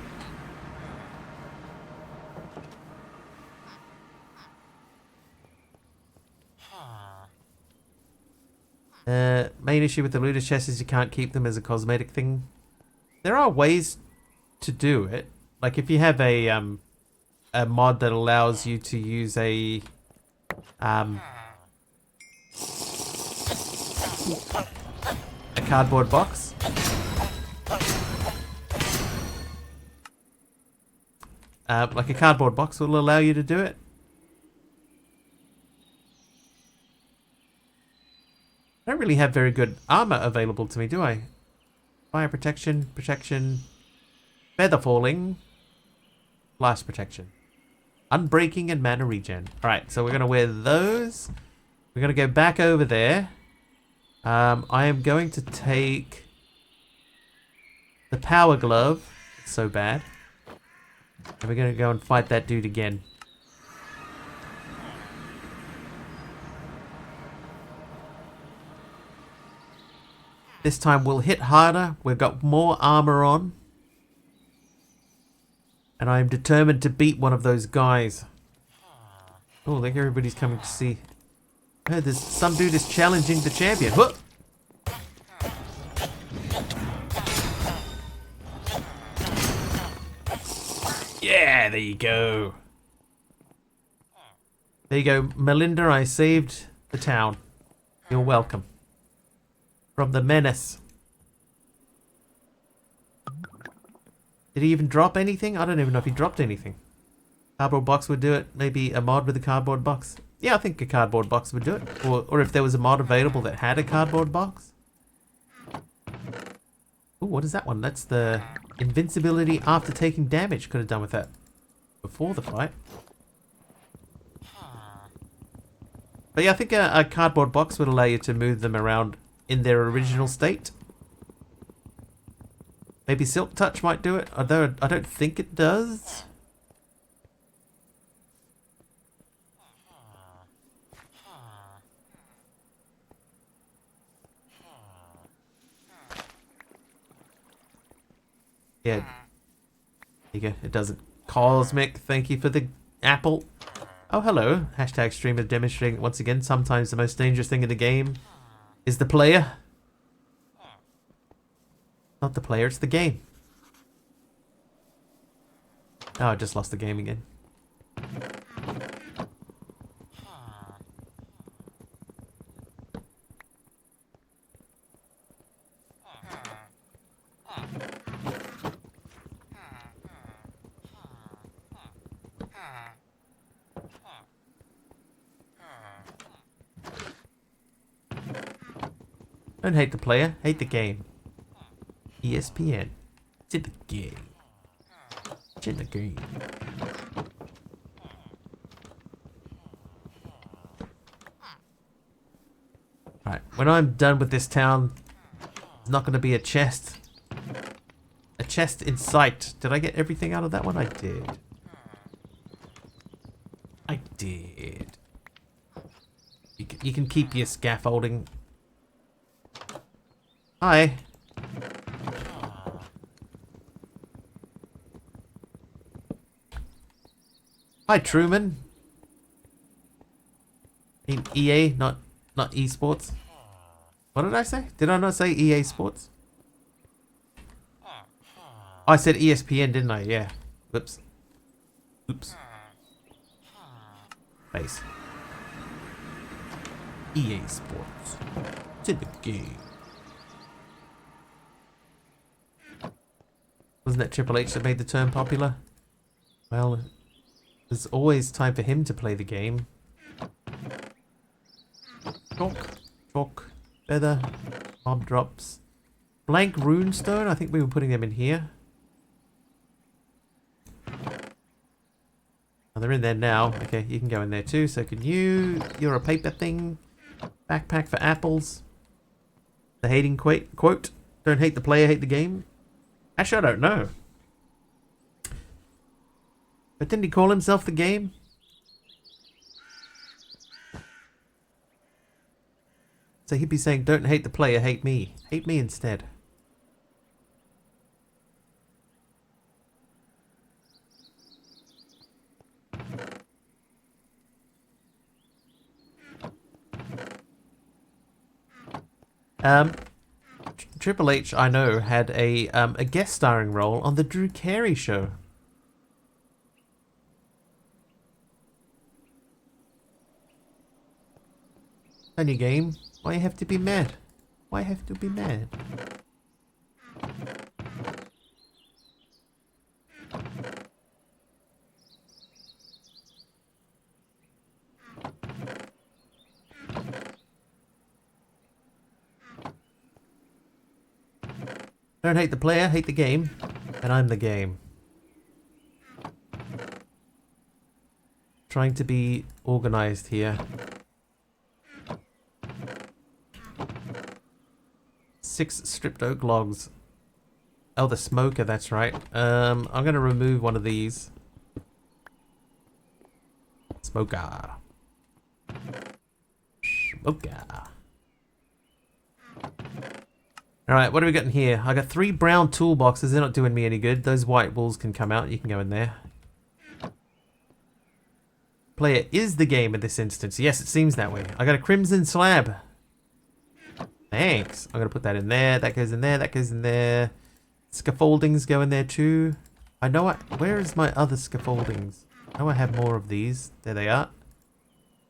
A: Main issue with the looter chests is you can't keep them as a cosmetic thing. There are ways to do it. Like if you have a mod that allows you to use a cardboard box. Like a cardboard box will allow you to do it. I don't really have very good armor available to me, do I? Fire protection, protection, feather falling, blast protection, unbreaking, and mana regen. Alright, so we're going to wear those. We're going to go back over there. I am going to take the power glove. It's so bad. And we're going to go and fight that dude again. This time we'll hit harder. We've got more armor on. And I am determined to beat one of those guys. Oh, look, everybody's coming to see. I heard there's some dude is challenging the champion. Whoop! Yeah, there you go. There you go, Melinda, I saved the town. You're welcome. From the menace. Did he even drop anything? I don't even know if he dropped anything. Cardboard box would do it. Maybe a mod with a cardboard box. Yeah, I think a cardboard box would do it. Or if there was a mod available that had a cardboard box. Ooh, what is that one? That's the invincibility after taking damage. Could have done with that before the fight. But yeah, I think a cardboard box would allow you to move them around in their original state. Maybe Silk Touch might do it, although I don't think it does. Yeah. There you go. It doesn't. Cosmic, thank you for the apple. Oh, hello. Hashtag streamer demonstrating once again. Sometimes the most dangerous thing in the game is the player. Not the player, it's the game. Oh, I just lost the game again. Don't hate the player, hate the game. ESPN. It's in the game. It's in the game. Alright, when I'm done with this town, there's not going to be a chest. A chest in sight. Did I get everything out of that one? I did. I did. You can keep your scaffolding. Hi. Hi, Truman. In EA, not esports. What did I say? Did I not say EA Sports? I said ESPN, didn't I? Yeah. Whoops. Oops. Base. EA Sports. It's in the game. Wasn't that Triple H that made the term popular? Well, there's always time for him to play the game. Chalk, feather, mob drops. Blank runestone, I think we were putting them in here. Oh, they're in there now. Okay, you can go in there too. So can you... You're a paper thing. Backpack for apples. The hating quote. Don't hate the player, hate the game. Actually, I don't know. But didn't he call himself the game? So he'd be saying, don't hate the player, hate me. Hate me instead. Triple H, I know, had a guest starring role on the Drew Carey show. On your game, why you have to be mad? Why have to be mad? Don't hate the player, hate the game. And I'm the game. Trying to be organized here. 6 stripped oak logs. Oh, the smoker, that's right. I'm gonna remove one of these. Smoker. Smoker. Alright, what do we got in here? I got 3 brown toolboxes. They're not doing me any good. Those white walls can come out. You can go in there. Player is the game in this instance. Yes, it seems that way. I got a crimson slab. Thanks. I'm going to put that in there. That goes in there. That goes in there. Scaffoldings go in there too. I know where is my other scaffoldings? I know I have more of these. There they are.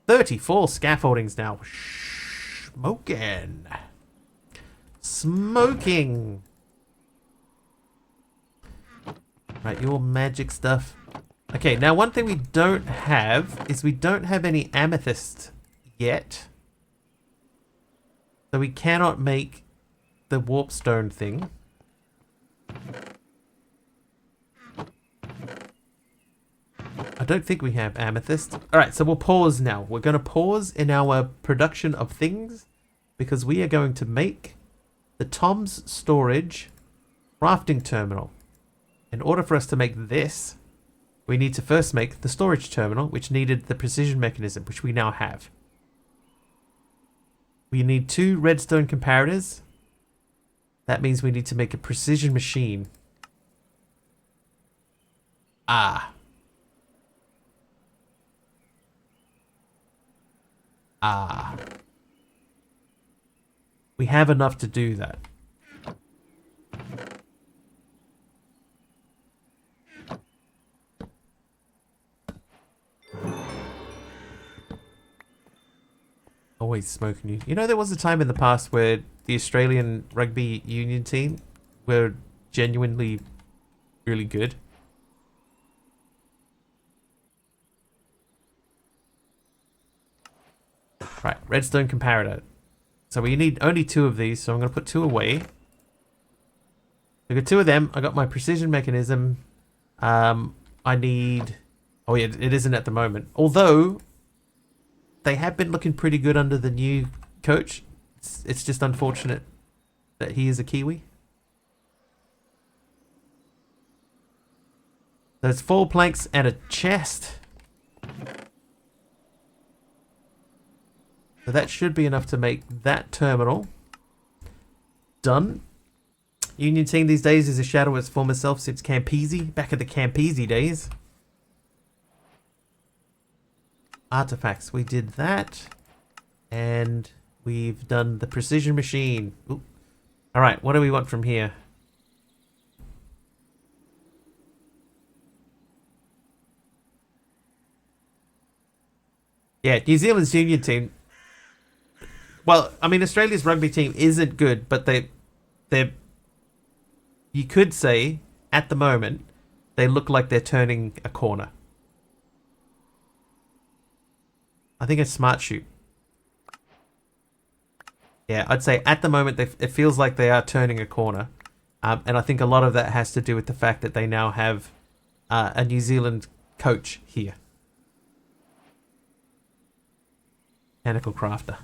A: 34 scaffoldings now. Smoking. Smoking. Right, your magic stuff. Okay, now one thing we don't have is we don't have any amethyst yet. So we cannot make the warp stone thing. I don't think we have amethyst. Alright, so we'll pause now. We're going to pause in our production of things because we are going to make the Tom's Storage crafting terminal. In order for us to make this, we need to first make the storage terminal, which needed the precision mechanism, which we now have. We need 2 redstone comparators. That means we need to make a precision machine. Ah. Ah. We have enough to do that. Always smoking you. You know, there was a time in the past where the Australian rugby union team were genuinely really good. Right, redstone comparator. So we need only 2 of these, so I'm going to put 2 away. I got 2 of them. I got my precision mechanism. I need... Oh yeah, it isn't at the moment. Although, they have been looking pretty good under the new coach. It's just unfortunate that he is a Kiwi. There's 4 planks and a chest. So that should be enough to make that terminal. Done. Union team these days is a shadow of its former self since Campese, back at the Campese days. Artifacts, we did that. And we've done the precision machine. Alright, what do we want from here? Yeah, New Zealand's union team. Well, I mean, Australia's rugby team isn't good, but they're... You could say, at the moment, they look like they're turning a corner. I think it's smart shoot. Yeah, I'd say at the moment, it feels like they are turning a corner. And I think a lot of that has to do with the fact that they now have a New Zealand coach here. Mechanical crafter.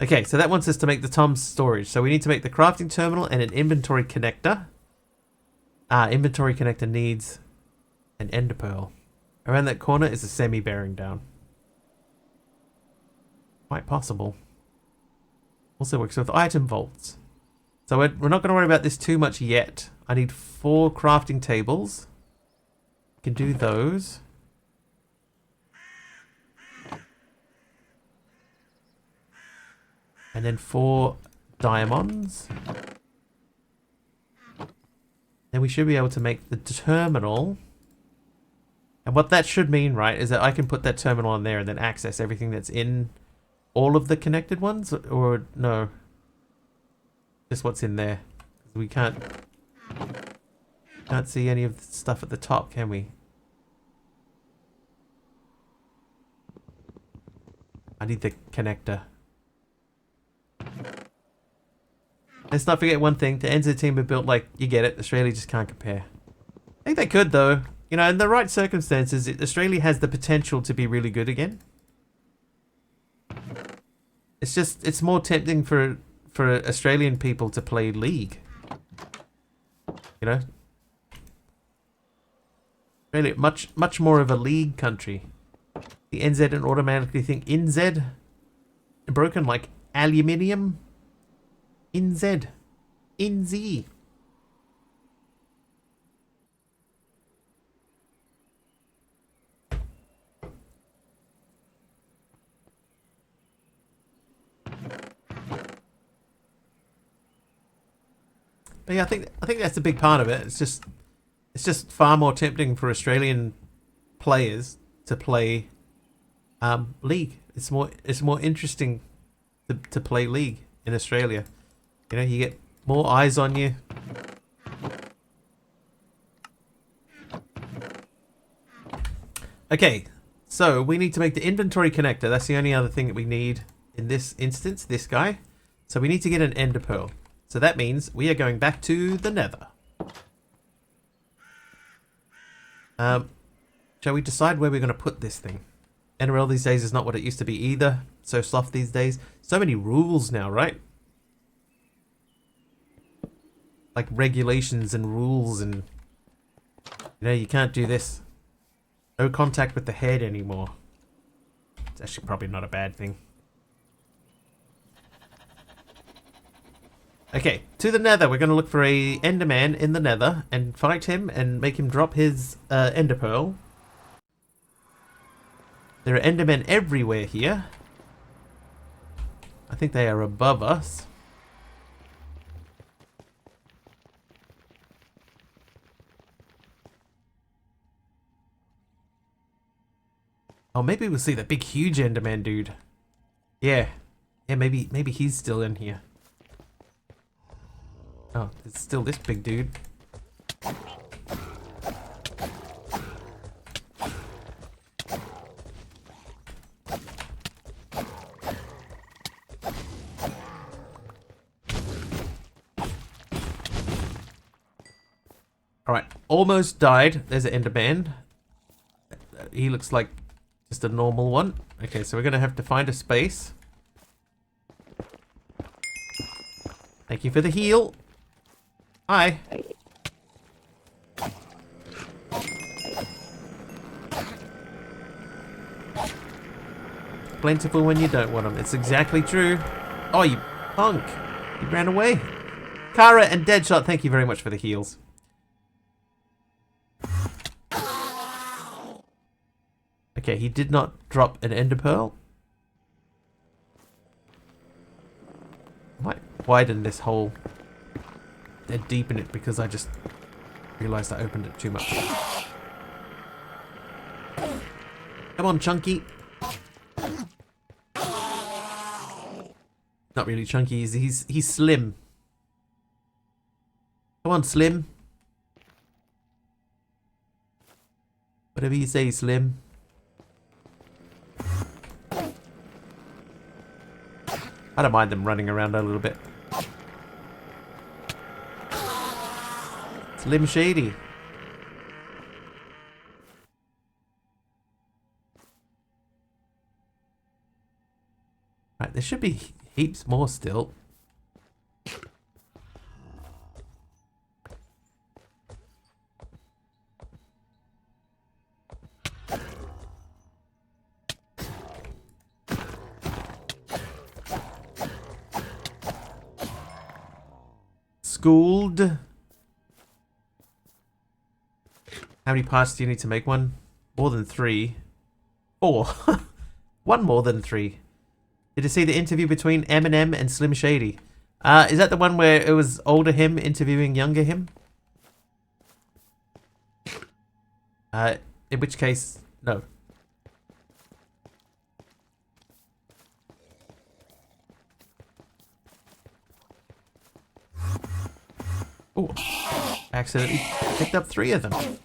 A: Okay, so that wants us to make the Tom's storage. So we need to make the crafting terminal and an inventory connector. Inventory connector needs an ender pearl. Around that corner is a semi-bearing down. Quite possible. Also works with item vaults. So we're not going to worry about this too much yet. I need 4 crafting tables. We can do those. And then 4 diamonds. Then we should be able to make the terminal. And what that should mean, right, is that I can put that terminal on there and then access everything that's in all of the connected ones. Or no. Just what's in there. We can't see any of the stuff at the top, can we? I need the connector. Let's not forget one thing. The ends of the team are built like, you get it, Australia just can't compare. I think they could though. You know, in the right circumstances, Australia has the potential to be really good again. It's just, it's more tempting for Australian people to play League. You know? Really, much more of a League country. The NZ and automatically think NZ? Broken like aluminium? NZ. NZ. But yeah, I think that's a big part of it. It's just far more tempting for Australian players to play League. It's more interesting to play League in Australia. You know, you get more eyes on you. Okay, so we need to make the inventory connector. That's the only other thing that we need in this instance, this guy. So we need to get an ender pearl. So that means we are going back to the nether. Shall we decide where we're going to put this thing? NRL these days is not what it used to be either. So soft these days. So many rules now, right? Like regulations and rules and... You know, you can't do this. No contact with the head anymore. It's actually probably not a bad thing. Okay, to the nether. We're going to look for a enderman in the nether and fight him and make him drop his ender pearl. There are endermen everywhere here. I think they are above us. Oh, maybe we'll see the big, huge enderman dude. Yeah. Yeah, maybe he's still in here. Oh, it's still this big dude. Alright, almost died. There's an Enderman. He looks like just a normal one. Okay, so we're going to have to find a space. Thank you for the heal. Hi. Plentiful when you don't want them. It's exactly true. Oh, you punk. You ran away. Kara and Deadshot, thank you very much for the heals. Okay, he did not drop an ender pearl. I might widen this hole and deepen it because I just realized I opened it too much. Come on, Chunky. Not really chunky, he's slim. Come on, Slim. Whatever you say, Slim. I don't mind them running around a little bit. Slim Shady. Right, there should be heaps more still. Schooled. How many parts do you need to make one? More than 3. 4. One more than 3. Did you see the interview between Eminem and Slim Shady? Is that the one where it was older him interviewing younger him? In which case, no. Oh, accidentally picked up 3 of them.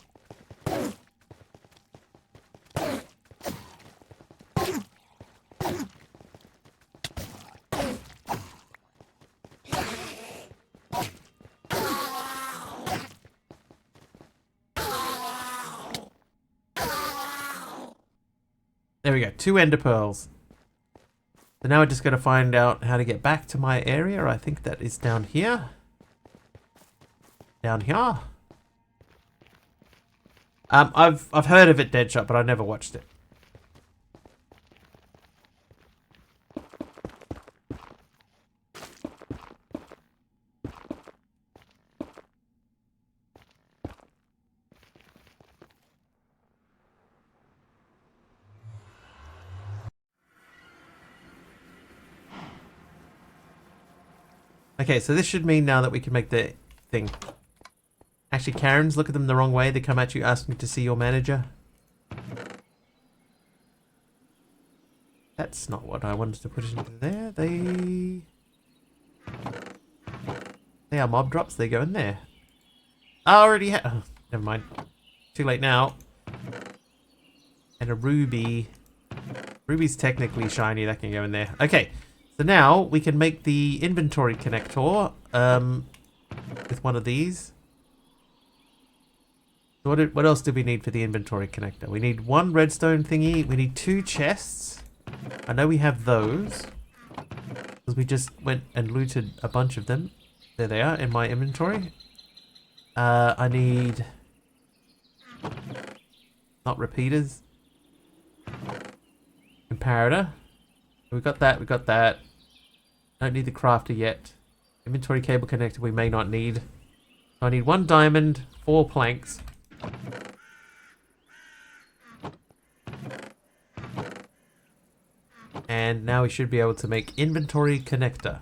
A: There we go, 2 ender pearls. So now we're just going to find out how to get back to my area. I think that is down here. Down here. I've heard of it, Deadshot, but I never watched it. Okay, so this should mean now that we can make the thing. Actually, Karens, look at them the wrong way. They come at you asking to see your manager. That's not what I wanted to put into there. They are mob drops. They go in there. I already had... Oh, never mind. Too late now. And a ruby. Ruby's technically shiny. That can go in there. Okay. So now we can make the inventory connector with one of these. What else do we need for the inventory connector? We need 1 redstone thingy. We need 2 chests. I know we have those. Because we just went and looted a bunch of them. There they are in my inventory. I need... Not repeaters. Comparator. We got that, we got that. Don't need the crafter yet. Inventory cable connector we may not need. So I need 1 diamond, 4 planks. And now we should be able to make inventory connector.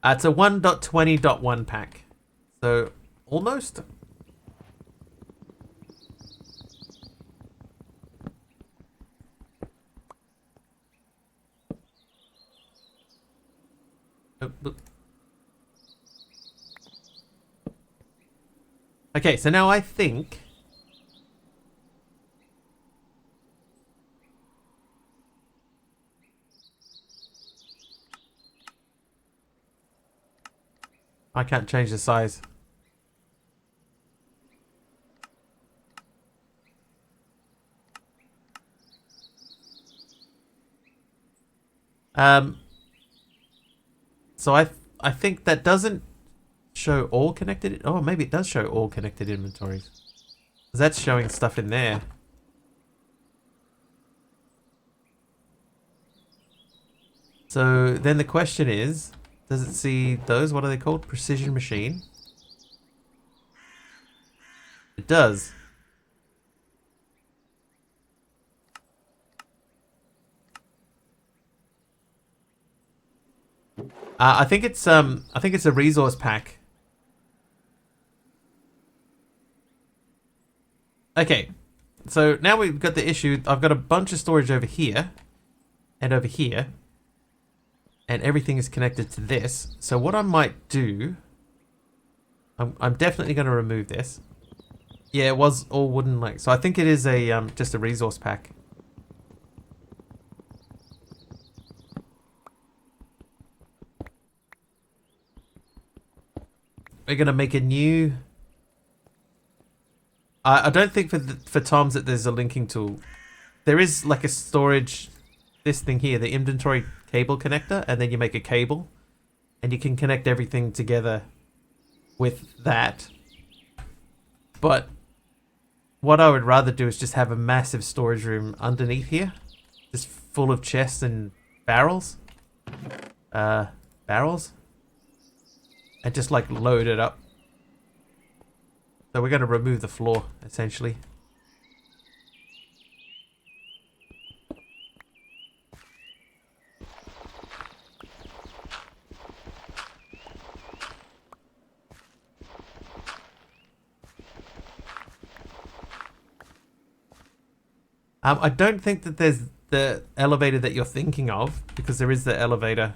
A: It's a 1.20.1 pack. So, almost. Okay, so now I think... I can't change the size. Um, so I think that doesn't show all connected. Oh, maybe it does show all connected inventories. 'Cause that's showing stuff in there. So then the question is, does it see those? What are they called? Precision machine. It does. I think it's a resource pack. Okay. So now we've got the issue. I've got a bunch of storage over here and over here. And everything is connected to this. So what I might do, I'm definitely going to remove this. Yeah, it was all wooden like. So I think it is a just a resource pack. We're going to make a new... I don't think for Tom's that there's a linking tool. There is like a storage, this thing here, the inventory cable connector, and then you make a cable, and you can connect everything together with that. But what I would rather do is just have a massive storage room underneath here, just full of chests and barrels. Barrels? And just like load it up. So we're going to remove the floor, essentially. I don't think that there's the elevator that you're thinking of, because there is the elevator.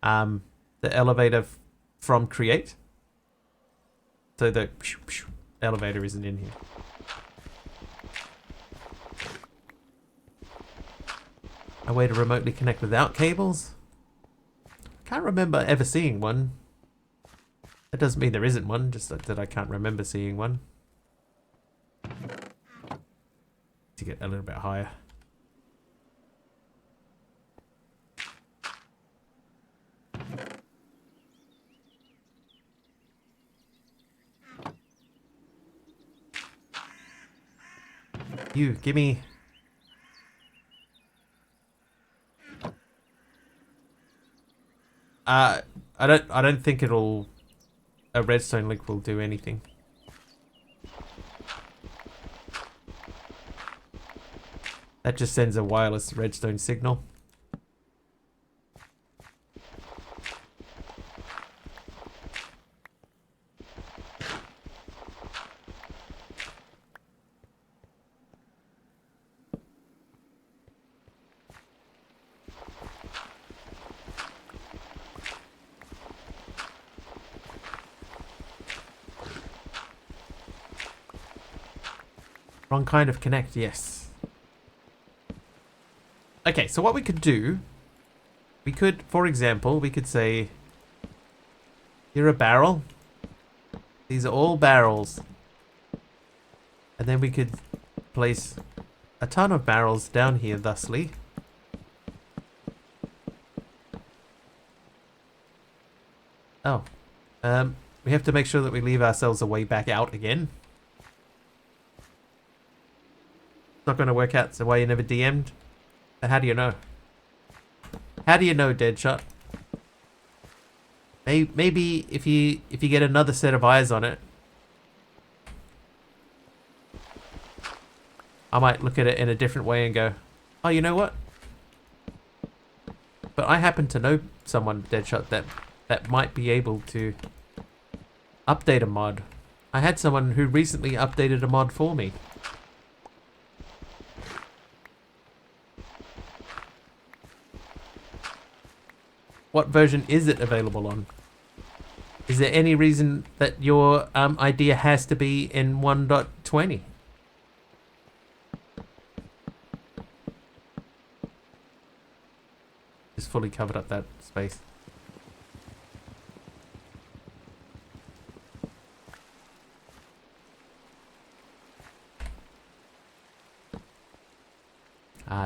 A: The elevator from Create. So the elevator isn't in here. A way to remotely connect without cables? Can't remember ever seeing one. That doesn't mean there isn't one, just that I can't remember seeing one. To get a little bit higher. You, give me... I don't think it'll... A redstone link will do anything. That just sends a wireless redstone signal. Wrong kind of connect, yes. Okay, so what we could do, we could, for example, we could say, you're a barrel. These are all barrels. And then we could place a ton of barrels down here, thusly. Oh. We have to make sure that we leave ourselves a way back out again. Not going to work out, so why you never DM'd? How do you know? How do you know, Deadshot? Maybe if you get another set of eyes on it, I might look at it in a different way and go, oh, you know what? But I happen to know someone, Deadshot, that might be able to update a mod. I had someone who recently updated a mod for me. What version is it available on? Is there any reason that your idea has to be in 1.20? Just fully covered up that space.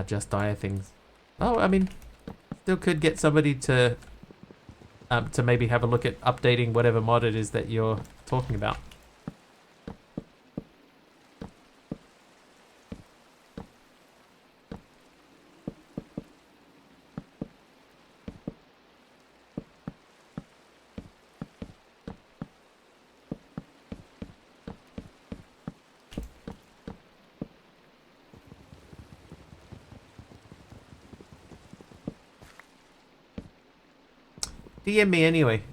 A: just dire things. Oh, I mean, still could get somebody to maybe have a look at updating whatever mod it is that you're talking about. DM me anyway.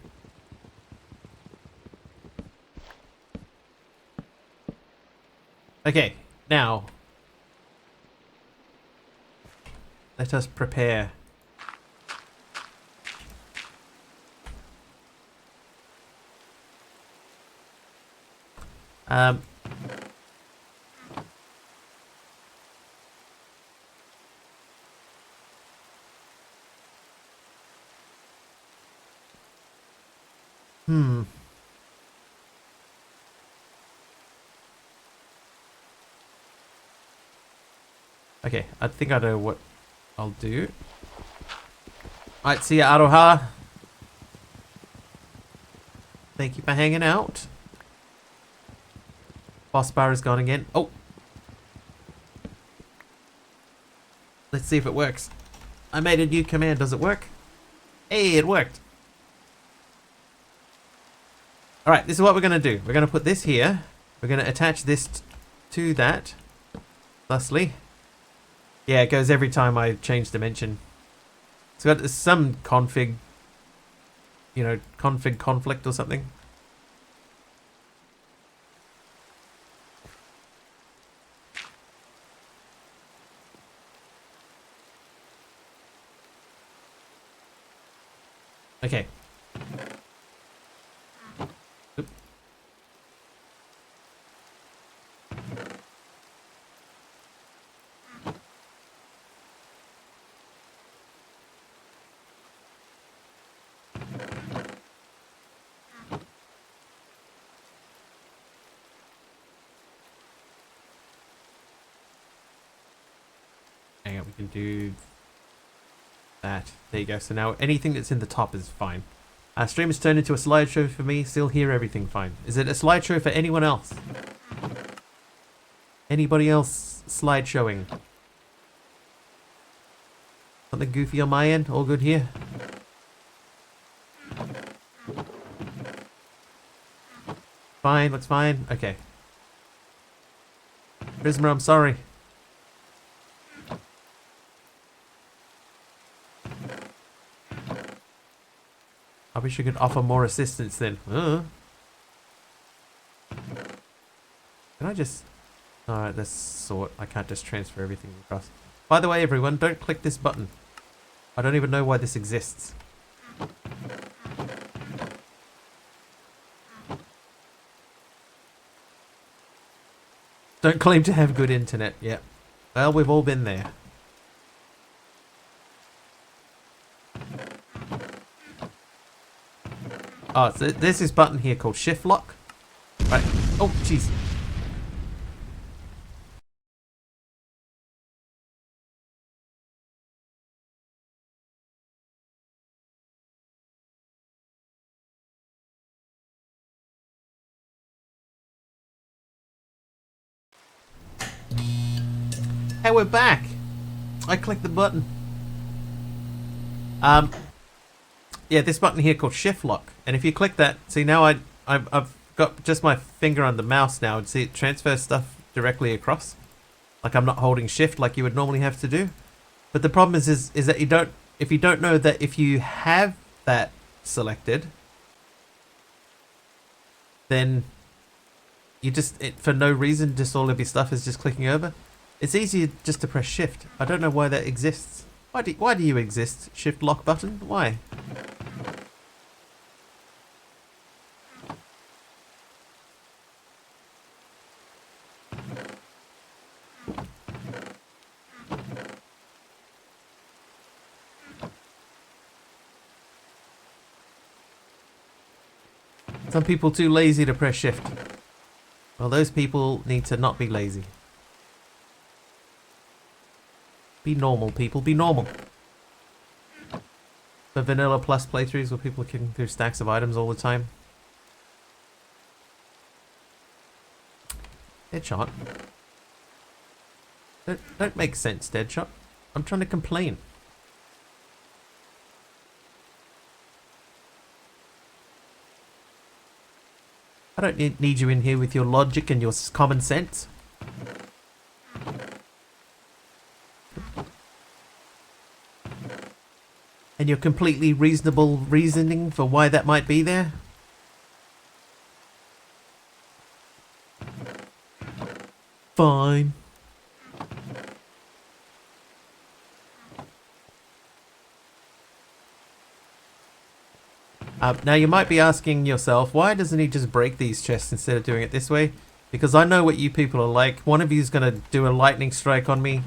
A: Okay, now let us prepare. Um, hmm. Okay, I think I know what I'll do. Alright, see ya, Aroha. Thank you for hanging out. Boss bar is gone again. Oh! Let's see if it works. I made a new command. Does it work? Hey, it worked. Alright, this is what we're going to do. We're going to put this here. We're going to attach this to that. Thusly. Yeah, it goes every time I change dimension. It's got some config, you know, config conflict or something. Okay. Oop. Hang on, we can do that. There you go. So now anything that's in the top is fine. Stream is turned into a slideshow for me. Still hear everything fine. Is it a slideshow for anyone else? Anybody else slideshowing? Something goofy on my end? All good here? Fine, looks fine. Okay. Prisma, I'm sorry. I wish you could offer more assistance then. Can I just... Alright, let's sort. I can't just transfer everything across. By the way, everyone, don't click this button. I don't even know why this exists. Don't claim to have good internet. Yeah. Well, we've all been there. Oh, so there's this button here called shift lock. Right. Oh, jeez. Hey, we're back. I clicked the button. Yeah, this button here called shift lock, and if you click that, see now I've got just my finger on the mouse now, and see it transfers stuff directly across. Like I'm not holding shift like you would normally have to do. But the problem is that you don't, if you don't know that if you have that selected, then you just, for no reason, just all of your stuff is just clicking over. It's easier just to press shift. I don't know why that exists. Why do you exist? Shift lock button? Why? Some people too lazy to press shift. Well, those people need to not be lazy. Be normal, people. Be normal. The vanilla plus playthroughs where people are kicking through stacks of items all the time. Deadshot. Don't make sense, Deadshot. I'm trying to complain. I don't need you in here with your logic and your common sense. And your completely reasonable reasoning for why that might be there. Fine. Now you might be asking yourself, why doesn't he just break these chests instead of doing it this way? Because I know what you people are like. One of you is going to do a lightning strike on me,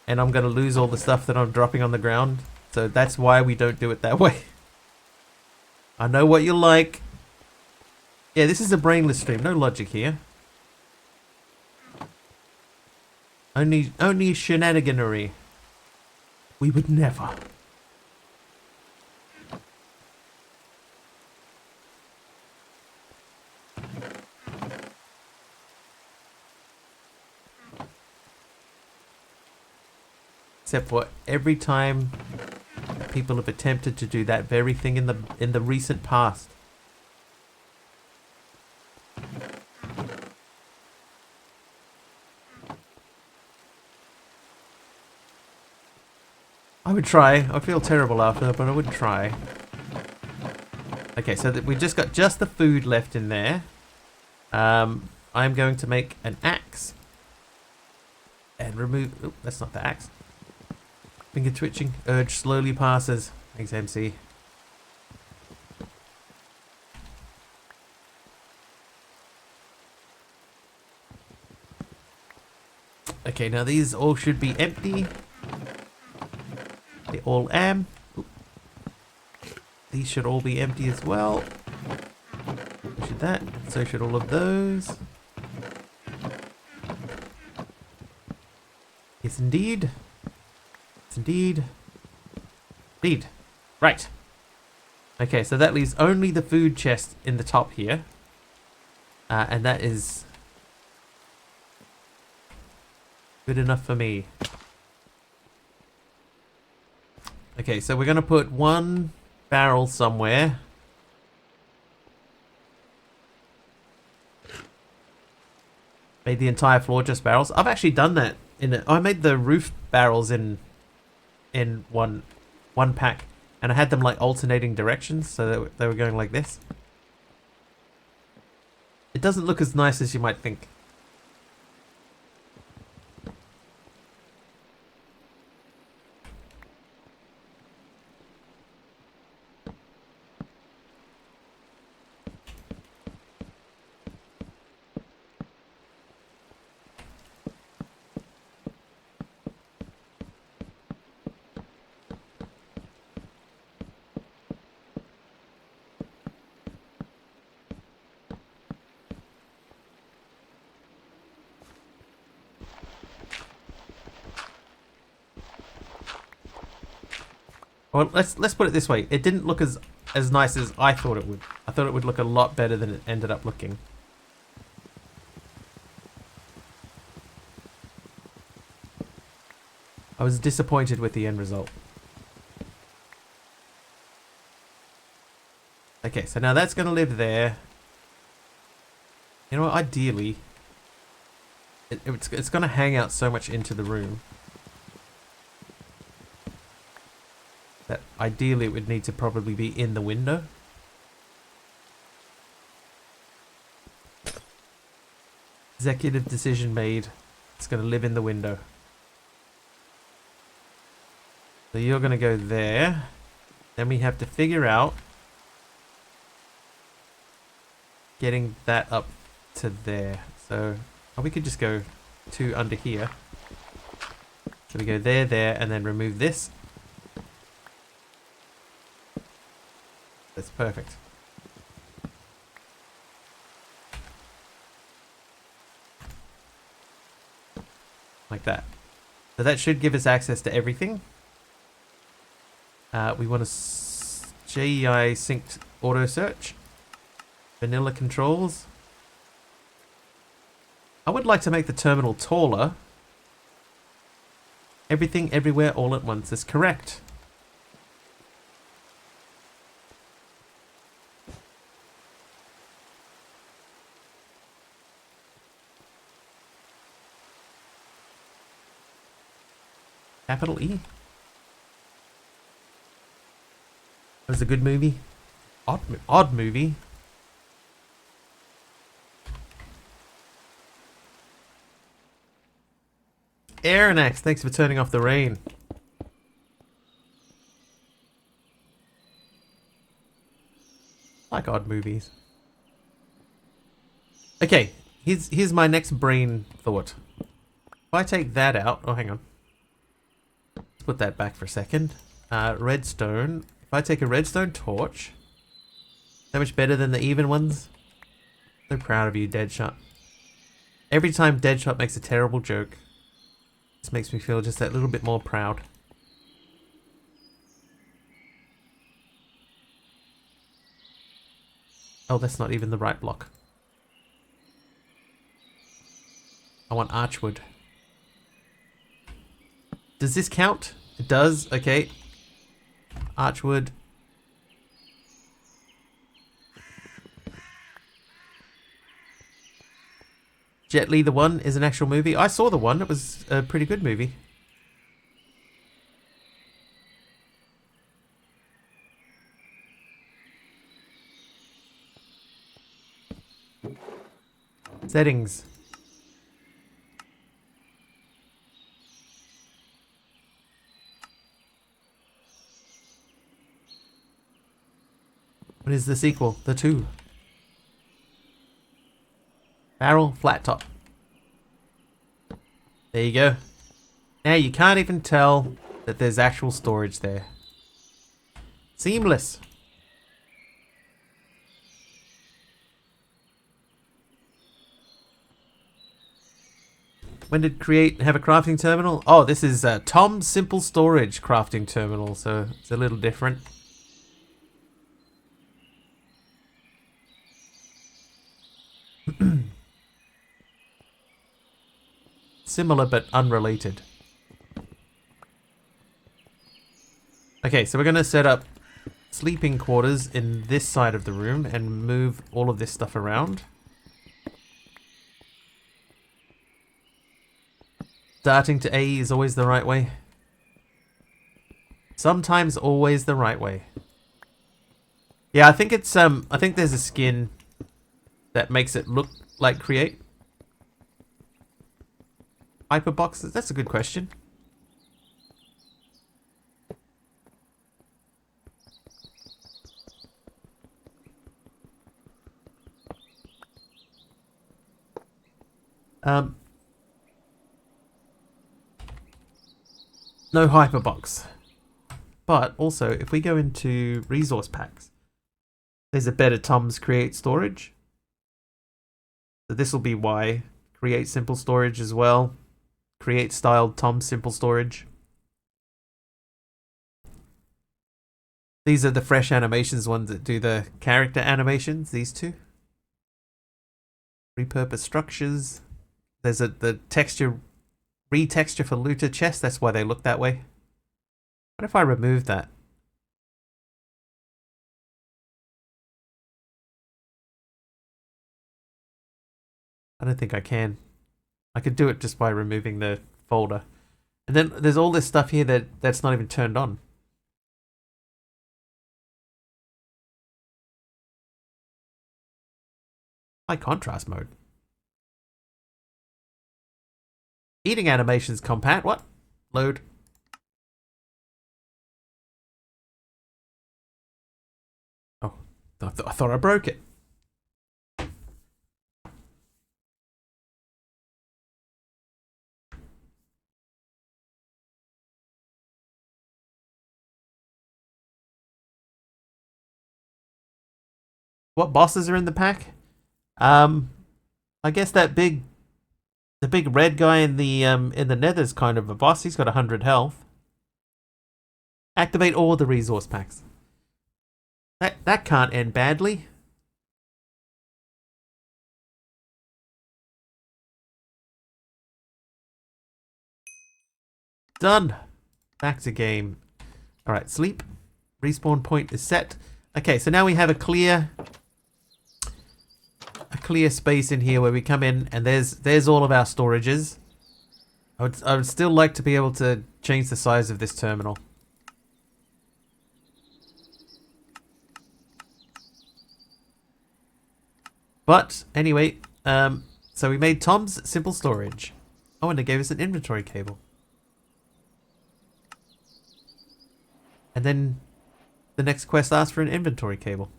A: and I'm going to lose all the stuff that I'm dropping on the ground. So that's why we don't do it that way. I know what you like. Yeah, this is a brainless stream. No logic here. Only shenaniganery. We would never. Except for every time people have attempted to do that very thing in the recent past. I would try. I feel terrible after that, but I would try. Okay, so we just got just the food left in there. I'm going to make an axe and remove. Oh, that's not the axe. Finger twitching. Urge slowly passes. Thanks, MC. Okay, now these all should be empty. They all am. Oop. These should all be empty as well. So should that. So should all of those. Yes, indeed. Yes, indeed. Indeed. Right. Okay, so that leaves only the food chest in the top here. And that is good enough for me. Okay, so we're going to put one barrel somewhere. Made the entire floor just barrels. I've actually done that. I made the roof barrels in one pack. And I had them like alternating directions, so that they were going like this. It doesn't look as nice as you might think. Well, let's put it this way. It didn't look as nice as I thought it would. I thought it would look a lot better than it ended up looking. I was disappointed with the end result. Okay, so now that's going to live there. You know what? Ideally, it's going to hang out so much into the room that ideally it would need to probably be in the window. Executive decision made. It's going to live in the window. So you're going to go there. Then we have to figure out getting that up to there. So we could just go 2 under here. So we go there, there, and then remove this. That's perfect. Like that. So that should give us access to everything. We want a GEI synced auto search. Vanilla controls. I would like to make the terminal taller. Everything, everywhere, all at once is correct. Capital E. It was a good movie. Odd movie. Aeronax, thanks for turning off the rain. I like odd movies. Okay, here's my next brain thought. If I take that out, oh hang on. Let's put that back for a second. Redstone. If I take a redstone torch, so much better than the even ones. So proud of you, Deadshot. Every time Deadshot makes a terrible joke, this makes me feel just that little bit more proud. Oh, that's not even the right block. I want archwood. Does this count? It does, okay. Archwood. Jet Li the One is an actual movie. I saw the one. It was a pretty good movie. Settings. What is the sequel? The 2. Barrel, flat top. There you go. Now you can't even tell that there's actual storage there. Seamless. When did Create have a crafting terminal? Oh, this is Tom's Simple Storage crafting terminal, so it's a little different. Similar but unrelated. Okay, so we're going to set up sleeping quarters in this side of the room and move all of this stuff around. Starting to A is always the right way. Sometimes always the right way. Yeah, I think it's I think there's a skin that makes it look like Create. Hyperboxes? That's a good question. No hyperbox. But also, if we go into resource packs, there's a better Tom's Create storage. So this will be why. Create simple storage as well. Create styled Tom's simple storage. These are the fresh animations ones that do the character animations, these two. Repurpose structures. There's the texture, retexture for looter chest, that's why they look that way. What if I remove that? I don't think I can. I could do it just by removing the folder. And then there's all this stuff here that's not even turned on. High contrast mode. Eating animations compat. What? Load. Oh, I thought I broke it. What bosses are in the pack? I guess that big The big red guy in the nether's kind of a boss. He's got 100 health. Activate all the resource packs. That can't end badly. Done. Back to game. Alright, sleep. Respawn point is set. Okay, so now we have a clear space in here where we come in and there's all of our storages. I would still like to be able to change the size of this terminal. But anyway, so we made Tom's simple storage. Oh, and they gave us an inventory cable. And then the next quest asks for an inventory cable.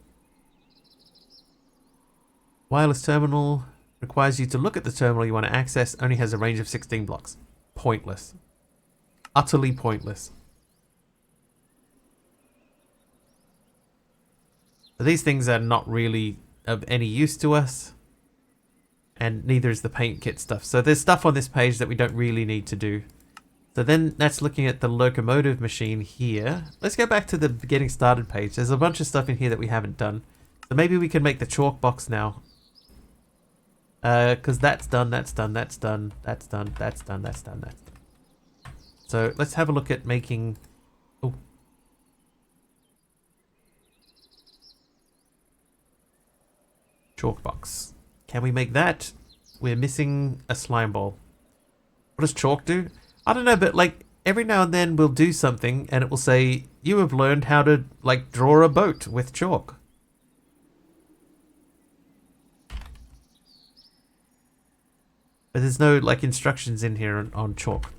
A: Wireless terminal requires you to look at the terminal you want to access. Only has a range of 16 blocks. Pointless. Utterly pointless. These things are not really of any use to us. And neither is the paint kit stuff. So there's stuff on this page that we don't really need to do. So then that's looking at the locomotive machine here. Let's go back to the getting started page. There's a bunch of stuff in here that we haven't done. So maybe we can make the chalk box now. Because that's done, that's done, that's done, that's done, that's done, that's done, that's done. So let's have a look at making... Oh. Chalk box. Can we make that? We're missing a slime ball. What does chalk do? I don't know, but like every now and then we'll do something and it will say, you have learned how to like draw a boat with chalk. But there's no like instructions in here on chalk.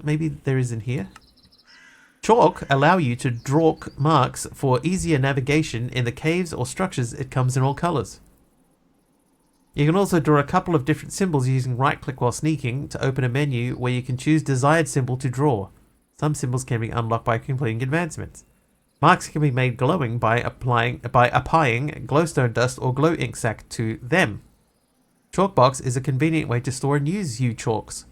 A: Maybe there is in here. Chalk allow you to draw marks for easier navigation in the caves or structures. It comes in all colors. You can also draw a couple of different symbols using right click while sneaking to open a menu where you can choose desired symbol to draw. Some symbols can be unlocked by completing advancements. Marks can be made glowing by applying glowstone dust or glow ink sac to them. Chalkbox is a convenient way to store and use U-chalks.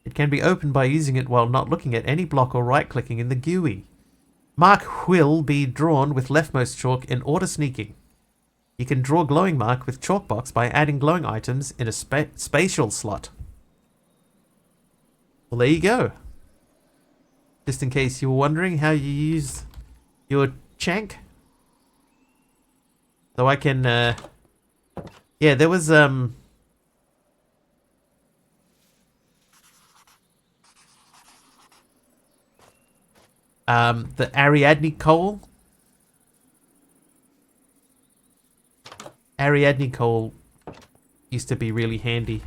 A: It can be opened by using it while not looking at any block or right clicking in the GUI. Mark will be drawn with leftmost chalk in order sneaking. You can draw glowing mark with chalkbox by adding glowing items in a spatial slot. Well, there you go. Just in case you were wondering how you use your chank. So I can, yeah, there was, the Ariadne coal. Ariadne coal used to be really handy.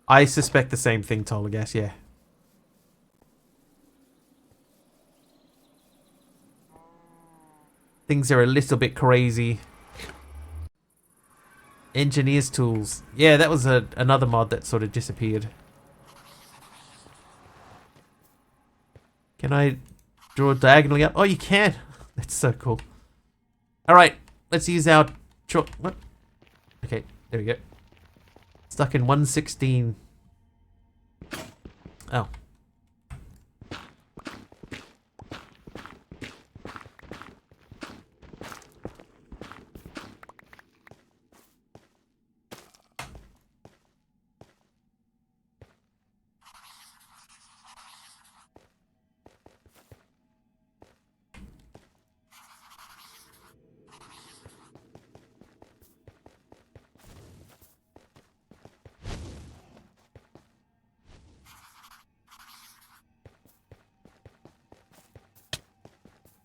A: I suspect the same thing, Tolagas, yeah. Things are a little bit crazy. Engineer's tools. Yeah, that was another mod that sort of disappeared. Can I draw diagonally up? Oh, you can. That's so cool. All right, let's use our chalk. What? Okay, there we go. Stuck in 116. Oh.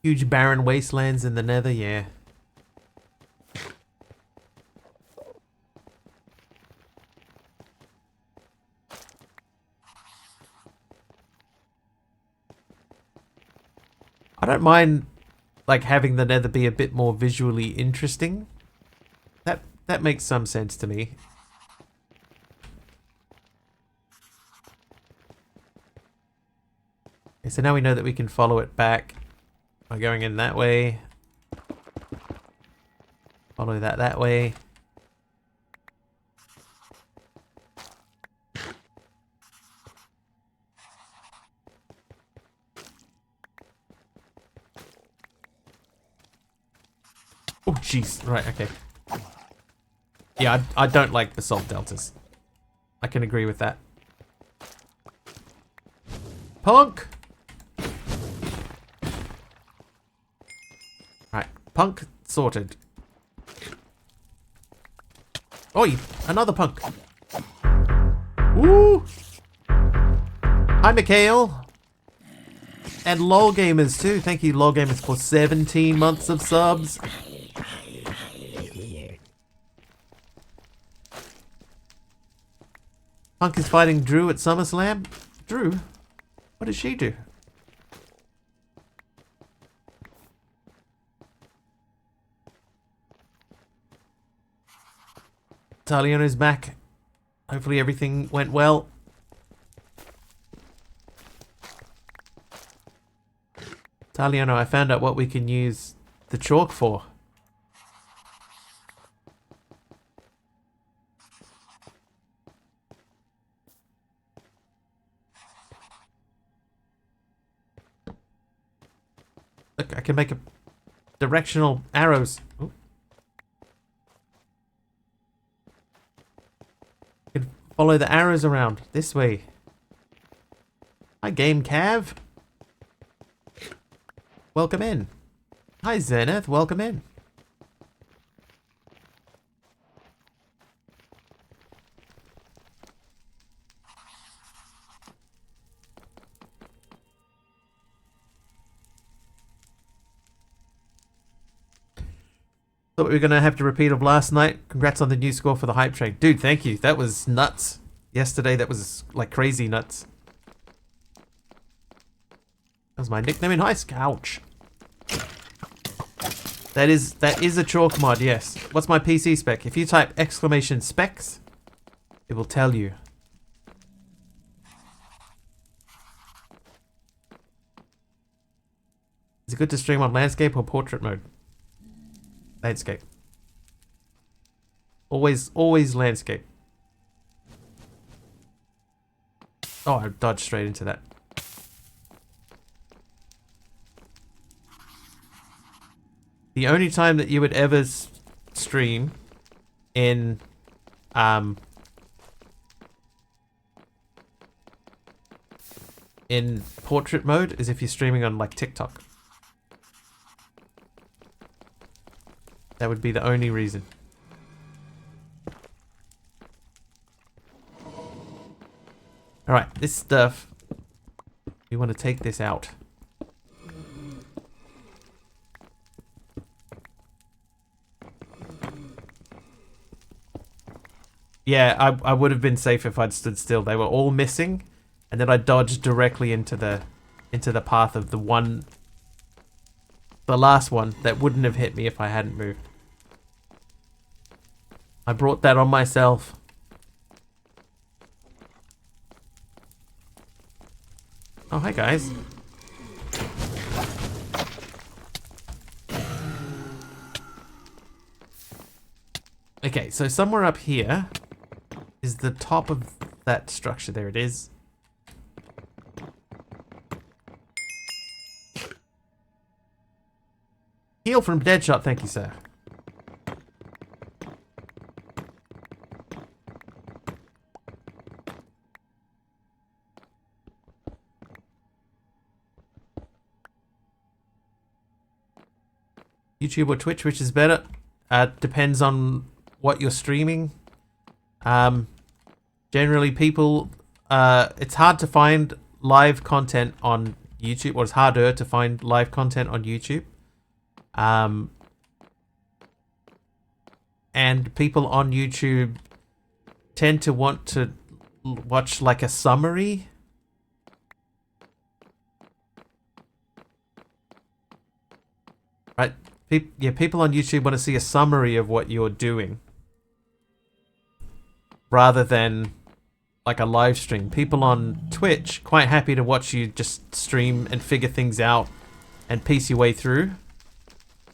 A: Huge barren wastelands in the nether, yeah. I don't mind like having the nether be a bit more visually interesting. That makes some sense to me. Okay, so now we know that we can follow it back by going in that way. Follow that way. Oh, jeez. Right, okay. Yeah, I don't like the salt deltas. I can agree with that. Punk! Right, punk sorted. Oi, another punk. Woo! Hi, Mikhail. And LOL Gamers too. Thank you, LOL Gamers, for 17 months of subs. Punk is fighting Drew at SummerSlam. Drew? What did she do? Taliano's back. Hopefully everything went well. Taliano, I found out what we can use the chalk for. Look, I can make a directional arrows. Ooh. I can follow the arrows around this way. Hi, Game Cav. Welcome in. Hi, Zenith. Welcome in. Thought we were going to have to repeat of last night. Congrats on the new score for the hype train. Dude, thank you. That was nuts. Yesterday, that was like crazy nuts. That was my nickname in high school. Ouch. That is a chalk mod, yes. What's my PC spec? If you type exclamation specs, it will tell you. Is it good to stream on landscape or portrait mode? Landscape. Always landscape. Oh, I dodged straight into that. The only time that you would ever stream in portrait mode is if you're streaming on like TikTok. That would be the only reason. Alright, this stuff, we want to take this out. Yeah, I would have been safe if I'd stood still. They were all missing, and then I dodged directly into the path of the last one that wouldn't have hit me if I hadn't moved. I brought that on myself. Oh, hi guys. Okay, so somewhere up here is the top of that structure. There it is. Heal from Deadshot, thank you, sir. YouTube or Twitch, which is better? Depends on what you're streaming. Generally people, it's hard to find live content on YouTube, or it's harder to find live content on YouTube. And people on YouTube tend to want to watch like a summary. Right? People on YouTube want to see a summary of what you're doing, rather than like a live stream. People on Twitch quite happy to watch you just stream and figure things out and piece your way through.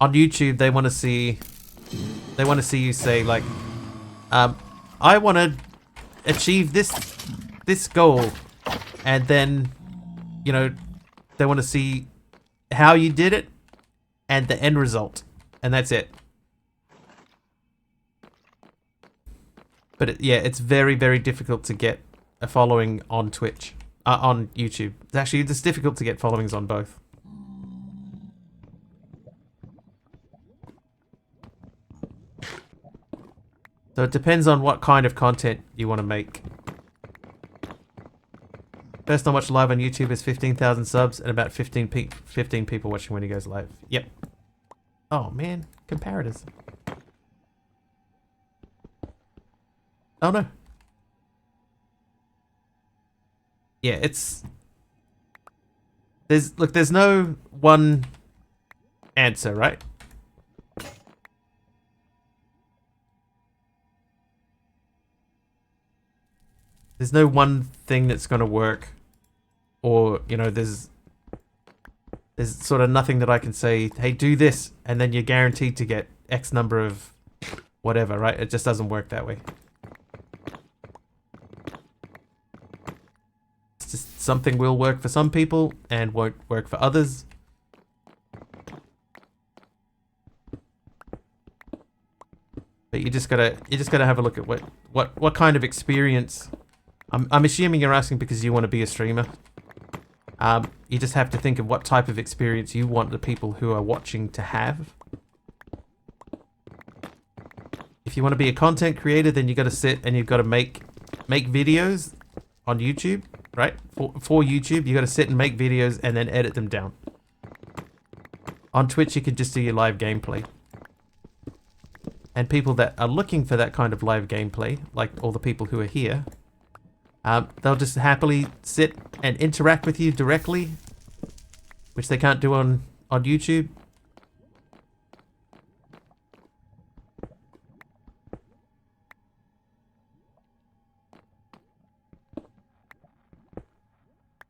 A: On YouTube, they want to see They want to see you say like, I want to achieve this goal, and then, you know, they want to see how you did it and the end result, and that's it. But yeah, it's very, very difficult to get a following on Twitch, on YouTube. It's difficult to get followings on both. So it depends on what kind of content you want to make. First I watched live on YouTube is 15,000 subs and about 15 people watching when he goes live. Yep. Oh man, comparators. Oh no. Yeah, it's... There's no one answer, right? There's no one thing that's going to work, or, you know, there's sort of nothing that I can say, hey, do this, and then you're guaranteed to get X number of whatever, right? It just doesn't work that way. It's just something will work for some people and won't work for others. But you just gotta have a look at what kind of experience. I'm assuming you're asking because you want to be a streamer. You just have to think of what type of experience you want the people who are watching to have. If you want to be a content creator, then you got to sit and you've got to make videos on YouTube, right? For YouTube, you got to sit and make videos and then edit them down. On Twitch, you can just do your live gameplay. And people that are looking for that kind of live gameplay, like all the people who are here, they'll just happily sit and interact with you directly, which they can't do on YouTube.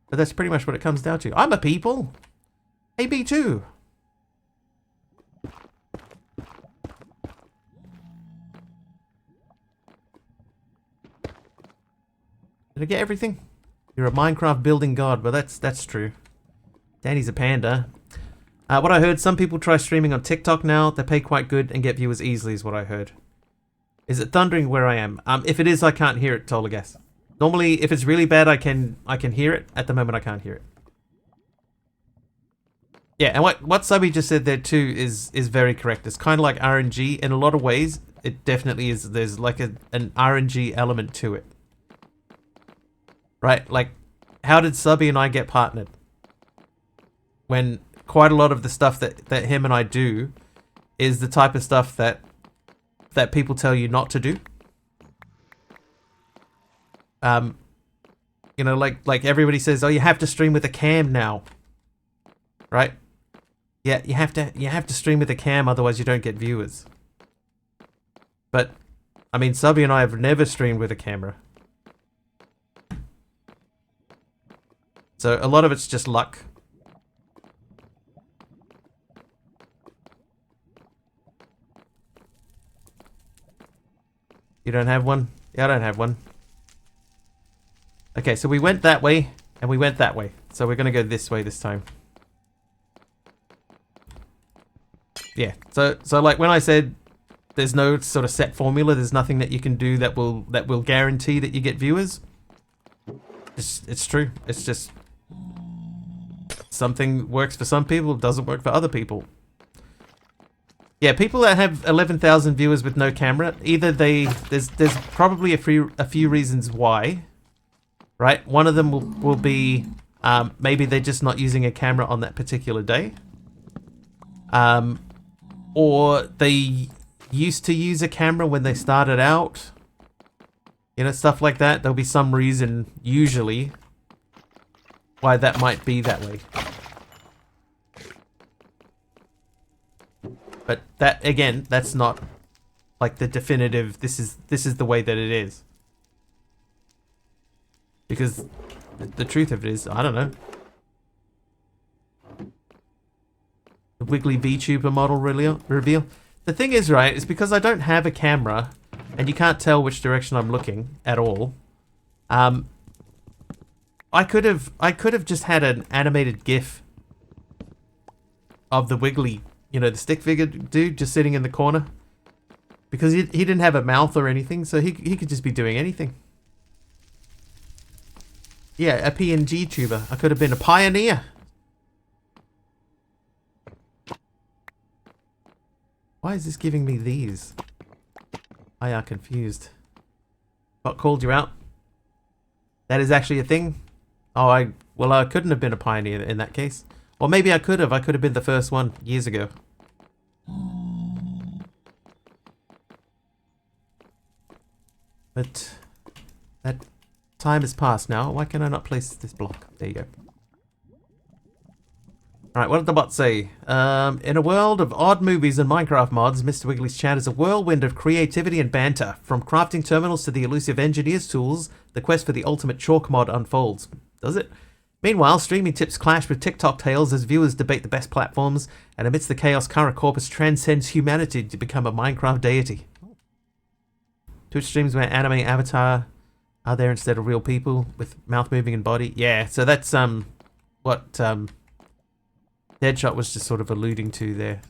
A: But that's pretty much what it comes down to. I'm a people. Hey, B2. Did I get everything? You're a Minecraft building god. Well, that's true. Danny's a panda. What I heard, some people try streaming on TikTok now. They pay quite good and get viewers easily is what I heard. Is it thundering where I am? If it is, I can't hear it, Tolagas. Normally, if it's really bad, I can hear it. At the moment, I can't hear it. Yeah, and what Subby just said there too is very correct. It's kind of like RNG. In a lot of ways, it definitely is. There's like an RNG element to it. Right? Like, how did Subby and I get partnered? When quite a lot of the stuff that him and I do is the type of stuff that people tell you not to do. You know, like everybody says, oh, you have to stream with a cam now. Right? Yeah, you have to stream with a cam, otherwise you don't get viewers. But, I mean, Subby and I have never streamed with a camera. So a lot of it's just luck. You don't have one? Yeah, I don't have one. Okay, so we went that way, and we went that way. So we're gonna go this way this time. Yeah, so like when I said there's no sort of set formula, there's nothing that you can do that will guarantee that you get viewers. It's true. It's just something works for some people, doesn't work for other people. Yeah, people that have 11,000 viewers with no camera, either there's probably a few reasons why, right? One of them will be maybe they're just not using a camera on that particular day, or they used to use a camera when they started out, you know, stuff like that. There'll be some reason usually why that might be that way. But that, again, that's not like the definitive, this is the way that it is. Because the truth of it is, I don't know. The Wiggly VTuber model reveal. the thing is, right, it's because I don't have a camera and you can't tell which direction I'm looking at all. I could have just had an animated GIF of the Wiggly, the stick figure dude just sitting in the corner. Because he didn't have a mouth or anything, so he could just be doing anything. Yeah, a PNG tuber. I could have been a pioneer. Why is this giving me these? I are confused. What called you out? That is actually a thing? Oh, I couldn't have been a pioneer in that case. Or maybe I could have. I could have been the first one years ago. But that time has passed now. Why can I not place this block? There you go. Alright, what did the bot say? In a world of odd movies and Minecraft mods, Mr. Wiggly's chat is a whirlwind of creativity and banter. From crafting terminals to the elusive engineer's tools, the quest for the ultimate chalk mod unfolds. Does it? Meanwhile, streaming tips clash with TikTok tales as viewers debate the best platforms, and amidst the chaos, Kara Corpus transcends humanity to become a Minecraft deity. Twitch streams where anime avatar are there instead of real people with mouth moving and body. Yeah, so that's what Deadshot was just sort of alluding to there.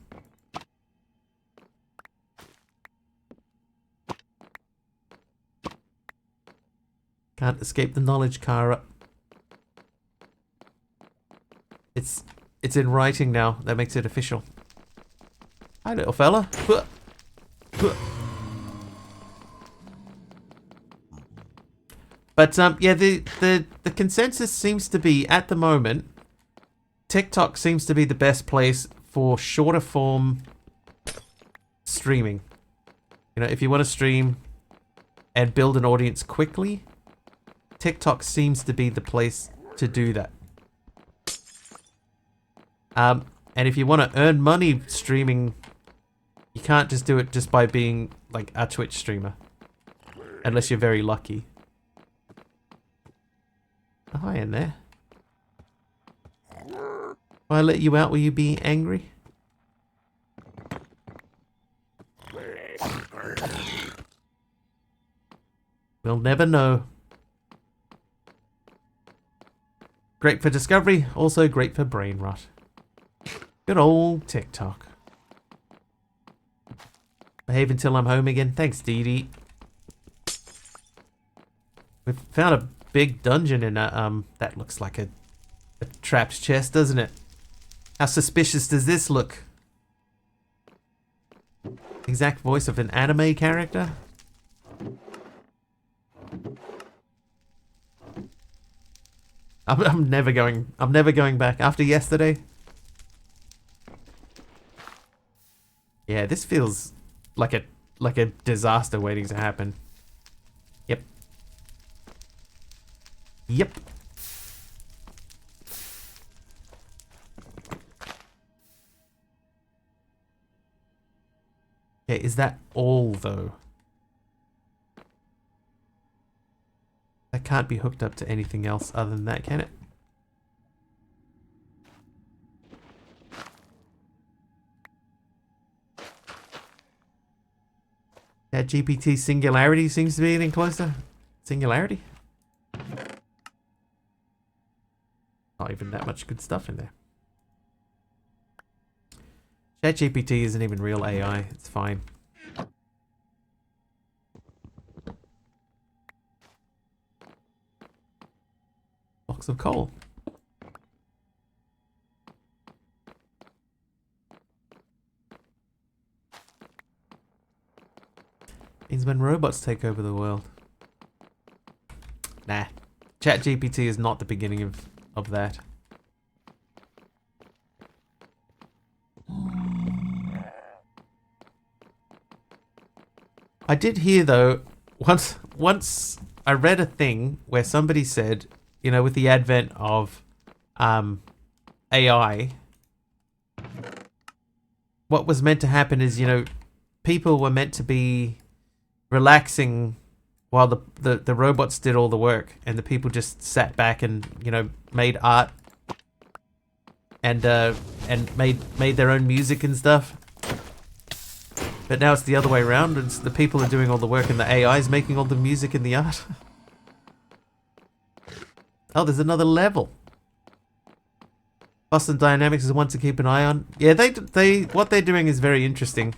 A: Can't escape the knowledge, Kara. It's in writing now. That makes it official. Hi, little fella. But yeah, the consensus seems to be at the moment, TikTok seems to be the best place for shorter form streaming. If you want to stream and build an audience quickly, TikTok seems to be the place to do that. And if you want to earn money streaming, you can't just do it just by being like a Twitch streamer, unless you're very lucky. Oh, hi in there. If I let you out, will you be angry? We'll never know. Great for discovery, also great for brain rot. Good old TikTok. Behave until I'm home again. Thanks, Dee Dee. We've found a big dungeon in a, that looks like a trapped chest, doesn't it? How suspicious does this look? Exact voice of an anime character? I'm never going back after yesterday. Yeah, this feels like a disaster waiting to happen. Yep. Yep. Okay, is that all though? That can't be hooked up to anything else other than that, can it? That GPT singularity seems to be getting closer. Singularity? Not even that much good stuff in there. ChatGPT isn't even real AI. It's fine. Blocks of coal. Means when robots take over the world. Nah. ChatGPT is not the beginning of that. I did hear though, once I read a thing where somebody said, you know, with the advent of AI, what was meant to happen is, you know, people were meant to be relaxing while the robots did all the work, and the people just sat back and, you know, made art and made their own music and stuff. But now it's the other way around. It's the people are doing all the work and the AI is making all the music and the art. Oh, there's another level. Boston Dynamics is one to keep an eye on. Yeah, what they're doing is very interesting.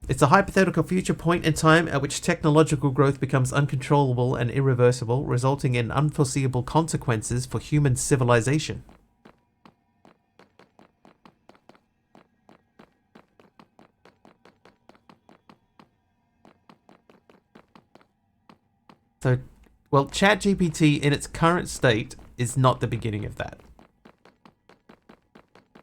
A: It's a hypothetical future point in time at which technological growth becomes uncontrollable and irreversible, resulting in unforeseeable consequences for human civilization. So, well, ChatGPT in its current state is not the beginning of that.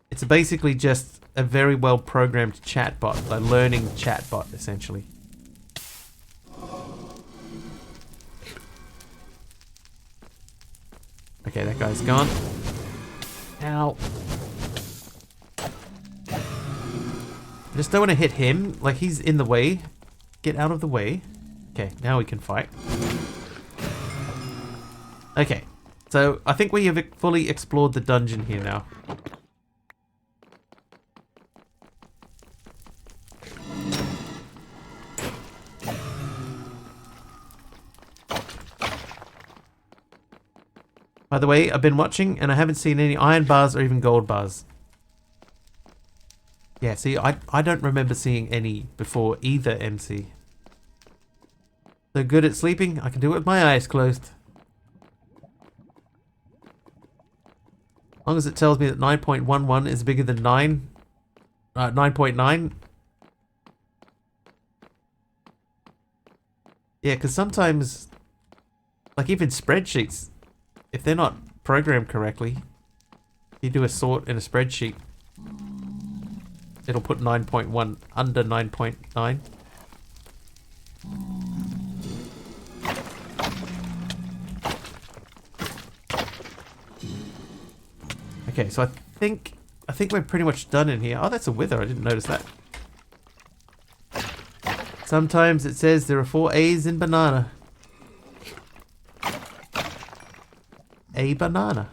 A: It's basically just a very well programmed chatbot, a learning chatbot, essentially. Okay, that guy's gone. Ow. I just don't want to hit him. Like, he's in the way. Get out of the way. Okay, now we can fight. Okay, so I think we have fully explored the dungeon here now. By the way, I've been watching and I haven't seen any iron bars or even gold bars. Yeah, see, I don't remember seeing any before either MC. So good at sleeping, I can do it with my eyes closed. As long as it tells me that 9.11 is bigger than 9.9. Yeah, because sometimes, like even spreadsheets, if they're not programmed correctly, you do a sort in a spreadsheet, it'll put 9.1 under 9.9. Okay, so I think we're pretty much done in here. Oh, that's a wither. I didn't notice that. Sometimes it says there are 4 A's in banana. A banana.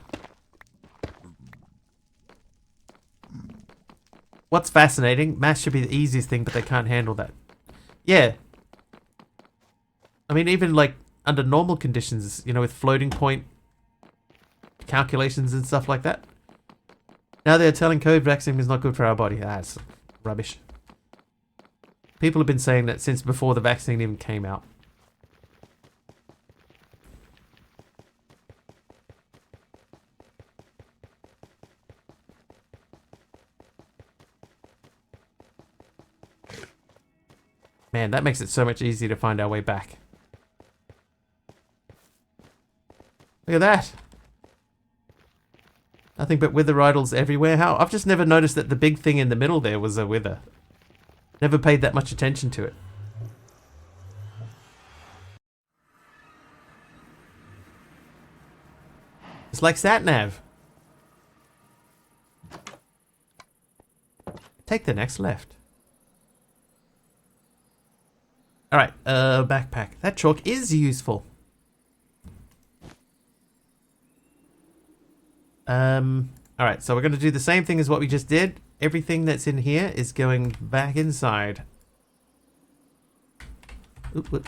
A: What's fascinating, math should be the easiest thing, but they can't handle that. Yeah. I mean, even like under normal conditions, you know, with floating point calculations and stuff like that. Now they're telling COVID vaccine is not good for our body. That's rubbish. People have been saying that since before the vaccine even came out. Man, that makes it so much easier to find our way back. Look at that. Nothing but wither idols everywhere. How? I've just never noticed that the big thing in the middle there was a wither. Never paid that much attention to it. It's like sat-nav. Take the next left. Alright, backpack. That chalk is useful. Alright, so we're going to do the same thing as what we just did. Everything that's in here is going back inside. Oop, whoop.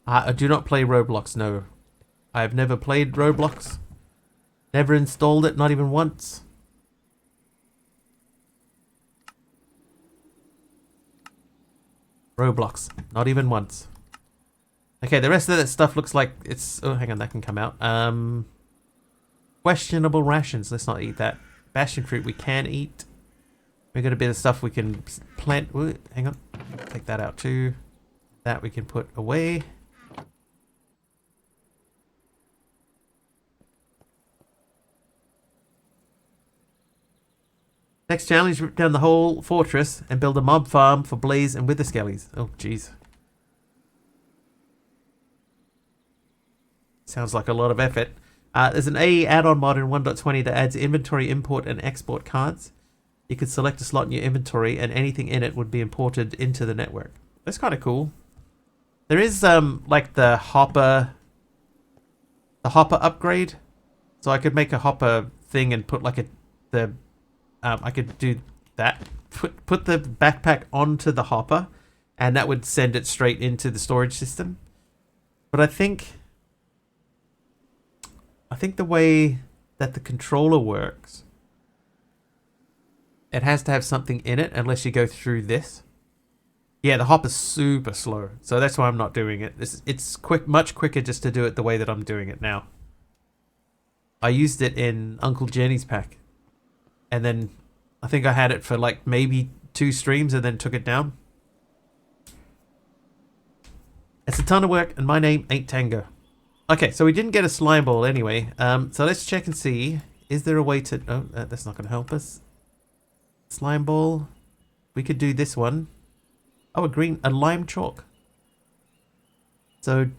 A: I do not play Roblox, no. I have never played Roblox. Never installed it, not even once. Roblox, not even once. Okay, the rest of that stuff looks like it's... Oh, hang on, that can come out. Questionable rations, let's not eat that. Bastion fruit we can eat. We got a bit of stuff we can plant. Ooh, hang on, take that out too. That we can put away. Next challenge, rip down the whole fortress and build a mob farm for Blaze and Wither Skellies. Oh, jeez. Sounds like a lot of effort. There's an AE add-on mod in 1.20 that adds inventory import and export cards. You could select a slot in your inventory and anything in it would be imported into the network. That's kind of cool. There is like the hopper upgrade. So I could make a hopper thing and put like I could do that. Put the backpack onto the hopper and that would send it straight into the storage system. But I think the way that the controller works, it has to have something in it unless you go through this. Yeah, the hopper's super slow, so that's why I'm not doing it. It's much quicker just to do it the way that I'm doing it now. I used it in Uncle Jenny's pack, and then I think I had it for like maybe 2 streams and then took it down. It's a ton of work, and my name ain't Tango. Okay, so we didn't get a slime ball anyway. So let's check and see. Is there a way to... Oh, that's not going to help us. Slime ball. We could do this one. Oh, a lime chalk. So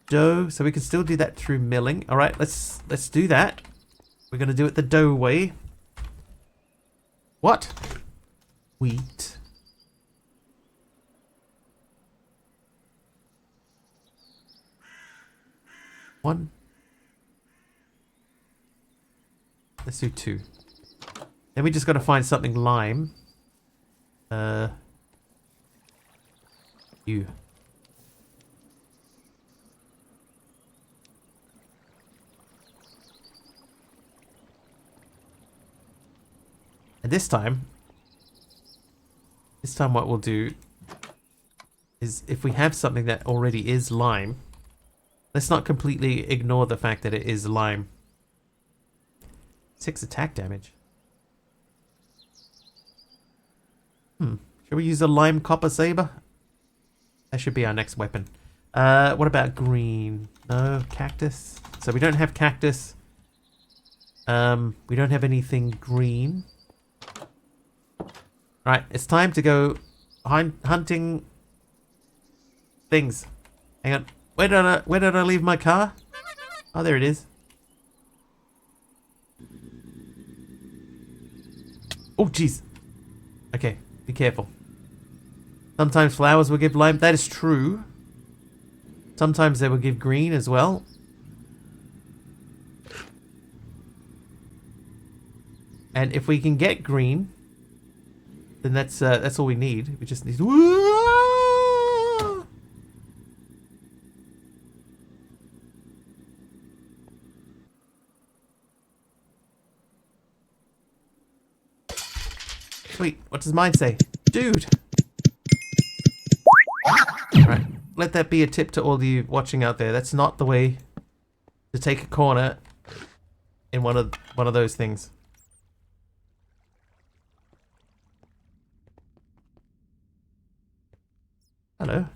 A: dough. So we can still do that through milling. All right, let's do that. We're going to do it the dough way. What? Wheat. One. Let's do 2. Then we just got to find something lime. You. And this time what we'll do is if we have something that already is lime, let's not completely ignore the fact that it is lime. 6 attack damage. Should we use a lime copper saber? That should be our next weapon. What about green? No, cactus. So we don't have cactus. We don't have anything green. Right, it's time to go hunting things. Hang on. Where did I leave my car? Oh, there it is. Oh, jeez. Okay, be careful. Sometimes flowers will give lime. That is true. Sometimes they will give green as well. And if we can get green, then that's all we need. We just need... Sweet. What does mine say? Dude! Alright. Let that be a tip to all of you watching out there. That's not the way to take a corner in one of those things. Hello.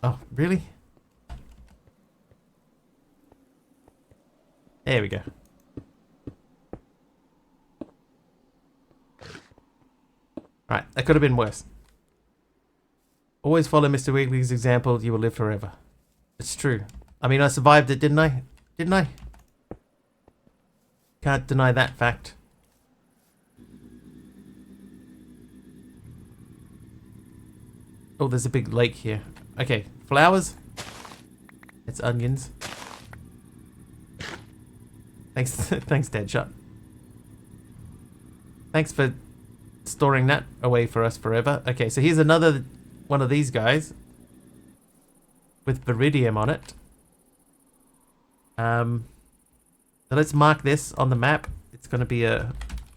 A: Oh, really? There we go. Right, that could have been worse. Always follow Mr. Wiggly's example, you will live forever. It's true. I mean, I survived it, didn't I? Didn't I? Can't deny that fact. Oh, there's a big lake here. Okay, flowers. It's onions. Thanks, thanks, Deadshot. Thanks for storing that away for us forever. Okay, so here's another one of these guys with Viridium on it. So let's mark this on the map. It's going to be a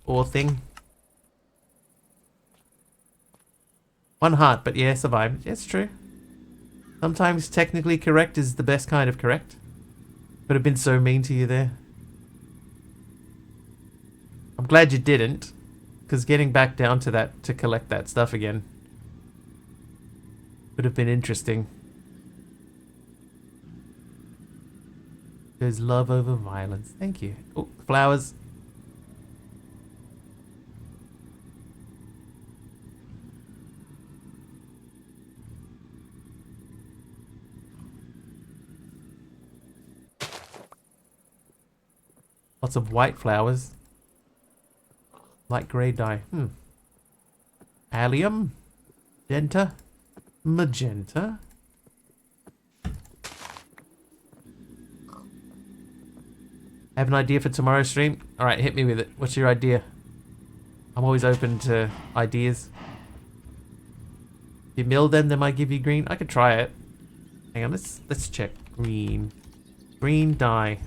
A: ore thing. 1 heart, but yeah, survived. Yeah, it's true. Sometimes technically correct is the best kind of correct. Could have been so mean to you there. I'm glad you didn't, because getting back down to that to collect that stuff again would have been interesting. There's love over violence. Thank you. Oh, flowers. Lots of white flowers. Light grey dye. Allium. Magenta. Magenta. Have an idea for tomorrow's stream? Alright, hit me with it. What's your idea? I'm always open to ideas. If you mill them, they might give you green. I could try it. Hang on, let's check. Green. Green dye.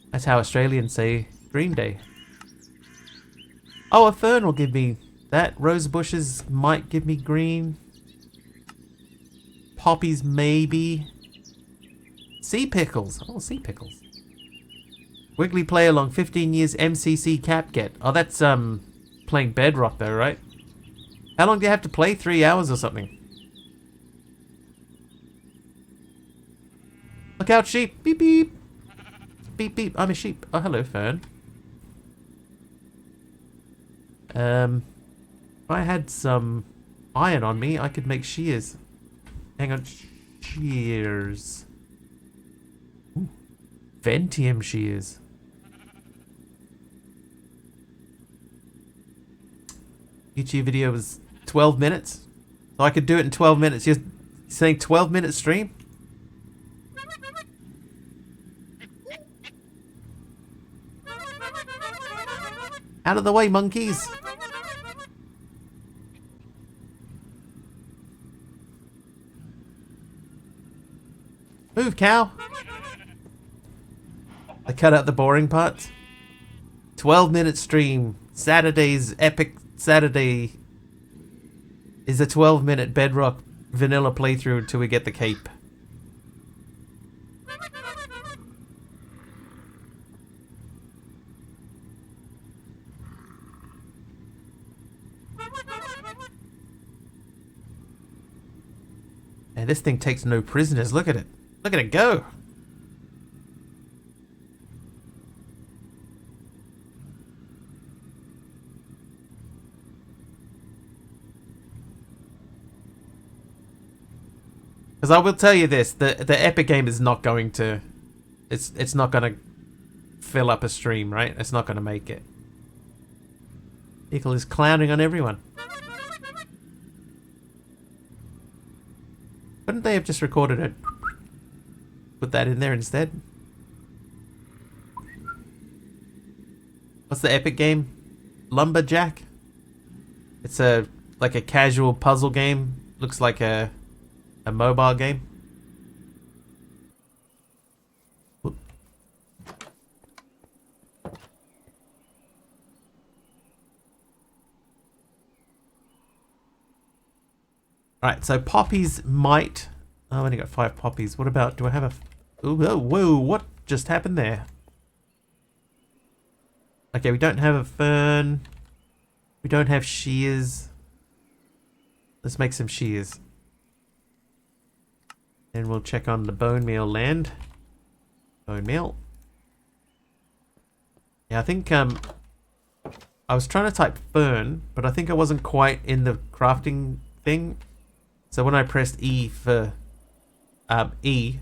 A: That's how Australians say Green Day. Oh, a fern will give me that. Rose bushes might give me green. Poppies maybe. Sea pickles. Oh, sea pickles. Wiggly play along 15 years MCC cap get. Oh, that's playing Bedrock though, right? How long do you have to play? 3 hours or something? Look out, sheep. Beep beep. Beep beep, I'm a sheep. Oh, hello, Fern. If I had some iron on me, I could make shears. Hang on, shears. Ooh. Ventium shears. YouTube video was 12 minutes. So I could do it in 12 minutes. You're saying 12-minute stream? Out of the way, monkeys! Move, cow! I cut out the boring parts. 12-minute stream. Saturday's epic Saturday is a 12-minute Bedrock vanilla playthrough until we get the cape. And this thing takes no prisoners. Look at it. Look at it go. Because I will tell you this, the Epic game is not going to... It's not going to fill up a stream, right? It's not going to make it. Eagle is clowning on everyone. Couldn't they have just recorded it? Put that in there instead? What's the Epic game? Lumberjack? It's like a casual puzzle game. Looks like a mobile game. Whoop. Alright, so poppies might... Oh, I've only got 5 poppies. What about... Do I have a... Ooh, oh, whoa, what just happened there? Okay, we don't have a fern. We don't have shears. Let's make some shears. And we'll check on the bone meal land. Bone meal. Yeah, I think I was trying to type fern, but I think I wasn't quite in the crafting thing. So when I pressed E for E,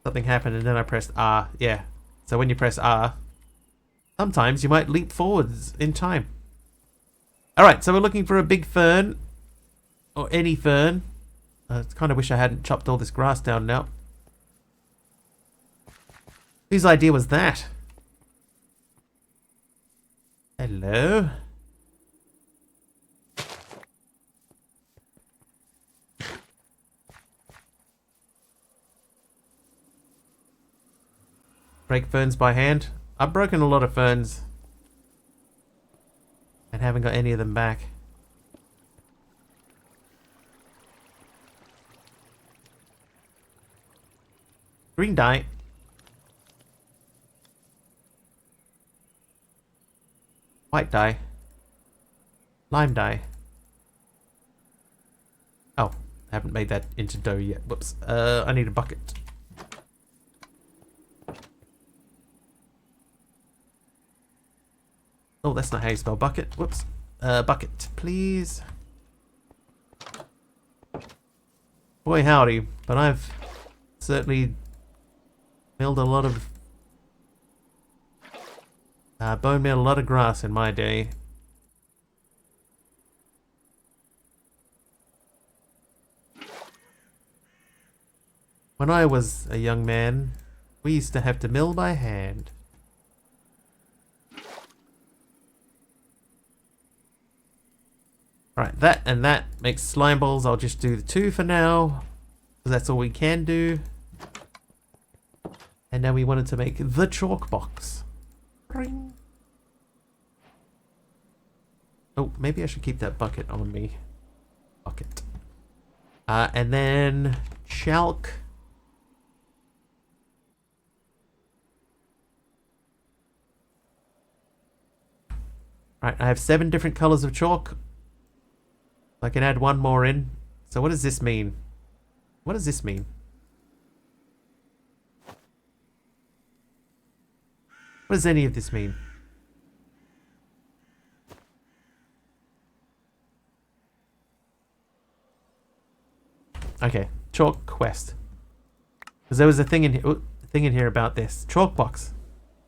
A: something happened, and then I pressed R. Yeah. So when you press R, sometimes you might leap forwards in time. Alright, so we're looking for a big fern. Or any fern. I kind of wish I hadn't chopped all this grass down now. Whose idea was that? Hello? Break ferns by hand. I've broken a lot of ferns and haven't got any of them back. Green dye. White dye. Lime dye. Oh, I haven't made that into dough yet. Whoops. I need a bucket. Oh, that's not how you spell bucket. Whoops. Bucket, please. Boy howdy, but I've certainly milled a lot of bone meal a lot of grass in my day. When I was a young man, we used to have to mill by hand. Alright, that and that makes slime balls. I'll just do the 2 for now, because that's all we can do. And now we wanted to make the chalk box. Ring. Oh, maybe I should keep that bucket on me. Bucket. And then chalk. Right, I have 7 different colors of chalk. I can add 1 more in. So what does this mean? What does this mean? What does any of this mean? Okay, chalk quest. Because there was a thing in here about this. Chalk box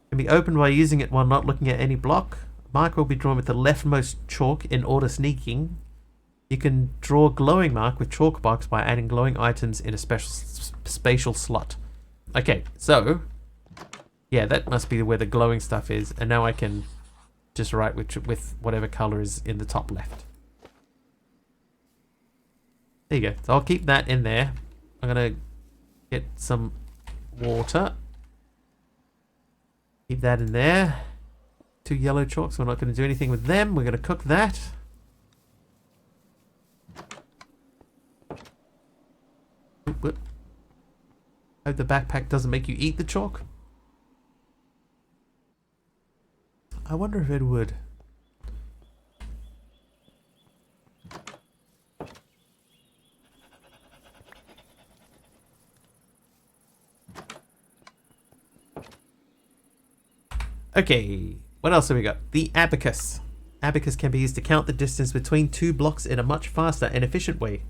A: can be opened by using it while not looking at any block. A mark will be drawn with the leftmost chalk in order sneaking. You can draw a glowing mark with chalk box by adding glowing items in a special spatial slot. Okay, so yeah, that must be where the glowing stuff is, and now I can just write with whatever color is in the top left. There you go. So I'll keep that in there. I'm gonna get some water. Keep that in there. 2 yellow chalks. We're not going to do anything with them. We're going to cook that. Oop. Hope the backpack doesn't make you eat the chalk. I wonder if it would. Okay, what else have we got? The abacus. Abacus can be used to count the distance between 2 blocks in a much faster and efficient way.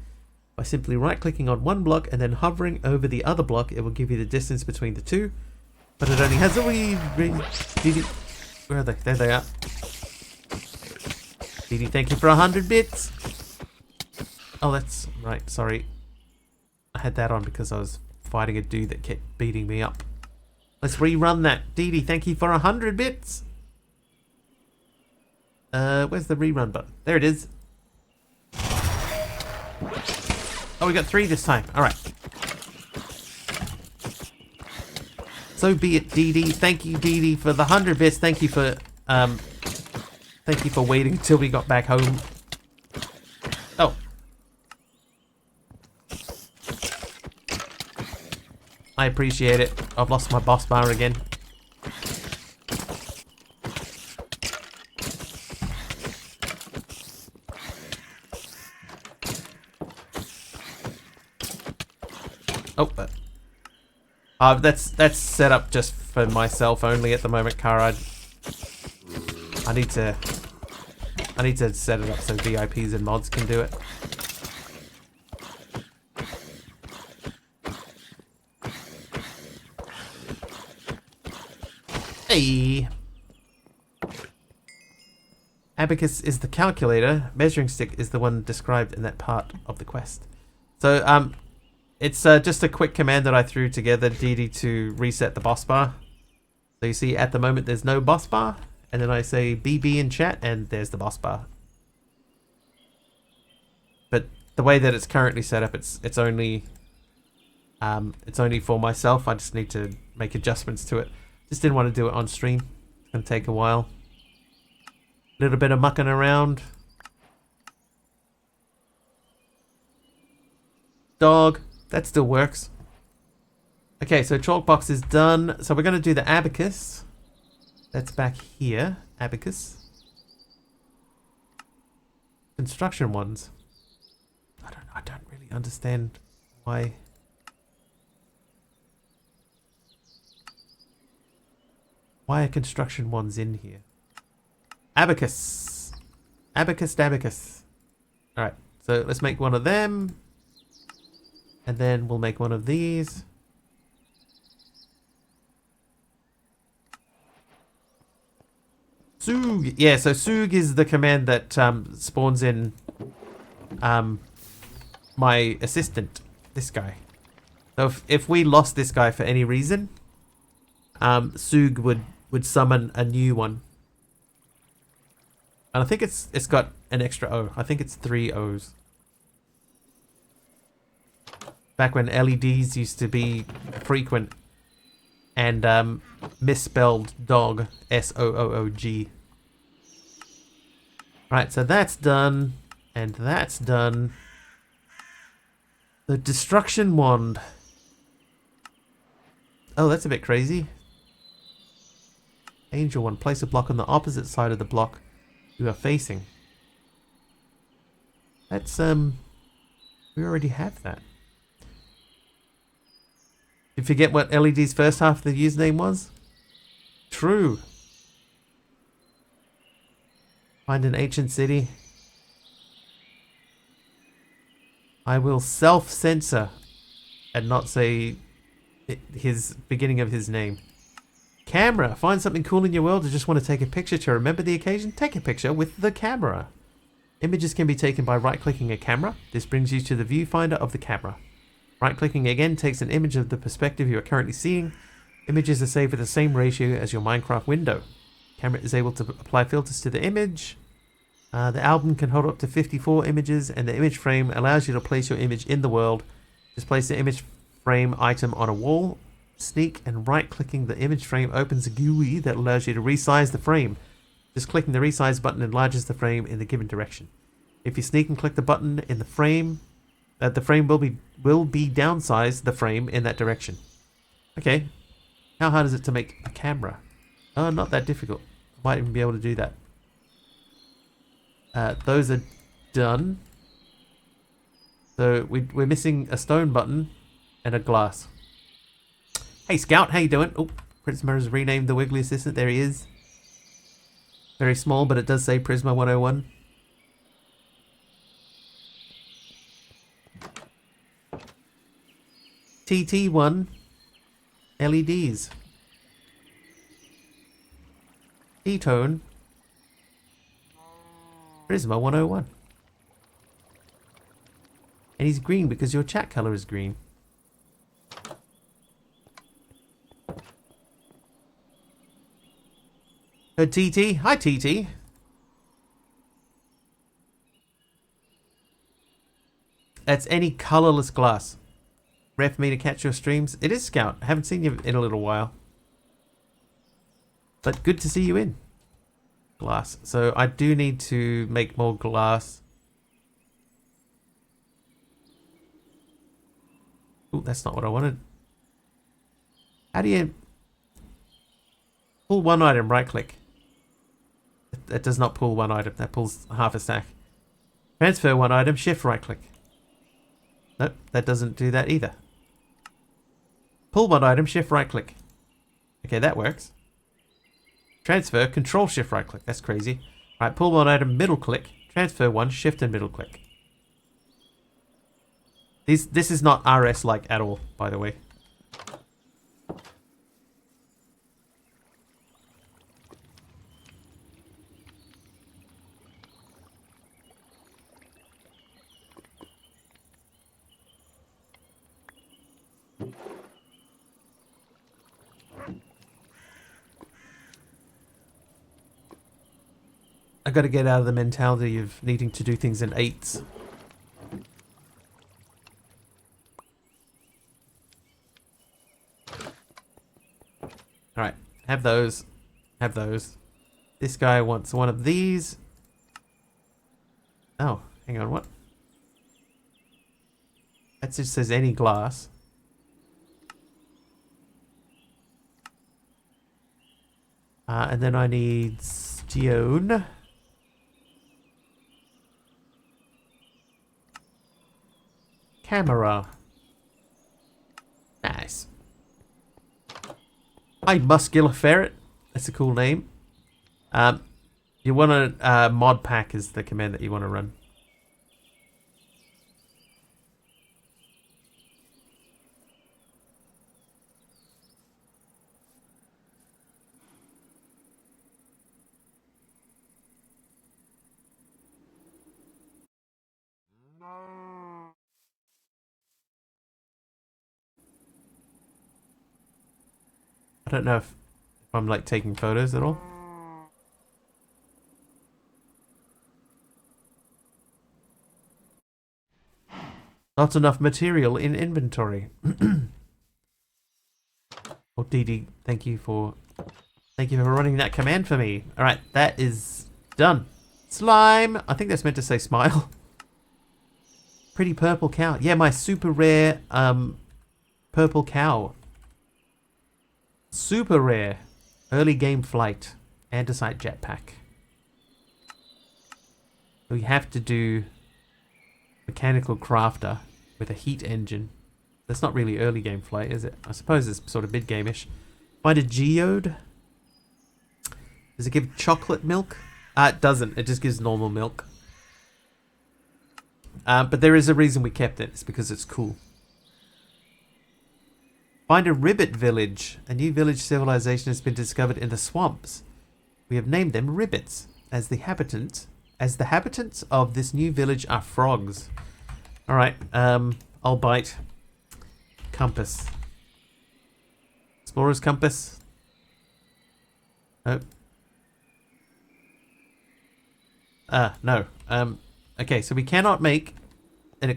A: By simply right-clicking on one block and then hovering over the other block, it will give you the distance between the 2. But it only has a wee... Where are they? There they are. Dee, thank you for 100 bits. Oh, that's right. Sorry. I had that on because I was fighting a dude that kept beating me up. Let's rerun that. Dee, thank you for 100 bits. Where's the rerun button? There it is. Oh, we got 3 this time. All right. So be it, Dee. Thank you, Dee, for the 100 bits. Thank you for waiting until we got back home. Oh. I appreciate it. I've lost my boss bar again. Oh, that's set up just for myself only at the moment, Cara. I need to set it up so VIPs and mods can do it. Hey. Abacus is the calculator. Measuring stick is the one described in that part of the quest. So it's just a quick command that I threw together, Dee, to reset the boss bar. So you see at the moment there's no boss bar, and then I say BB in chat and there's the boss bar. But the way that it's currently set up, it's only for myself. I just need to make adjustments to it. Just didn't want to do it on stream. It's gonna take a while. A little bit of mucking around. Dog. That still works. Okay, so chalk box is done. So we're going to do the abacus. That's back here. Abacus. construction ones. I don't really understand why. Why are construction ones in here? Abacus. Abacus dabacus. Alright, so let's make one of them. And then we'll make one of these. Soog. Yeah, so Soog is the command that spawns in my assistant, this guy. So if we lost this guy for any reason, Soog would summon a new one. And I think it's got an extra O. I think it's 3 O's. Back when LEDs used to be frequent and misspelled dog, SOOOG. Right, so that's done, and that's done. The destruction wand. Oh, that's a bit crazy. Angel one. Place a block on the opposite side of the block you are facing. That's we already have that. You forget what LED's first half of the username was? True. Find an ancient city. I will self-censor and not say his beginning of his name. Camera. Find something cool in your world or just want to take a picture to remember the occasion? Take a picture with the camera. Images can be taken by right-clicking a camera. This brings you to the viewfinder of the camera. Right-clicking again takes an image of the perspective you are currently seeing. Images are saved at the same ratio as your Minecraft window. Camera is able to apply filters to the image. The album can hold up to 54 images, and the image frame allows you to place your image in the world. Just place the image frame item on a wall. Sneak and right-clicking the image frame opens a GUI that allows you to resize the frame. Just clicking the resize button enlarges the frame in the given direction. If you sneak and click the button in the frame will be downsized the frame in that direction. Okay. How hard is it to make a camera? Oh, not that difficult. I might even be able to do that. Those are done. So we're missing a stone button and a glass. Hey Scout, how you doing? Oh, Prisma has renamed the Wiggly Assistant. There he is. Very small, but it does say Prisma 101. TT1 LEDs. T-tone Prisma 101. And he's green because your chat color is green. TT. Hi TT. That's any colorless glass. Rare for me to catch your streams. It is Scout. I haven't seen you in a little while. But good to see you in. Glass. So I do need to make more glass. Ooh, that's not what I wanted. How do you pull one item, right click? That does not pull one item. That pulls half a stack. Transfer one item, shift right click. Nope, that doesn't do that either. Pull one item, shift right click. Okay, that works. Transfer, control shift right click. That's crazy. Alright, pull one item, middle click. Transfer one, shift and middle click. This is not RS like at all, by the way. I got to get out of the mentality of needing to do things in eights. Alright, have those. Have those. This guy wants one of these. Oh, hang on, what? That just says any glass. And then I need stone. camera. Nice. Hi, muscular ferret. That's a cool name. You want to mod pack is the command that you want to run. I don't know if I'm like taking photos at all. Not enough material in inventory. Oh, Dee Dee, thank you for running that command for me. All right, that is done. Slime. I think that's meant to say smile. Pretty purple cow. Yeah, my super rare purple cow. Super rare. Early game flight. Andesite jetpack. We have to do mechanical crafter with a heat engine. That's not really early game flight, is it? I suppose it's sort of mid-game-ish. Find a geode. Does it give chocolate milk? It doesn't. It just gives normal milk. But there is a reason we kept it. It's because it's cool. Find a ribbit village. A new village civilization has been discovered in the swamps. We have named them ribbits, as the habitants of this new village are frogs. All right. I'll bite. Compass. Explorer's compass. Nope. No. Okay, so we cannot make a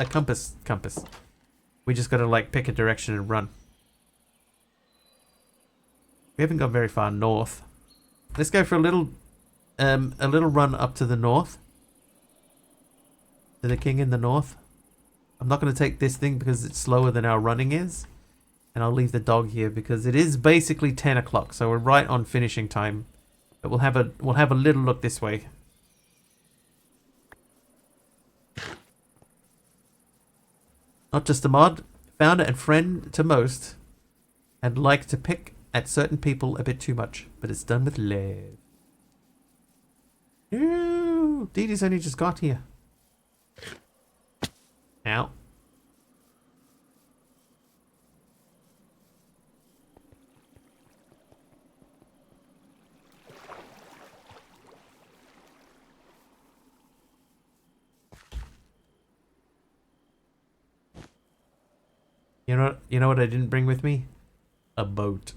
A: compass. We just gotta like pick a direction and run. We haven't gone very far north. Let's go for a little run up to the north. To the king in the north. I'm not going to take this thing because it's slower than our running is. And I'll leave the dog here because it is basically 10 o'clock. So we're right on finishing time. But we'll have a little look this way. Not just a mod. Founder and friend to most. And like to pick at certain people a bit too much. But it's done with love. Ooh, Dee Dee's only just got here. Ow. You know what I didn't bring with me? A boat.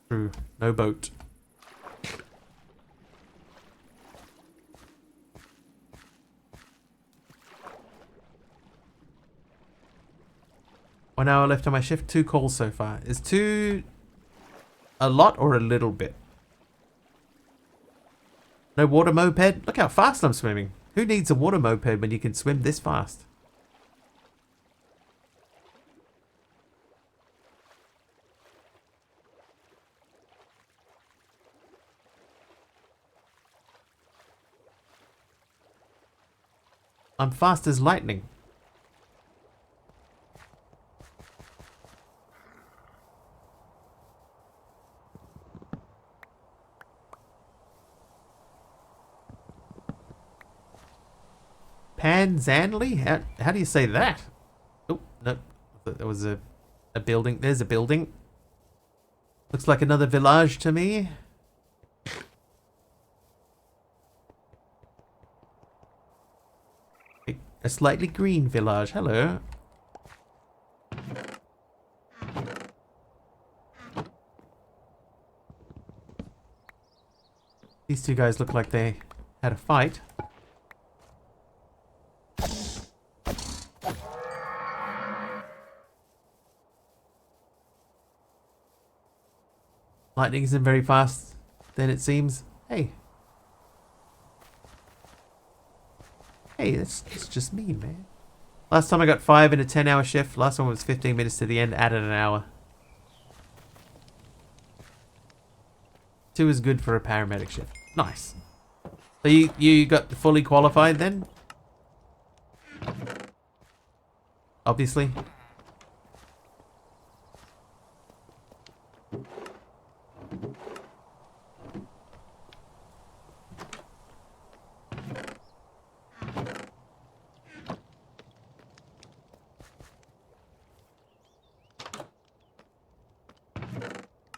A: True, no boat. One hour left on my shift. 2 calls so far. Is 2 a lot or a little bit? No water moped? Look how fast I'm swimming. Who needs a water moped when you can swim this fast? I'm fast as lightning. Panzanley? How do you say that? Oh, no. There was a building. There's a building. Looks like another village to me. A slightly green village. Hello. These two guys look like they had a fight. Lightning isn't very fast, then it seems. Hey. Hey, that's just mean, man. Last time I got 5 in a 10-hour shift. Last one was 15 minutes to the end, added an hour. 2 is good for a paramedic shift. Nice. So you got fully qualified then? Obviously.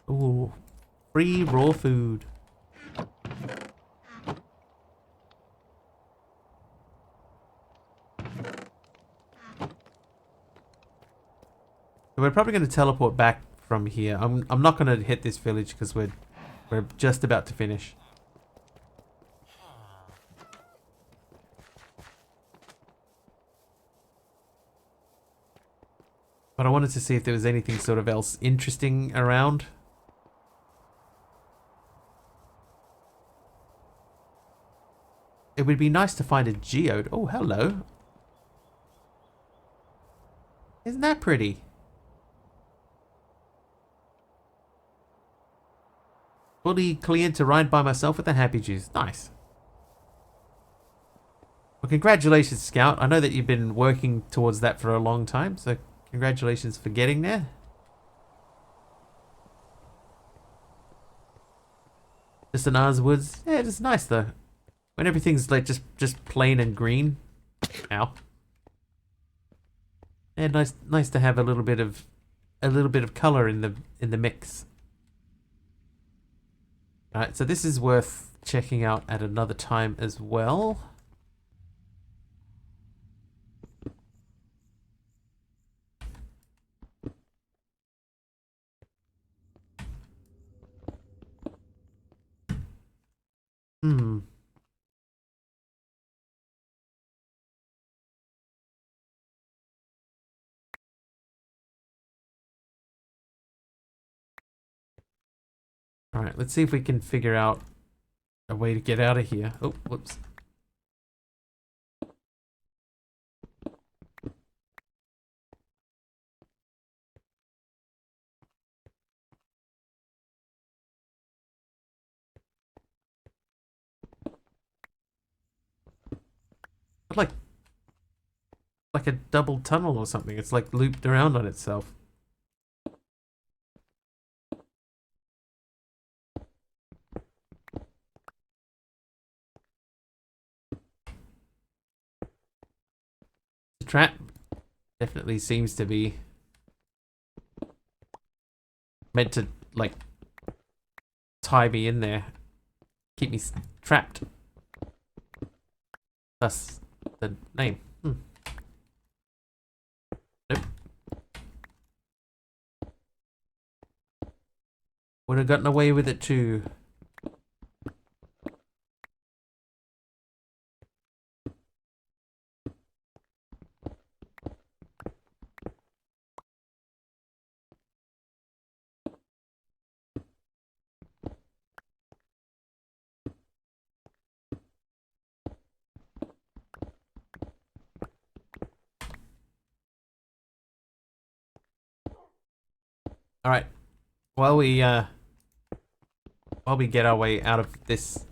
A: Ooh. Free raw food. We're probably going to teleport back from here. I'm not going to hit this village because we're just about to finish. But I wanted to see if there was anything sort of else interesting around. It would be nice to find a geode. Oh, hello. Isn't that pretty? Fully cleared to ride by myself with the happy juice. Nice. Well, congratulations, Scout. I know that you've been working towards that for a long time, so congratulations for getting there. Just an Oz Woods. Yeah, it's nice though. When everything's like just plain and green. Ow. Yeah, nice to have a little bit of color in the mix. Alright, so this is worth checking out at another time as well. Hmm. Alright, let's see if we can figure out a way to get out of here. Oh, whoops. Like a double tunnel or something. It's like looped around on itself. The trap definitely seems to be meant to like tie me in there, keep me trapped. That's the name. Nope. Would have gotten away with it too. All right. While we get our way out of this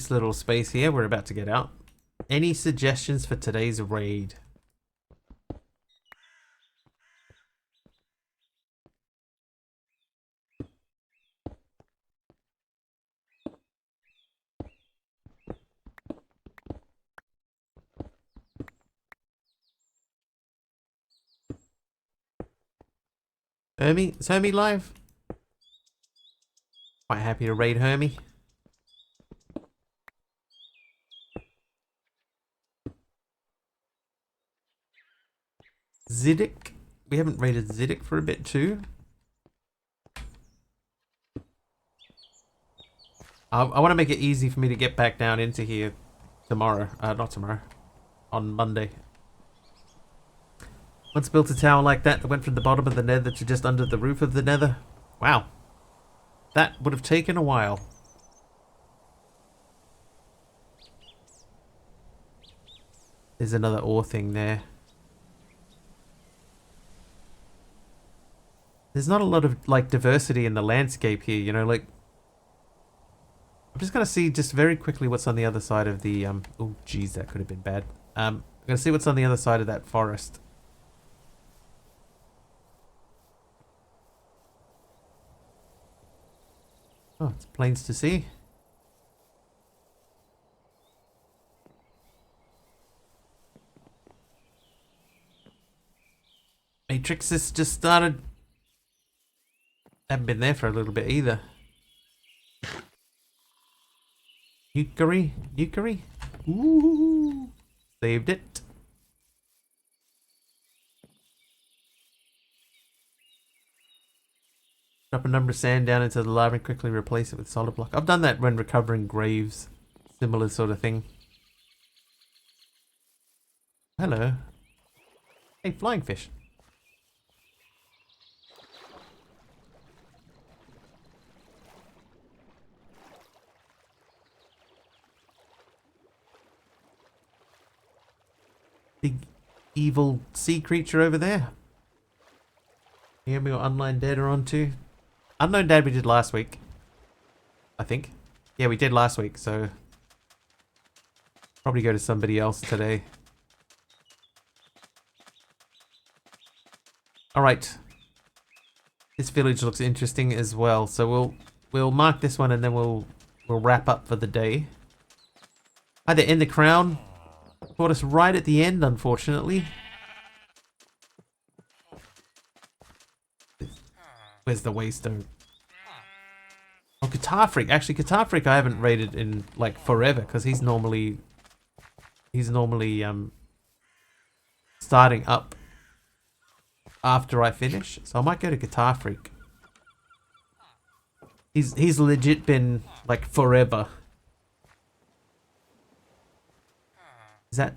A: little space here, we're about to get out. Any suggestions for today's raid? Hermie? Is Hermie live? Quite happy to raid Hermie. Ziddick? We haven't raided Ziddick for a bit too. I want to make it easy for me to get back down into here tomorrow. Not tomorrow. On Monday. Once built a tower like that went from the bottom of the nether to just under the roof of the nether. Wow. That would have taken a while. There's another ore thing there. There's not a lot of like diversity in the landscape here, you know, like I'm just going to see just very quickly what's on the other side of the... oh, geez, that could have been bad. I'm going to see what's on the other side of that forest. Oh, it's plains to see. Matrixes just started. Haven't been there for a little bit either. Nukery. Ooh, saved it. Drop a number of sand down into the lava and quickly replace it with solid block. I've done that when recovering graves. Similar sort of thing. Hello. Hey, flying fish. Big evil sea creature over there. Yeah, we got Unlined Dead are on too. Unknown Dad we did last week. I think. Yeah, we did last week, so... probably go to somebody else today. Alright. This village looks interesting as well, so we'll mark this one and then we'll wrap up for the day. Hi there, In the Crown. Caught us right at the end, unfortunately. Where's the Waystone? Oh, Guitar Freak. Actually, Guitar Freak I haven't raided in like forever because he's normally starting up after I finish. So I might go to Guitar Freak. He's legit been like forever. Is that...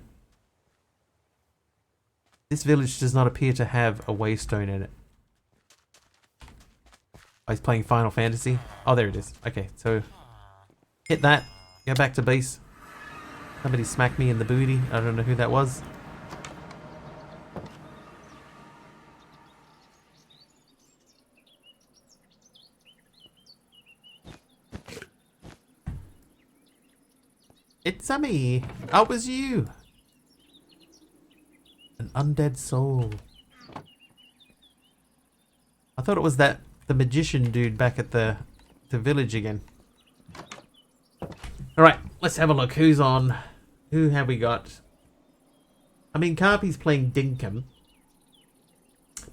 A: This village does not appear to have a Waystone in it. Oh, he's playing Final Fantasy. Oh, there it is. Okay, so hit that. Go back to base. Somebody smacked me in the booty. I don't know who that was. It's a me. Oh, it was you. An undead soul. I thought it was the magician dude back at the village again. Alright, let's have a look. Who's on? Who have we got? I mean, Carpy's playing Dinkum.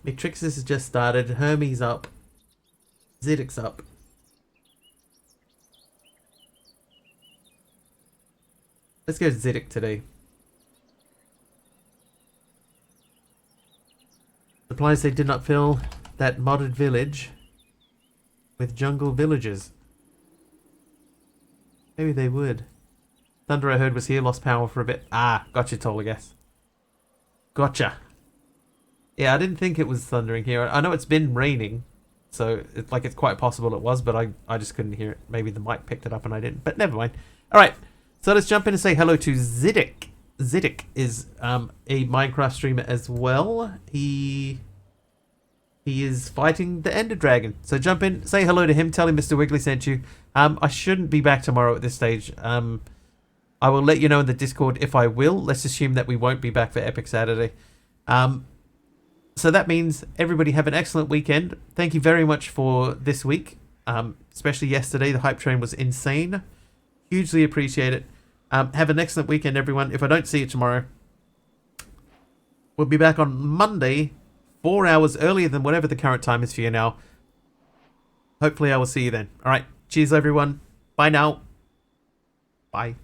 A: Matrixus has just started. Hermes up. Zedek's up. Let's go to Zedek today. Supplies they did not fill that modded village with jungle villagers. Maybe they would. Thunder I heard was here, lost power for a bit. Ah, gotcha, Tolgass. Gotcha. Yeah, I didn't think it was thundering here. I know it's been raining, so it's quite possible it was, but I just couldn't hear it. Maybe the mic picked it up and I didn't, but never mind. Alright, so let's jump in and say hello to Zedek. Zedek is a Minecraft streamer as well. He is fighting the Ender Dragon. So jump in, say hello to him, tell him Mr. Wiggly sent you. I shouldn't be back tomorrow at this stage. I will let you know in the Discord if I will. Let's assume that we won't be back for Epic Saturday. So that means everybody have an excellent weekend. Thank you very much for this week. Especially yesterday, the hype train was insane. Hugely appreciate it. Have an excellent weekend, everyone. If I don't see you tomorrow, we'll be back on Monday, 4 hours earlier than whatever the current time is for you now. Hopefully I will see you then. Alright, cheers everyone. Bye now. Bye.